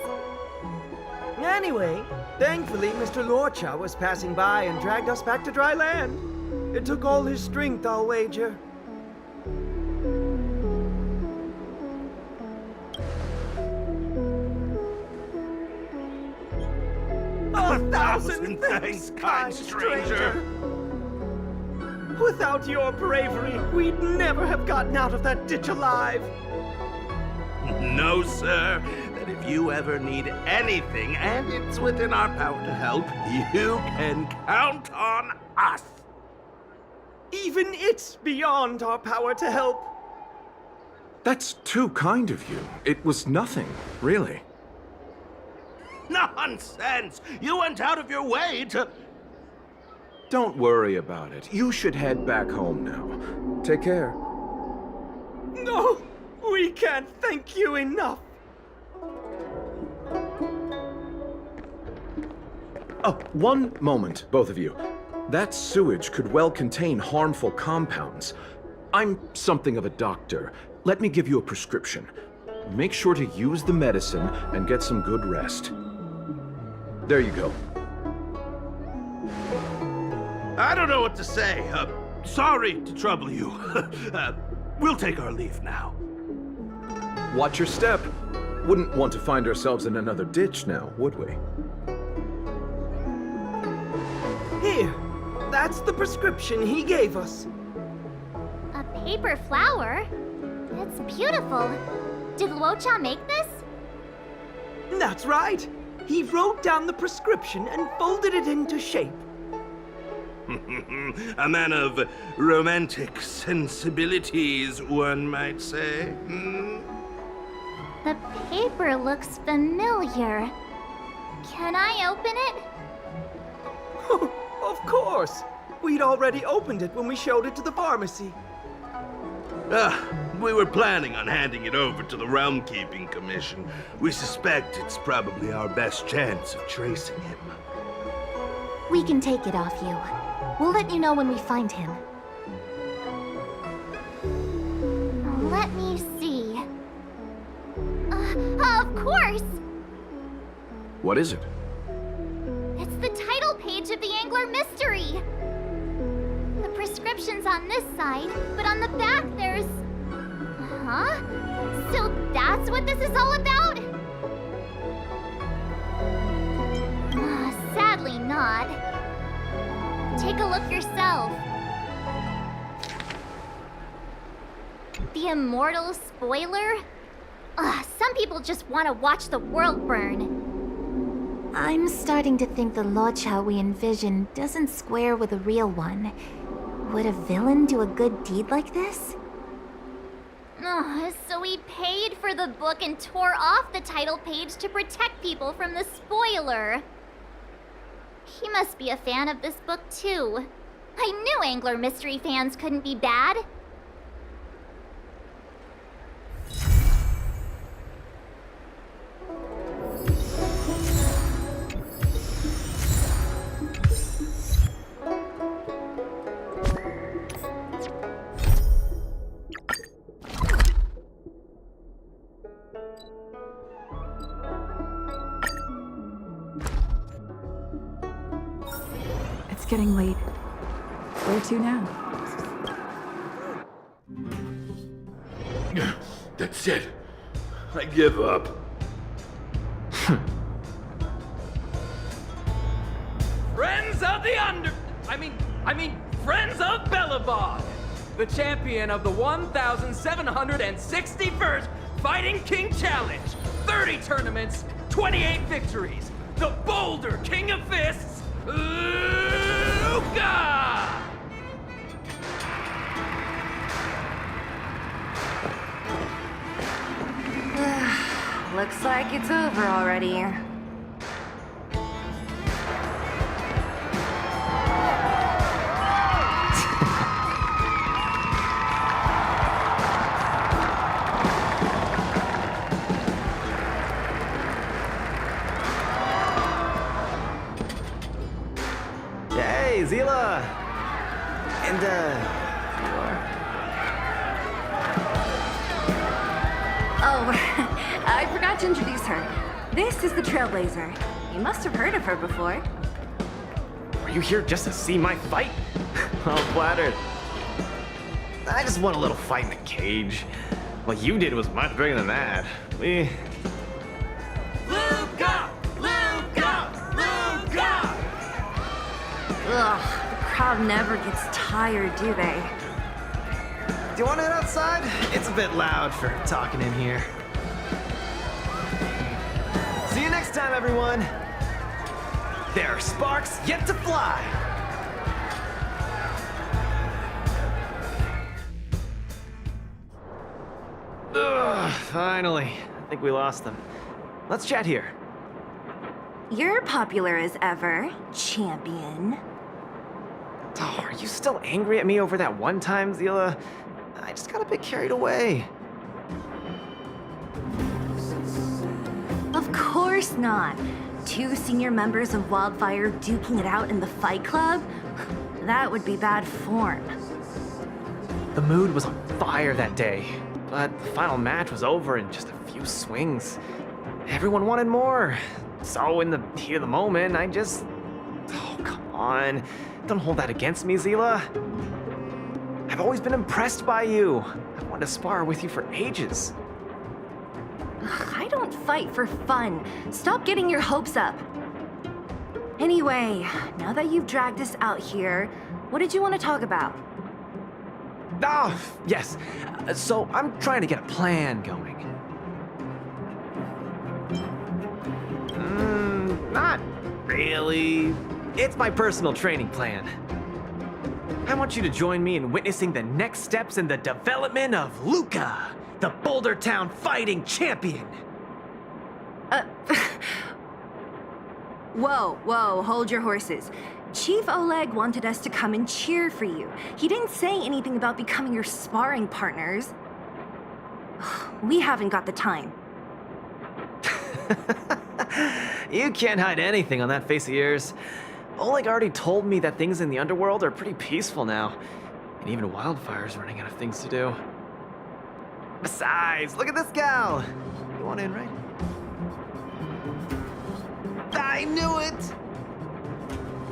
Anyway, thankfully, Mr. Luocha was passing by and dragged us back to dry land. It took all his strength, I'll wager. A thousand thanks, kind stranger! Without your bravery, we'd never have gotten out of that ditch alive. No, sir. That if you ever need anything, and it's within our power to help, you can count on us. Even it's beyond our power to help. That's too kind of you. It was nothing, really. Nonsense! You went out of your way to... Don't worry about it. You should head back home now. Take care. No, we can't thank you enough. Oh, one moment, both of you. That sewage could well contain harmful compounds. I'm something of a doctor. Let me give you a prescription. Make sure to use the medicine and get some good rest. There you go. I don't know what to say. Sorry to trouble you. We'll take our leave now. Watch your step. Wouldn't want to find ourselves in another ditch now, would we? Here, that's the prescription he gave us. A paper flower? It's beautiful. Did Luocha make this? That's right. He wrote down the prescription and folded it into shape. A man of romantic sensibilities, one might say. The paper looks familiar. Can I open it? Of course. We'd already opened it when we showed it to the pharmacy. We were planning on handing it over to the Realm Keeping Commission. We suspect it's probably our best chance of tracing him. We can take it off you. We'll let you know when we find him. Let me see. Of course! What is it? It's the title page of the Angler Mystery. The prescription's on this side, but on the back there's... Huh? So that's what this is all about? Sadly not. Take a look yourself. The Immortal Spoiler? Some people just want to watch the world burn. I'm starting to think the Luocha we envision doesn't square with a real one. Would a villain do a good deed like this? So he paid for the book and tore off the title page to protect people from the spoiler. He must be a fan of this book too. I knew Angler Mystery fans couldn't be bad. It's getting late. Where to now? That's it. I give up. Friends of the Friends of Belobog, the champion of the 1,761st Fighting King Challenge, 30 tournaments, 28 victories, the Boulder King of Fists, Luka! Looks like it's over already. Hey, Zila! And, Oh, I forgot to introduce her. This is the Trailblazer. You must have heard of her before. Are you here just to see my fight? All flattered. I just want a little fight in the cage. What you did was much bigger than that. Luka! Luka! Luka! Ugh, the crowd never gets tired, do they? Do you want to head outside? It's a bit loud for talking in here. See you next time, everyone. There are sparks yet to fly. Ugh, finally. I think we lost them. Let's chat here. You're popular as ever, champion. Oh, are you still angry at me over that one time, Zila? I just got a bit carried away. Of course not. 2 senior members of Wildfire duking it out in the Fight Club? That would be bad form. The mood was on fire that day, but the final match was over in just a few swings. Everyone wanted more. So in the heat of the moment, I just... Oh, come on. Don't hold that against me, Zila. I've always been impressed by you. I've wanted to spar with you for ages. I don't fight for fun. Stop getting your hopes up. Anyway, now that you've dragged us out here, what did you want to talk about? Oh, yes. So I'm trying to get a plan going. Not really. It's my personal training plan. I want you to join me in witnessing the next steps in the development of Luka, the Boulder Town fighting champion. Whoa, hold your horses. Chief Oleg wanted us to come and cheer for you. He didn't say anything about becoming your sparring partners. We haven't got the time. You can't hide anything on that face of yours. Oleg already told me that things in the underworld are pretty peaceful now. And even Wildfire's running out of things to do. Besides, look at this gal! You want in, right? I knew it!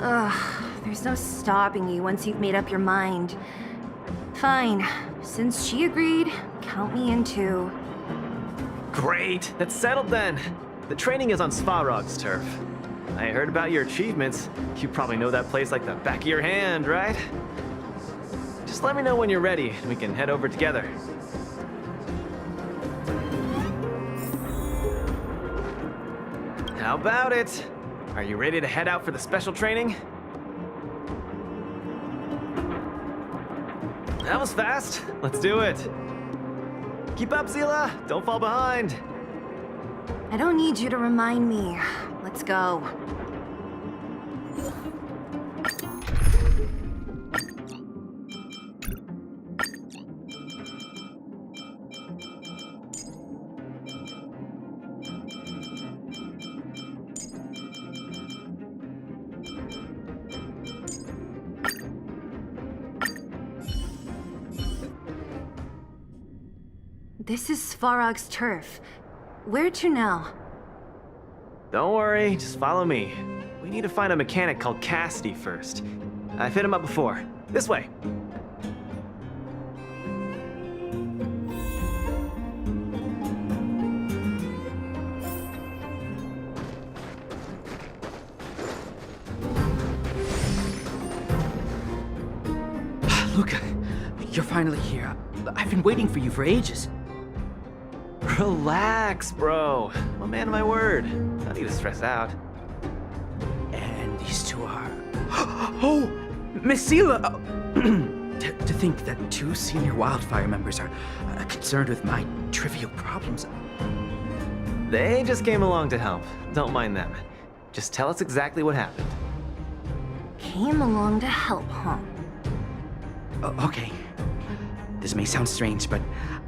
Ugh, there's no stopping you once you've made up your mind. Fine, since she agreed, count me in too. Great, that's settled then. The training is on Svarog's turf. I heard about your achievements. You probably know that place like the back of your hand, right? Just let me know when you're ready, and we can head over together. How about it? Are you ready to head out for the special training? That was fast. Let's do it. Keep up, Zila. Don't fall behind. I don't need you to remind me. Let's go. This is Svarog's turf. Where to now? Don't worry, just follow me. We need to find a mechanic called Cassidy first. I've hit him up before. This way. Luka, you're finally here. I've been waiting for you for ages. Relax, bro. I'm a man of my word. No need to stress out. And these two are... Oh! Miss Zila! To think that 2 senior Wildfire members are concerned with my trivial problems. They just came along to help. Don't mind them. Just tell us exactly what happened. Came along to help, huh? Okay. This may sound strange, but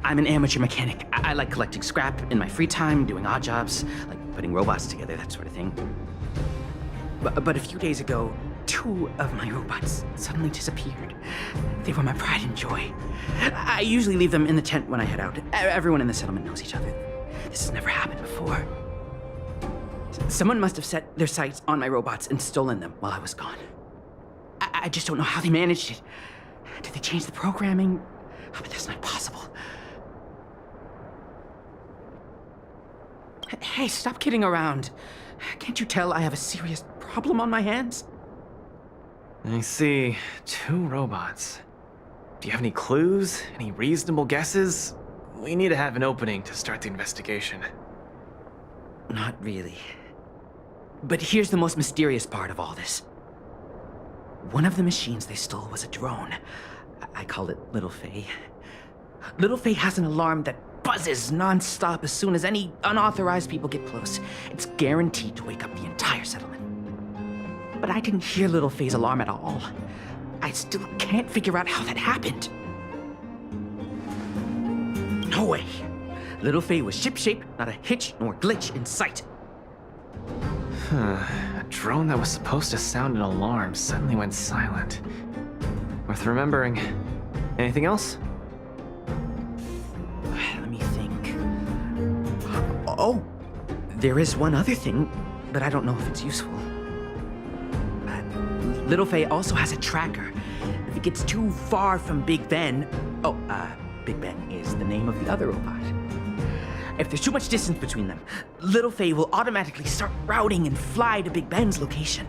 I'm an amateur mechanic. I like collecting scrap in my free time, doing odd jobs, like putting robots together, that sort of thing. But a few days ago, 2 of my robots suddenly disappeared. They were my pride and joy. I usually leave them in the tent when I head out. Everyone in the settlement knows each other. This has never happened before. Someone must have set their sights on my robots and stolen them while I was gone. I just don't know how they managed it. Did they change the programming? Oh, but that's not possible. Hey, stop kidding around. Can't you tell I have a serious problem on my hands? I see. 2 robots. Do you have any clues? Any reasonable guesses? We need to have an opening to start the investigation. Not really. But here's the most mysterious part of all this. One of the machines they stole was a drone. I call it Little Faye. Little Faye has an alarm that buzzes non-stop as soon as any unauthorized people get close. It's guaranteed to wake up the entire settlement. But I didn't hear Little Faye's alarm at all. I still can't figure out how that happened. No way. Little Faye was shipshape, not a hitch nor glitch in sight. A drone that was supposed to sound an alarm suddenly went silent. Worth remembering. Anything else? Let me think. Oh, there is one other thing, but I don't know if it's useful. Little Faye also has a tracker. If it gets too far from Big Ben... Big Ben is the name of the other robot. If there's too much distance between them, Little Faye will automatically start routing and fly to Big Ben's location.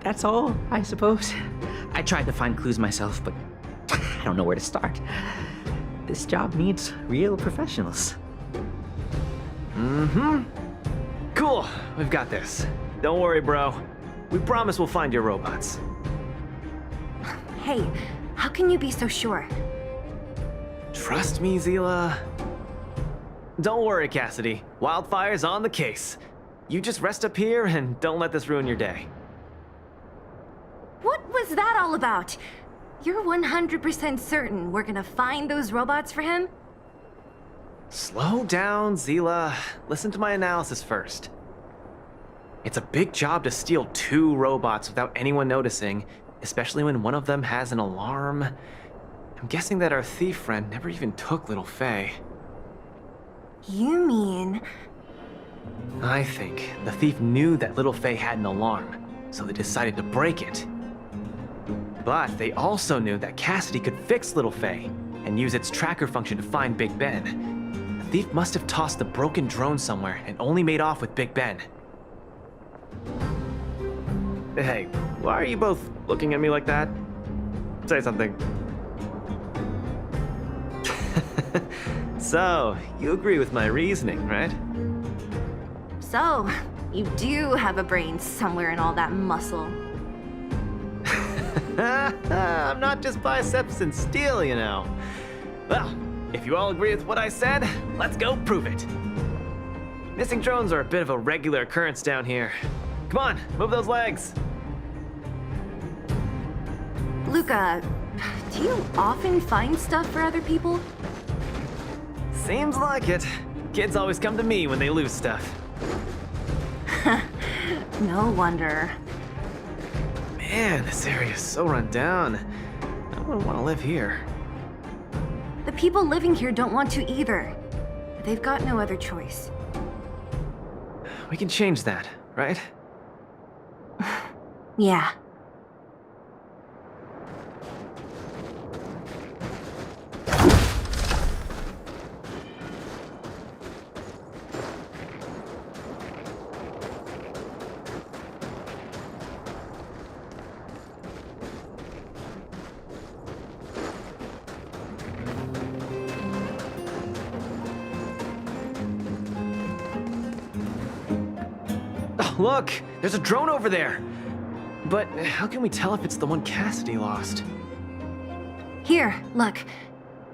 That's all, I suppose. I tried to find clues myself, but I don't know where to start. This job needs real professionals. Cool, we've got this. Don't worry, bro. We promise we'll find your robots. Hey, how can you be so sure? Trust me, Zila. Don't worry, Cassidy. Wildfire's on the case. You just rest up here and don't let this ruin your day. What was that all about? You're 100% certain we're gonna find those robots for him? Slow down, Zila. Listen to my analysis first. It's a big job to steal 2 robots without anyone noticing, especially when one of them has an alarm. I'm guessing that our thief friend never even took Little Faye. You mean... I think the thief knew that Little Faye had an alarm, so they decided to break it. But they also knew that Cassidy could fix Little Faye and use its tracker function to find Big Ben. The thief must have tossed the broken drone somewhere and only made off with Big Ben. Hey, why are you both looking at me like that? Say something. So, you agree with my reasoning, right? So, you do have a brain somewhere in all that muscle. I'm not just biceps and steel, you know. Well, if you all agree with what I said, let's go prove it. Missing drones are a bit of a regular occurrence down here. Come on, move those legs. Luka, do you often find stuff for other people? Seems like it. Kids always come to me when they lose stuff. No wonder. Man, this area is so run down. I wouldn't want to live here. The people living here don't want to either. But they've got no other choice. We can change that, right? Yeah. Look, there's a drone over there. But how can we tell if it's the one Cassidy lost? Here, look.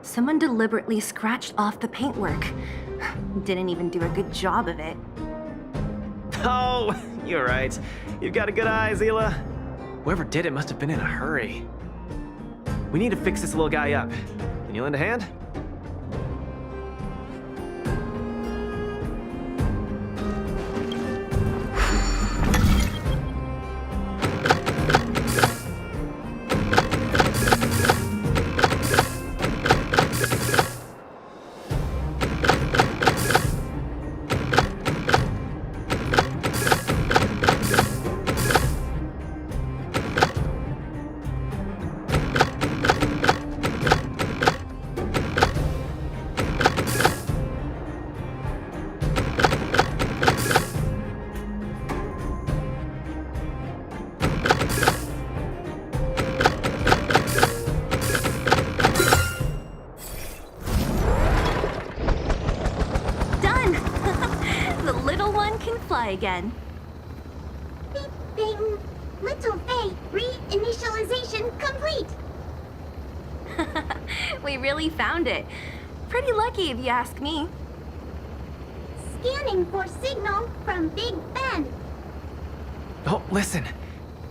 Someone deliberately scratched off the paintwork. Didn't even do a good job of it. Oh, you're right. You've got a good eye, Zila. Whoever did it must have been in a hurry. We need to fix this little guy up. Can you lend a hand? again. Beep, bing. Little Faye, reinitialization complete. We really found it. Pretty lucky if you ask me. Scanning for signal from Big Ben. Oh, listen.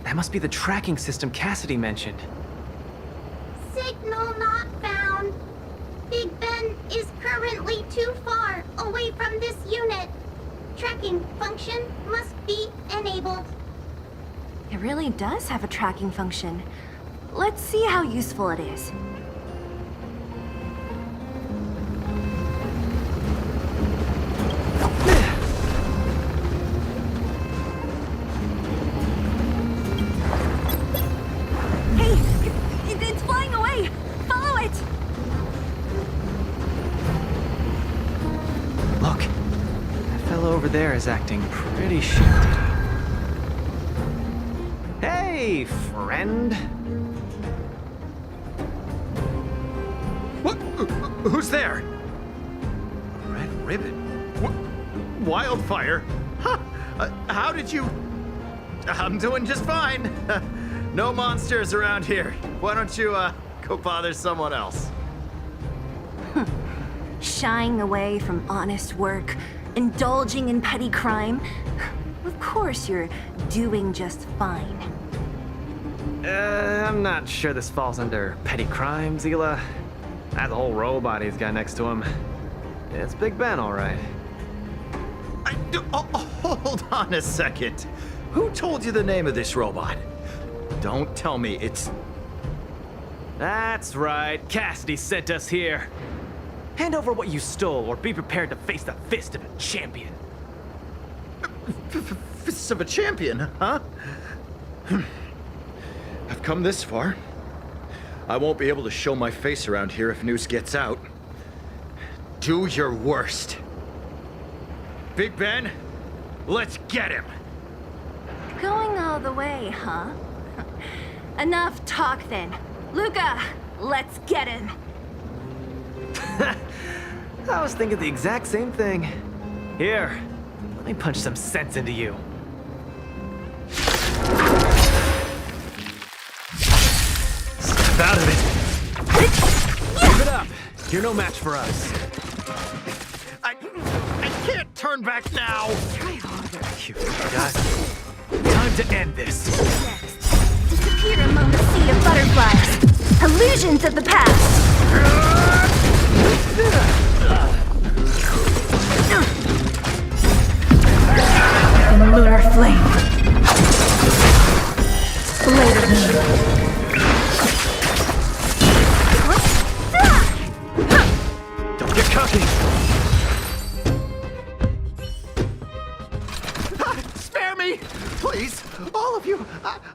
That must be the tracking system Cassidy mentioned. Signal not found. Big Ben is currently too far away from this unit. Tracking function must be enabled. It really does have a tracking function. Let's see how useful it is. Hey, it's flying away! Follow it! Look, that fellow over there is acting pretty shifty. Hey, friend. What? Who's there? Red ribbon? Wildfire? Huh? How did you... I'm doing just fine. No monsters around here. Why don't you, go bother someone else? Shying away from honest work, indulging in petty crime. Of course you're doing just fine. I'm not sure this falls under petty crime, Zila. That whole robot he's got next to him. It's Big Ben, all right. Hold on a second. Who told you the name of this robot? Don't tell me it's... That's right. Cassidy sent us here. Hand over what you stole, or be prepared to face the fist of a champion. Fists of a champion, huh? I've come this far. I won't be able to show my face around here if news gets out. Do your worst. Big Ben, let's get him. Going all the way, huh? Enough talk then. Luka, let's get him. I was thinking the exact same thing. Here, let me punch some sense into you. Step out of it. Give it up. You're no match for us. I can't turn back now. Try harder. You got time to end this. Disappear among the sea of butterflies. Illusions of the past. Lunar flame. Blade of me. Don't get cocky. Spare me! Please! All of you!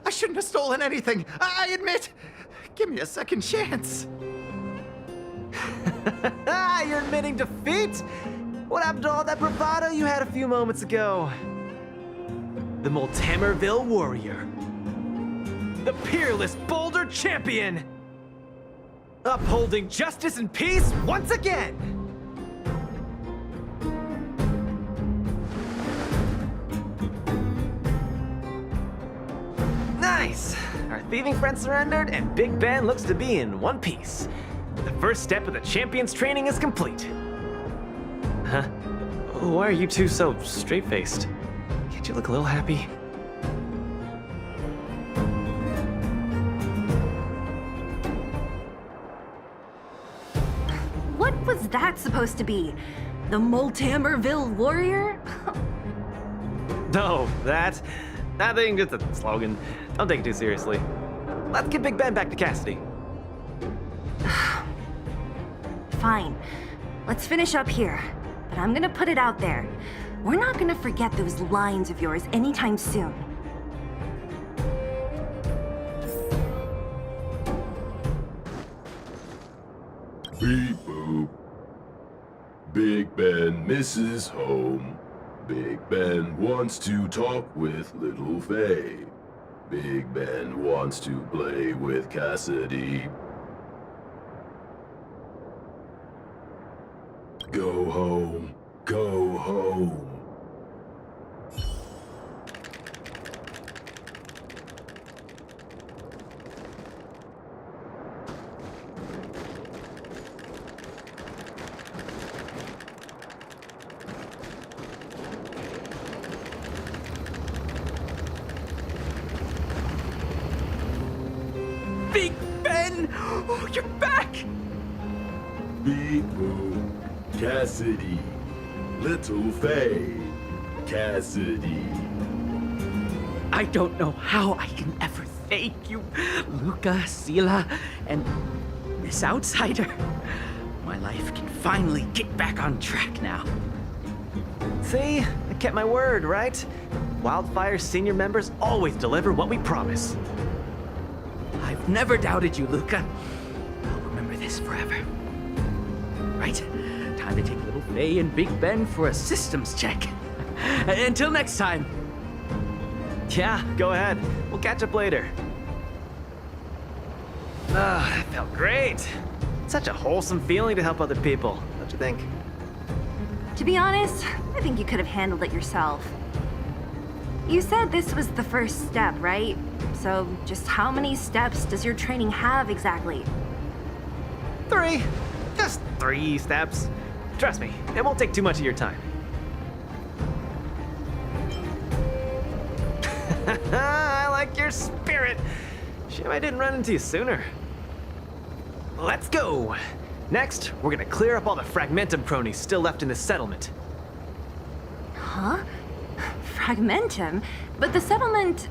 I shouldn't have stolen anything! I admit! Give me a second chance! You're admitting defeat? What happened to all that bravado you had a few moments ago? The Multamerville Warrior. The peerless Boulder Champion. Upholding justice and peace once again. Nice! Our thieving friend surrendered, and Big Ben looks to be in one piece. The first step of the champion's training is complete. Huh? Why are you two so straight-faced? Can't you look a little happy? What was that supposed to be? The Multamerville Warrior? No, that thing, just a slogan. Don't take it too seriously. Let's get Big Ben back to Cassidy. Fine. Let's finish up here. But I'm gonna put it out there. We're not gonna forget those lines of yours anytime soon. Beep boop. Big Ben misses home. Big Ben wants to talk with Little Faye. Big Ben wants to play with Cassidy. Go home. Go home. Ben! Oh, you're back! Big Boo, Cassidy, Little Faye, Cassidy. I don't know how I can ever thank you, Luka, Sila, and Miss Outsider. My life can finally get back on track now. See? I kept my word, right? Wildfire's senior members always deliver what we promise. I've never doubted you, Luka. I'll remember this forever. Right, time to take little Faye and Big Ben for a systems check. Until next time. Yeah, go ahead. We'll catch up later. Ah, that felt great. Such a wholesome feeling to help other people, don't you think? To be honest, I think you could have handled it yourself. You said this was the first step, right? So just how many steps does your training have exactly? 3. Just 3 steps. Trust me, it won't take too much of your time. I like your spirit. Shame I didn't run into you sooner. Let's go. Next, we're gonna clear up all the Fragmentum cronies still left in this settlement. Huh? Fragmentum? But the settlement...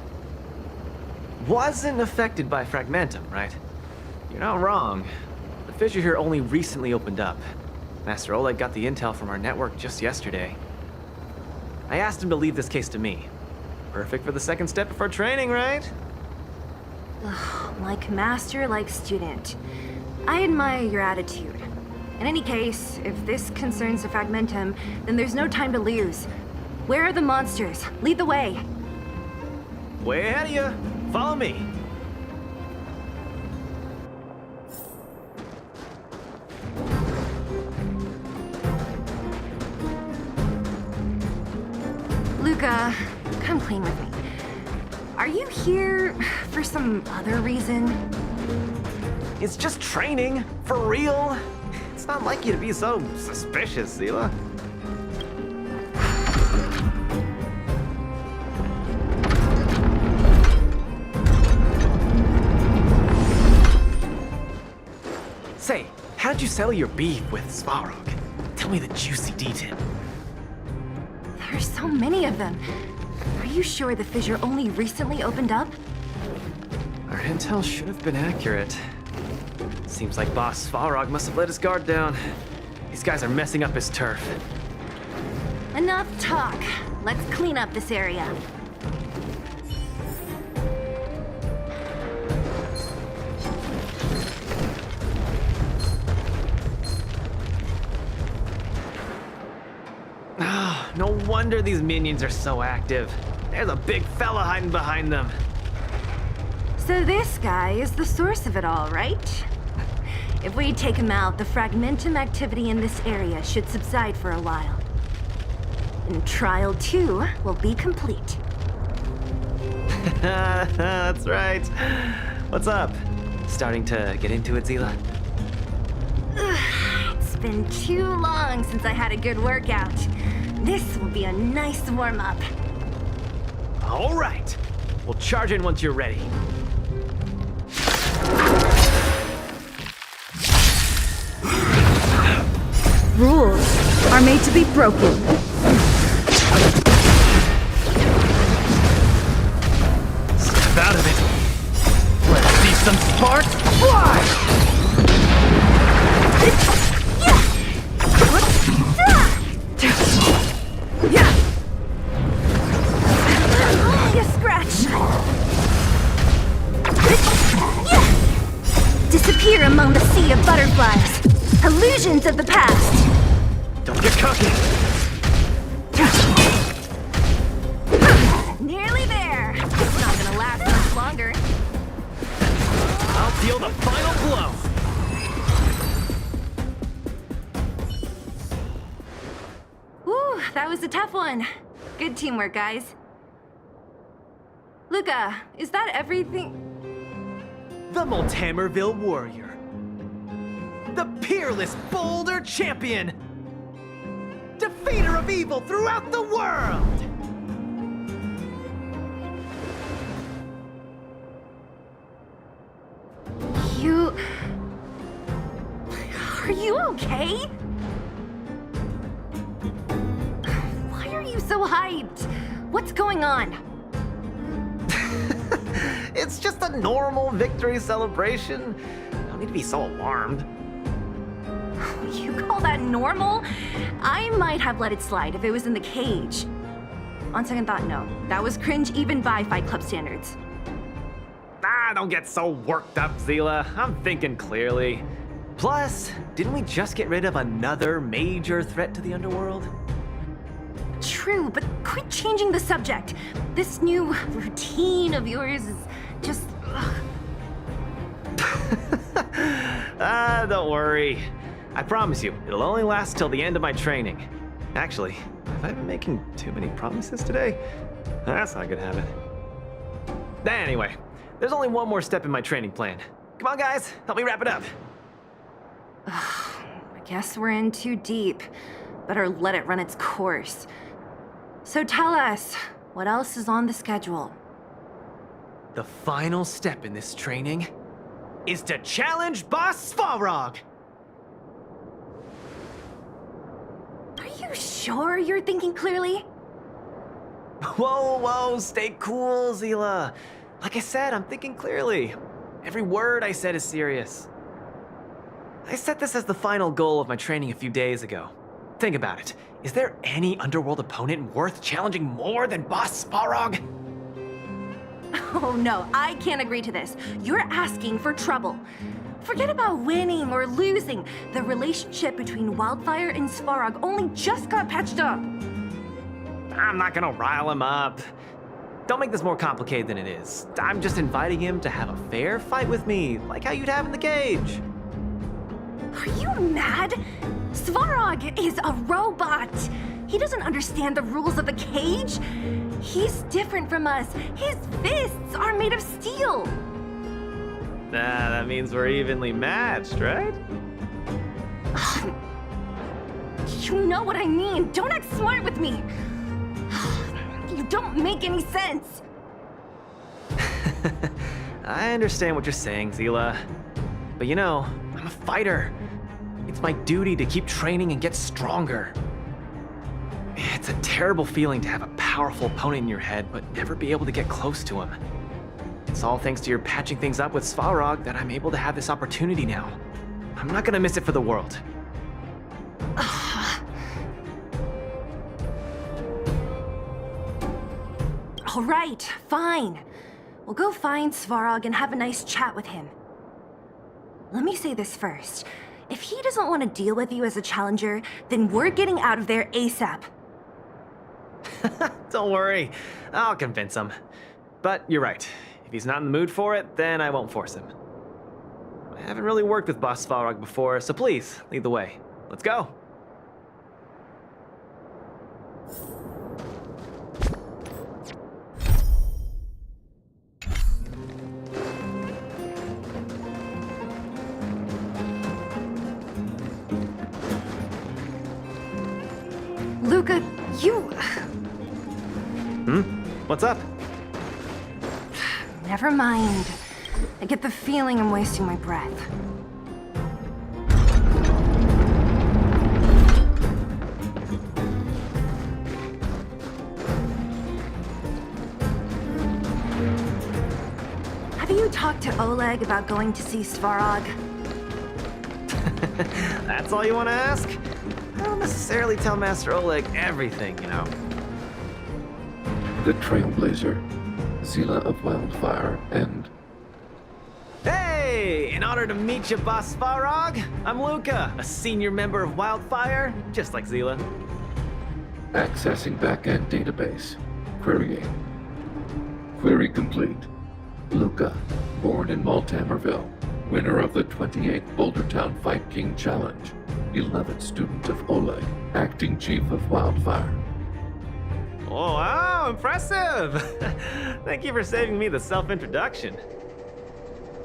Wasn't affected by Fragmentum, right? You're not wrong. The fissure here only recently opened up. Master Oleg got the intel from our network just yesterday. I asked him to leave this case to me. Perfect for the second step of our training, right? Ugh, like master, like student. I admire your attitude. In any case, if this concerns the Fragmentum, then there's no time to lose. Where are the monsters? Lead the way. Way ahead of you. Follow me. Luka, come clean with me. Are you here for some other reason? It's just training, for real. It's not like you to be so suspicious, Sila. Say, how did you settle your beef with Svarog? Tell me the juicy detail. There's so many of them. Are you sure the fissure only recently opened up? Our intel should have been accurate. Seems like Boss Svarog must have let his guard down. These guys are messing up his turf. Enough talk. Let's clean up this area. Ah, no wonder these minions are so active. There's a big fella hiding behind them. So this guy is the source of it all, right? If we take him out, the Fragmentum activity in this area should subside for a while. And Trial 2 will be complete. That's right. What's up? Starting to get into it, Zila? It's been too long since I had a good workout. This will be a nice warm-up. All right. We'll charge in once you're ready. Rules are made to be broken. Step out of it. Let's see some sparks fly! You scratch. Disappear among the sea of butterflies. Illusions of the past. Don't get cocky. Nearly there. It's not gonna last much longer. I'll deal the final blow. Whew, that was a tough one. Good teamwork, guys. Luka, is that everything? The Multamerville Warrior. The peerless Boulder Champion. Defeater of evil throughout the world. Are you okay? Why are you so hyped? What's going on? It's just a normal victory celebration. Don't need to be so alarmed. You call that normal? I might have let it slide if it was in the cage. On second thought, no. That was cringe even by Fight Club standards. Don't get so worked up, Zila. I'm thinking clearly. Plus, didn't we just get rid of another major threat to the underworld? True, but quit changing the subject. This new routine of yours is just... Don't worry. I promise you, it'll only last till the end of my training. Actually, have I been making too many promises today? That's not a good habit. Anyway, there's only one more step in my training plan. Come on, guys, help me wrap it up. I guess we're in too deep. Better let it run its course. So tell us, what else is on the schedule? The final step in this training is to challenge Boss Svarog! Are you sure you're thinking clearly? Whoa, stay cool, Zila. Like I said, I'm thinking clearly. Every word I said is serious. I set this as the final goal of my training a few days ago. Think about it. Is there any underworld opponent worth challenging more than Boss Svarog? Oh no, I can't agree to this. You're asking for trouble. Forget about winning or losing. The relationship between Wildfire and Svarog only just got patched up. I'm not gonna rile him up. Don't make this more complicated than it is. I'm just inviting him to have a fair fight with me, like how you'd have in the cage. Are you mad? Svarog is a robot. He doesn't understand the rules of the cage. He's different from us. His fists are made of steel. That means we're evenly matched, right? You know what I mean. Don't act smart with me. You don't make any sense. I understand what you're saying, Zila. But you know, I'm a fighter. It's my duty to keep training and get stronger. It's a terrible feeling to have a powerful opponent in your head, but never be able to get close to him. It's all thanks to your patching things up with Svarog that I'm able to have this opportunity now. I'm not gonna miss it for the world. All right, fine. We'll go find Svarog and have a nice chat with him. Let me say this first. If he doesn't want to deal with you as a challenger, then we're getting out of there ASAP. Don't worry, I'll convince him. But you're right. If he's not in the mood for it, then I won't force him. I haven't really worked with Boss Svarog before, so please, lead the way. Let's go. Luka, you... What's up? Never mind. I get the feeling I'm wasting my breath. Have you talked to Oleg about going to see Svarog? That's all you want to ask? I don't necessarily tell Master Oleg everything, you know. The Trailblazer, Zila of Wildfire, and... Hey! In honor to meet you, Boss Svarog, I'm Luka, a senior member of Wildfire, just like Zila. Accessing backend database. Querying. Query complete. Luka, born in Maltamerville, winner of the 28th Bouldertown Fight King Challenge, 11th student of Oleg, acting chief of Wildfire. Oh, wow, impressive! Thank you for saving me the self-introduction.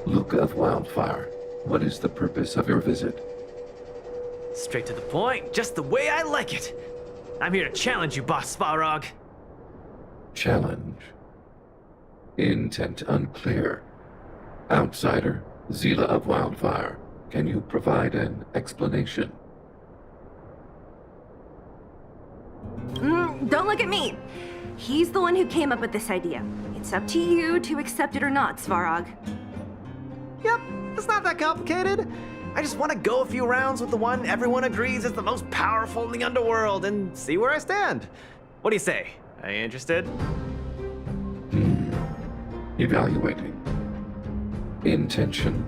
Luka of Wildfire, what is the purpose of your visit? Straight to the point, just the way I like it. I'm here to challenge you, Boss Svarog. Challenge. Intent unclear. Outsider, Zila of Wildfire, can you provide an explanation? Don't look at me. He's the one who came up with this idea. It's up to you to accept it or not, Svarog. Yep, it's not that complicated. I just want to go a few rounds with the one everyone agrees is the most powerful in the underworld and see where I stand. What do you say? Are you interested? Evaluating. Intention,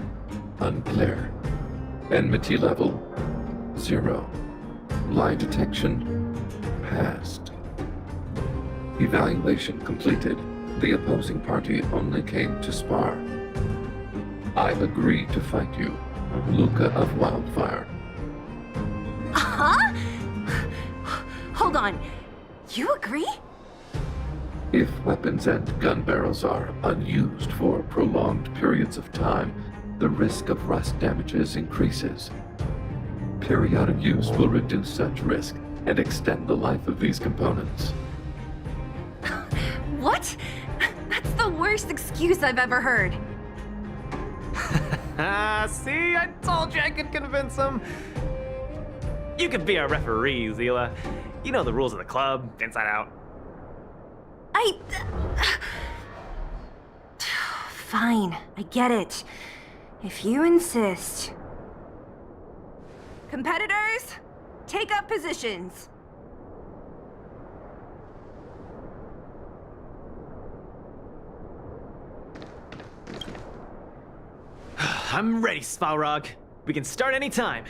unclear. Enmity level, 0. Lie detection, passed. Evaluation completed. The opposing party only came to spar. I agree to fight you, Luka of Wildfire. Huh? Hold on. You agree? If weapons and gun barrels are unused for prolonged periods of time, the risk of rust damages increases. Periodic use will reduce such risk and extend the life of these components. What? That's the worst excuse I've ever heard. See, I told you I could convince him. You could be our referee, Zila. You know the rules of the club, inside out. Fine, I get it. If you insist. Competitors, take up positions. I'm ready, Svarog. We can start anytime.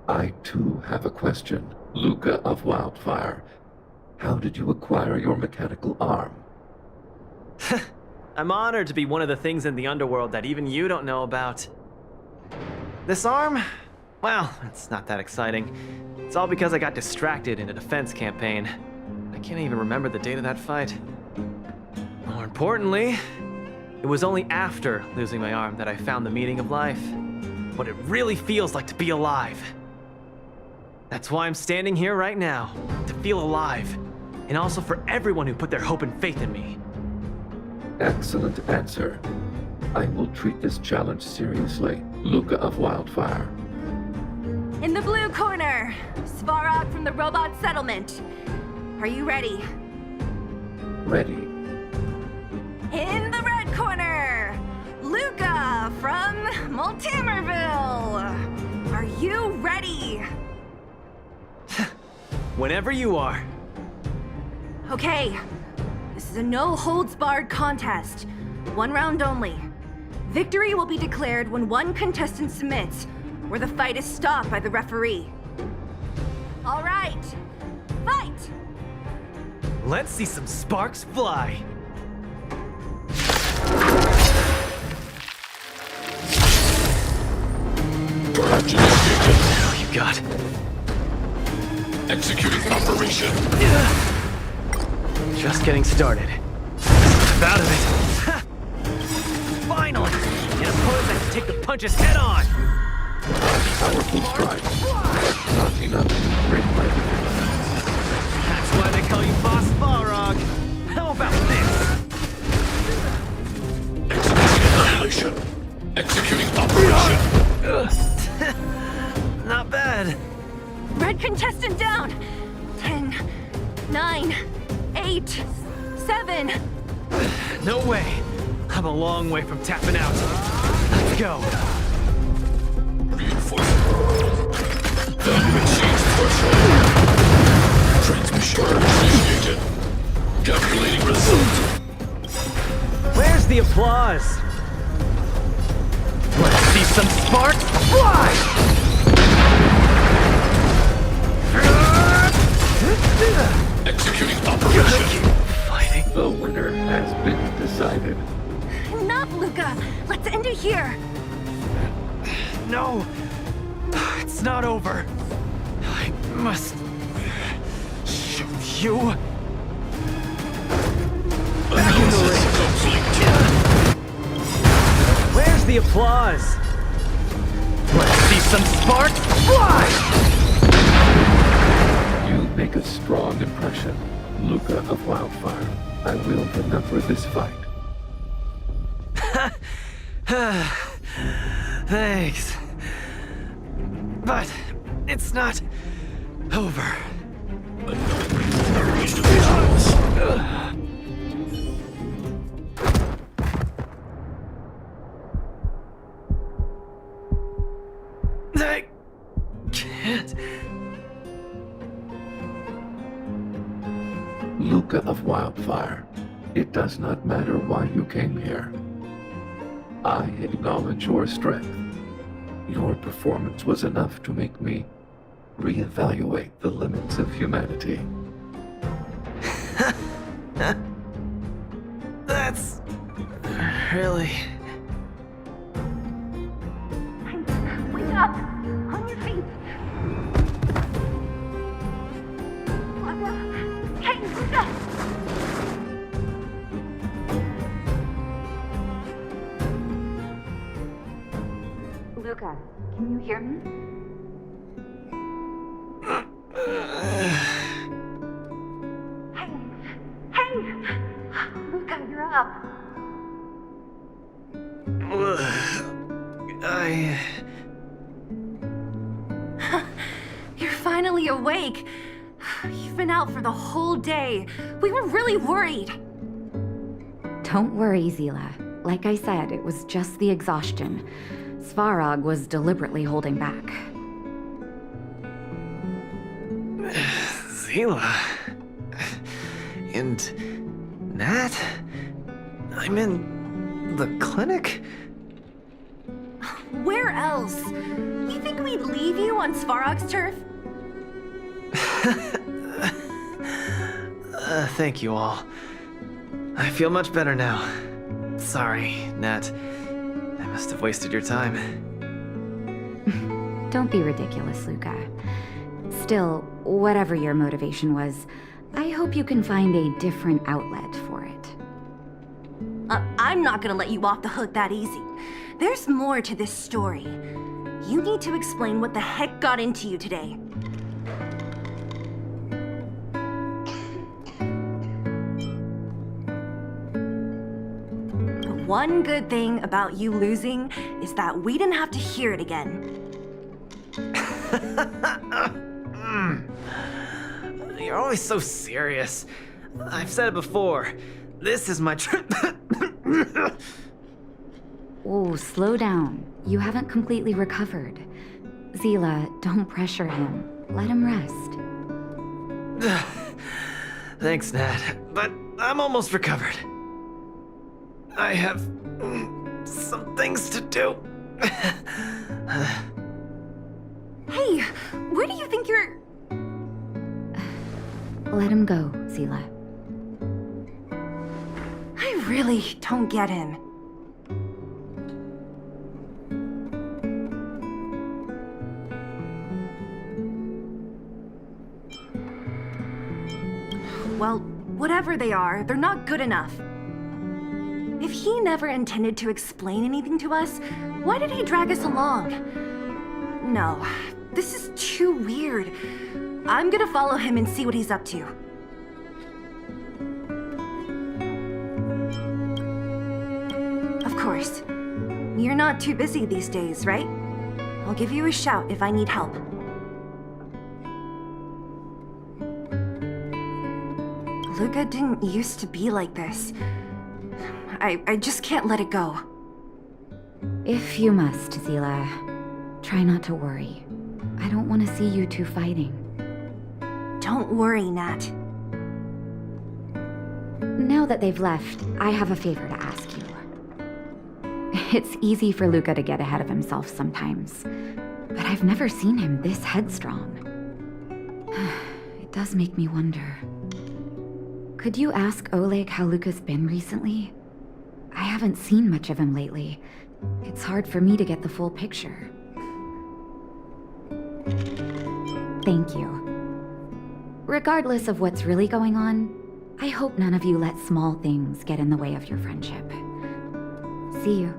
I too have a question, Luka of Wildfire. How did you acquire your mechanical arm? I'm honored to be one of the things in the underworld that even you don't know about. This arm? Well, it's not that exciting. It's all because I got distracted in a defense campaign. I can't even remember the date of that fight. More importantly, it was only after losing my arm that I found the meaning of life. What it really feels like to be alive. That's why I'm standing here right now, to feel alive. And also for everyone who put their hope and faith in me. Excellent answer. I will treat this challenge seriously, Luka of Wildfire. In the blue corner, Svarog from the robot settlement. Are you ready? Ready. In the red corner, Luka from Multimerville. Are you ready? Whenever you are. Okay, this is a no-holds-barred contest. 1 round only. Victory will be declared when one contestant submits, or the fight is stopped by the referee. All right, fight! Let's see some sparks fly. Oh, you got. Executing operation. Just getting started. I'm out of it. Finally! An opponent that can take the punches head on! Powerful strike. Not enough to break my defense. That's why they call you Boss Balrog. How about this? Executing operation. Not bad. Red contestant down! 10, 9, 8, 7. No way. I'm a long way from tapping out. Let's go. Machine's threshold. Transmission initiated. Calculating result. Where's the applause? Let's see some sparks fly! Executing operation. Fighting. The winner has been decided. Enough, Luka! Let's end it here! No! It's not over. I must show you. Back in the ring. Where's the applause? Let's see some sparks fly! You make a strong impression, Luka of Wildfire. I will remember this fight. Thanks. But it's not over. I can't. Luka of Wildfire, it does not matter why you came here. I acknowledge your strength. Your performance was enough to make me reevaluate the limits of humanity. That's really... Wake up! On your feet! Luka! Hey, Luka! Luka, can you hear me? Hey! Luka, you're up! You're finally awake! You've been out for the whole day. We were really worried. Don't worry, Zila. Like I said, it was just the exhaustion. Svarog was deliberately holding back. Zila... And... Nat? I'm in... the clinic? Where else? You think we'd leave you on Svarog's turf? Thank you all. I feel much better now. Sorry, Nat. I must have wasted your time. Don't be ridiculous, Luka. Still, whatever your motivation was, I hope you can find a different outlet for it. I'm not gonna let you off the hook that easy. There's more to this story. You need to explain what the heck got into you today. The one good thing about you losing is that we didn't have to hear it again. You're always so serious. I've said it before. This is my trip. Oh, slow down. You haven't completely recovered. Zila, don't pressure him. Let him rest. Thanks, Nat, but I'm almost recovered. I have some things to do. Hey, where do you think you're... Let him go, Zila. I really don't get him. Well, whatever they are, they're not good enough. If he never intended to explain anything to us, why did he drag us along? No, this is too weird. I'm gonna follow him and see what he's up to. Of course. You're not too busy these days, right? I'll give you a shout if I need help. Luka didn't used to be like this. I just can't let it go. If you must, Zila, try not to worry. I don't want to see you two fighting. Don't worry, Nat. Now that they've left, I have a favor to ask you. It's easy for Luka to get ahead of himself sometimes, but I've never seen him this headstrong. It does make me wonder. Could you ask Oleg how Luka's been recently? I haven't seen much of him lately. It's hard for me to get the full picture. Thank you. Regardless of what's really going on, I hope none of you let small things get in the way of your friendship. See you.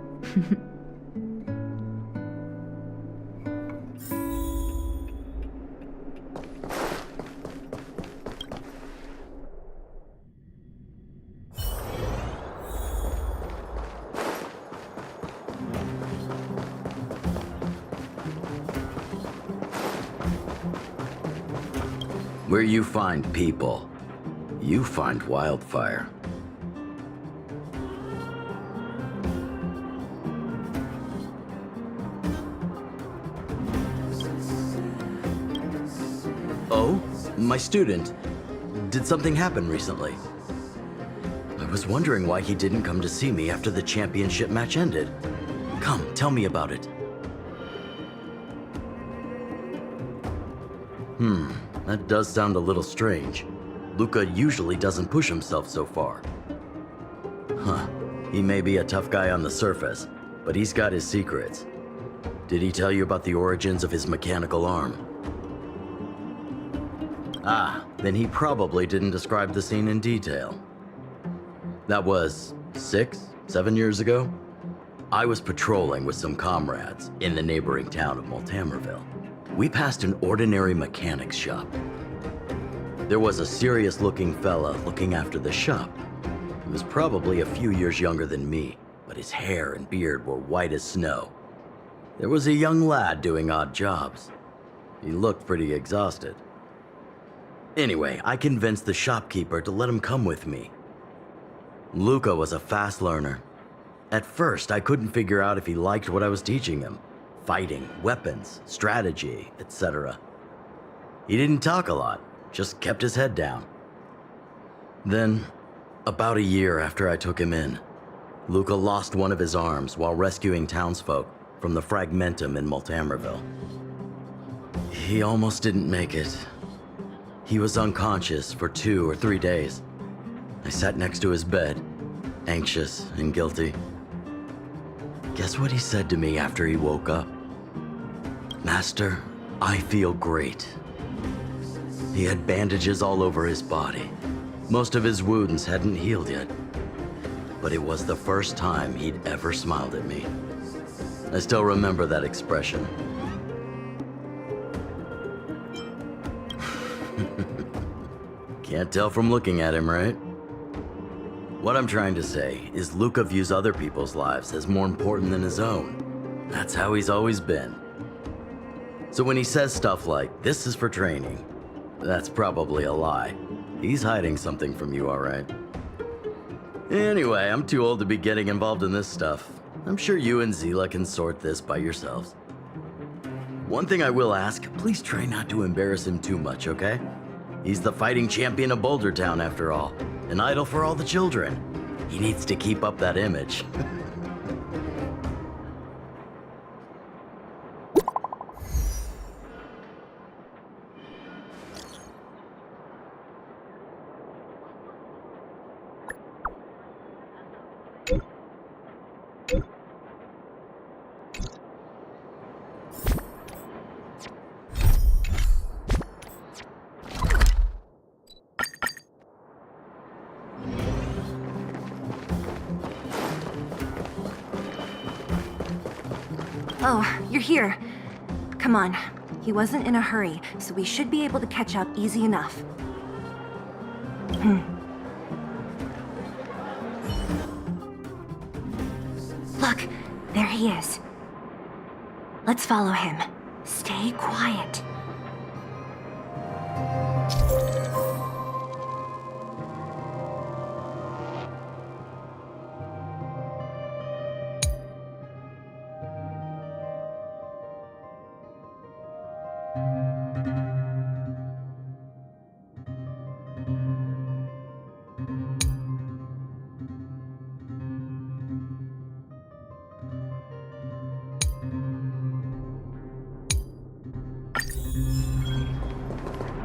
Where you find people, you find wildfire. Oh, my student. Did something happen recently? I was wondering why he didn't come to see me after the championship match ended. Come, tell me about it. That does sound a little strange. Luka usually doesn't push himself so far. Huh. He may be a tough guy on the surface, but he's got his secrets. Did he tell you about the origins of his mechanical arm? Ah, then he probably didn't describe the scene in detail. That was 7 years ago? I was patrolling with some comrades in the neighboring town of Multamerville. We passed an ordinary mechanic's shop. There was a serious-looking fella looking after the shop. He was probably a few years younger than me, but his hair and beard were white as snow. There was a young lad doing odd jobs. He looked pretty exhausted. Anyway, I convinced the shopkeeper to let him come with me. Luka was a fast learner. At first, I couldn't figure out if he liked what I was teaching him. Fighting, weapons, strategy, etc. He didn't talk a lot, just kept his head down. Then, about a year after I took him in, Luka lost one of his arms while rescuing townsfolk from the Fragmentum in Multamerville. He almost didn't make it. He was unconscious for 2 or 3 days. I sat next to his bed, anxious and guilty. Guess what he said to me after he woke up? Master, I feel great. He had bandages all over his body. Most of his wounds hadn't healed yet. But it was the first time he'd ever smiled at me. I still remember that expression. Can't tell from looking at him, right? What I'm trying to say is Luka views other people's lives as more important than his own. That's how he's always been. So when he says stuff like, "This is for training," that's probably a lie. He's hiding something from you, all right? Anyway, I'm too old to be getting involved in this stuff. I'm sure you and Zila can sort this by yourselves. One thing I will ask, please try not to embarrass him too much, okay? He's the fighting champion of Boulder Town, after all. An idol for all the children. He needs to keep up that image. Oh, you're here. Come on. He wasn't in a hurry, so we should be able to catch up easy enough. Look, there he is. Let's follow him. Stay quiet.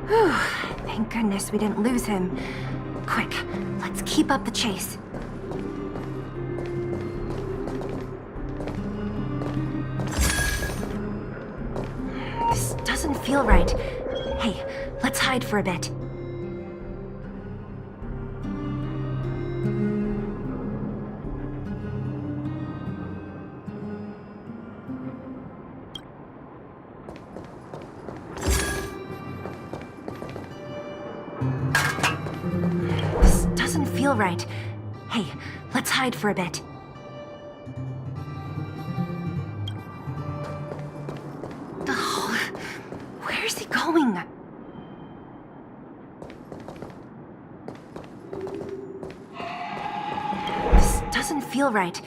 Whew, thank goodness we didn't lose him. Quick, let's keep up the chase. This doesn't feel right. Hey, let's hide for a bit. This doesn't feel right. Hey, let's hide for a bit. Oh, where's he going? feel right.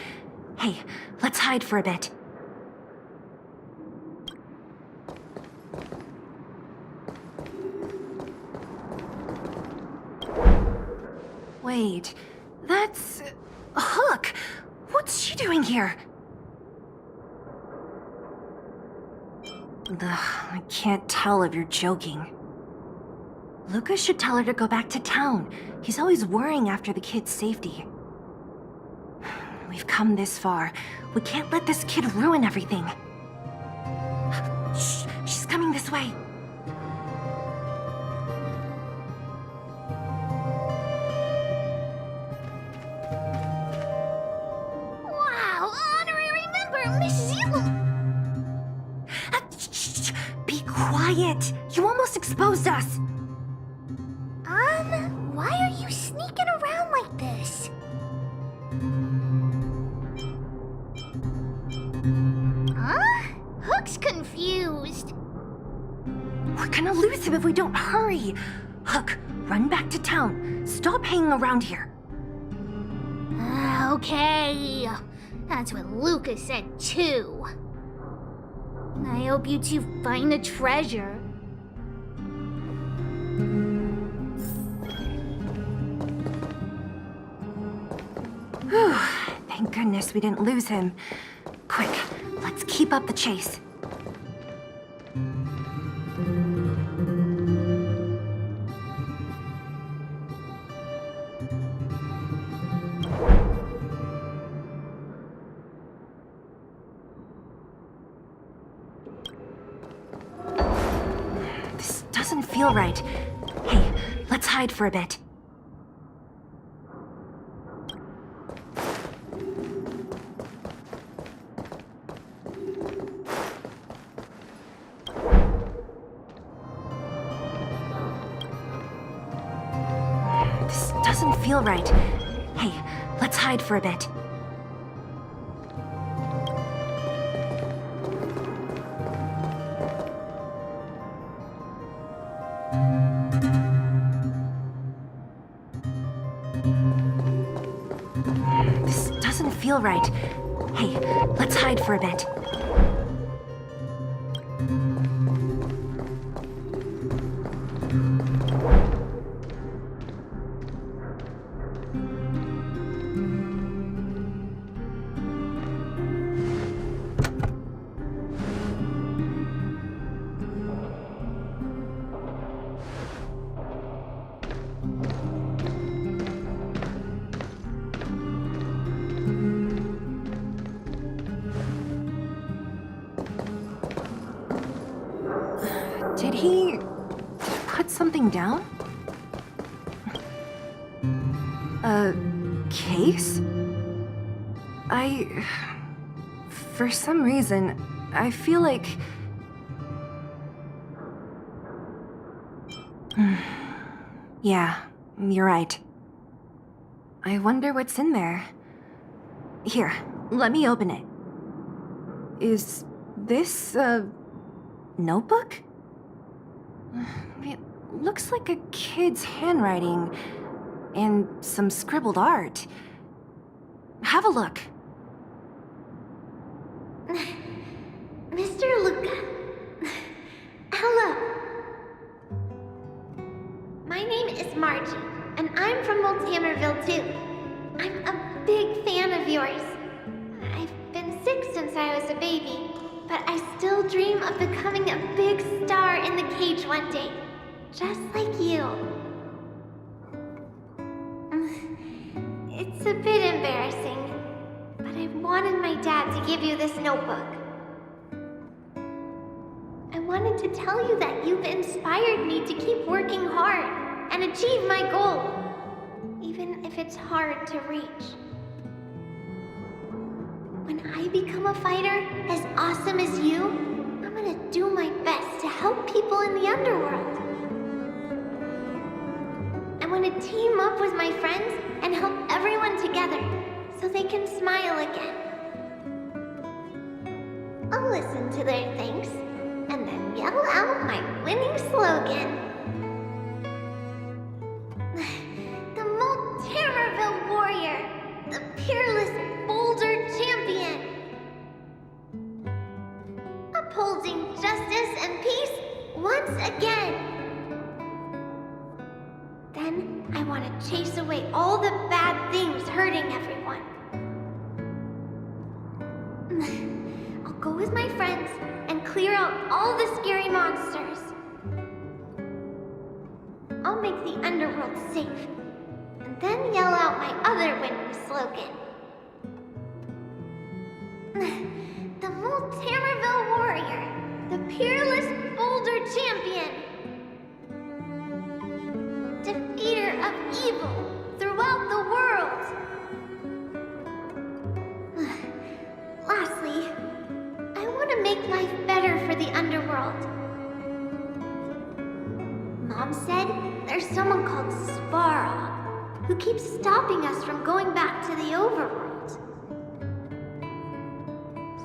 Hey, let's hide for a bit. Wait, that's... Hook! What's she doing here? Ugh, I can't tell if you're joking. Luka should tell her to go back to town. He's always worrying after the kid's safety. We've come this far. We can't let this kid ruin everything. Shh, she's coming this way. Wow, honorary member, Miss Zulu! Shh, be quiet. You almost exposed us. Why are you sneaking around like this? Huh? Hook's confused. We're gonna lose him if we don't hurry. Hook, run back to town. Stop hanging around here. Okay. That's what Luka said too. I hope you two find the treasure. Whew, thank goodness we didn't lose him. Quick, let's keep up the chase. This doesn't feel right. Hey, let's hide for a bit. This doesn't feel right. Hey, let's hide for a bit. This doesn't feel right. Hey, let's hide for a bit. Did he put something down? A case? For some reason, I feel like... Yeah, you're right. I wonder what's in there. Here, let me open it. Is this a notebook? It looks like a kid's handwriting and some scribbled art. Have a look. Mr. Luka. Hello. My name is Margie, and I'm from Multamerville too. I'm a big fan of yours. I've been sick since I was a baby, but I still dream of becoming a big star in the cage one day, just like you. It's a bit embarrassing, but I wanted my dad to give you this notebook. I wanted to tell you that you've inspired me to keep working hard and achieve my goal, even if it's hard to reach. When I become a fighter as awesome as you, I'm gonna do my best to help people in the underworld. I want to team up with my friends and help everyone together so they can smile again. I'll listen to their thanks and then yell out my winning slogan. The Multamerville warrior, the peerless upholding justice and peace once again. Then I want to chase away all the bad things hurting everyone. I'll go with my friends and clear out all the scary monsters. I'll make the underworld safe, and then yell out my other winning slogan. The Multamerville Warrior, the peerless Boulder Champion, defeater of evil throughout the world. Lastly, I want to make life better for the underworld. Mom said there's someone called Svarog who keeps stopping us from going back to the overworld.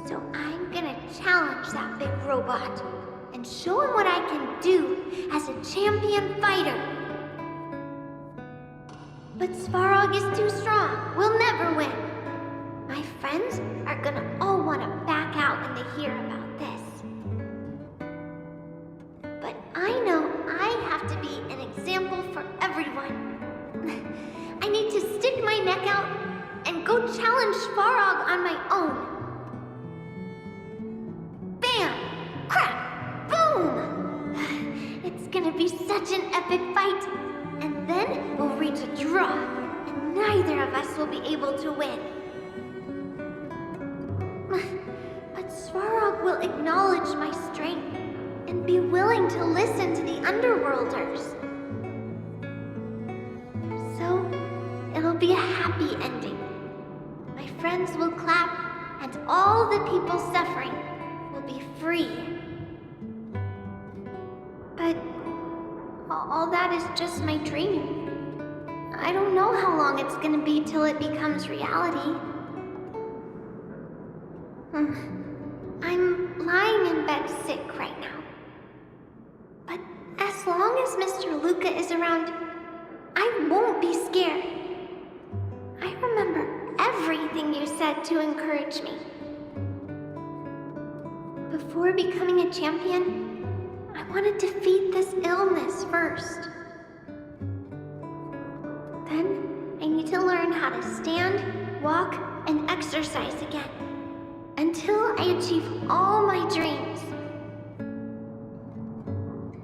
So I'm gonna challenge that big robot and show him what I can do as a champion fighter. But Svarog is too strong. We'll never win. My friends are gonna all want to back out when they hear about this. But I know I have to be an example for everyone. I need to stick my neck out and go challenge Svarog on my own. Bam! Crack! Boom! It's gonna be such an epic fight. And then we'll reach a draw, and neither of us will be able to win. But Svarog will acknowledge my strength and be willing to listen to the Underworlders. So, it'll be a happy ending. My friends will clap, and all the people suffering will be free. But all that is just my dream. I don't know how long it's gonna be till it becomes reality. I'm lying in bed sick right now. But as long as Mr. Luka is around, I won't be scared. I remember everything you said to encourage me. Before becoming a champion, I want to defeat this illness first. Then I need to learn how to stand, walk, and exercise again. Until I achieve all my dreams.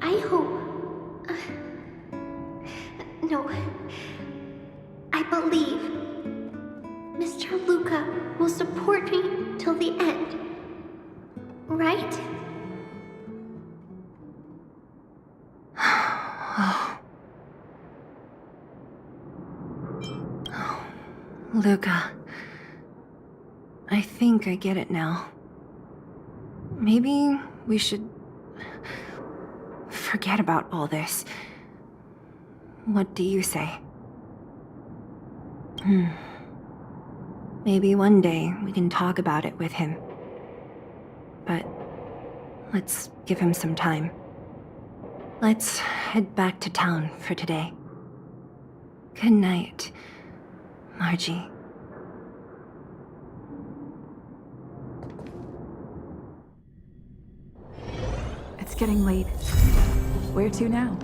I hope... no. I believe Mr. Luka will support me till the end. Right? Luka. I think I get it now. Maybe we should forget about all this. What do you say? Maybe one day we can talk about it with him. But let's give him some time. Let's head back to town for today. Good night, Margie. It's getting late. Where to now?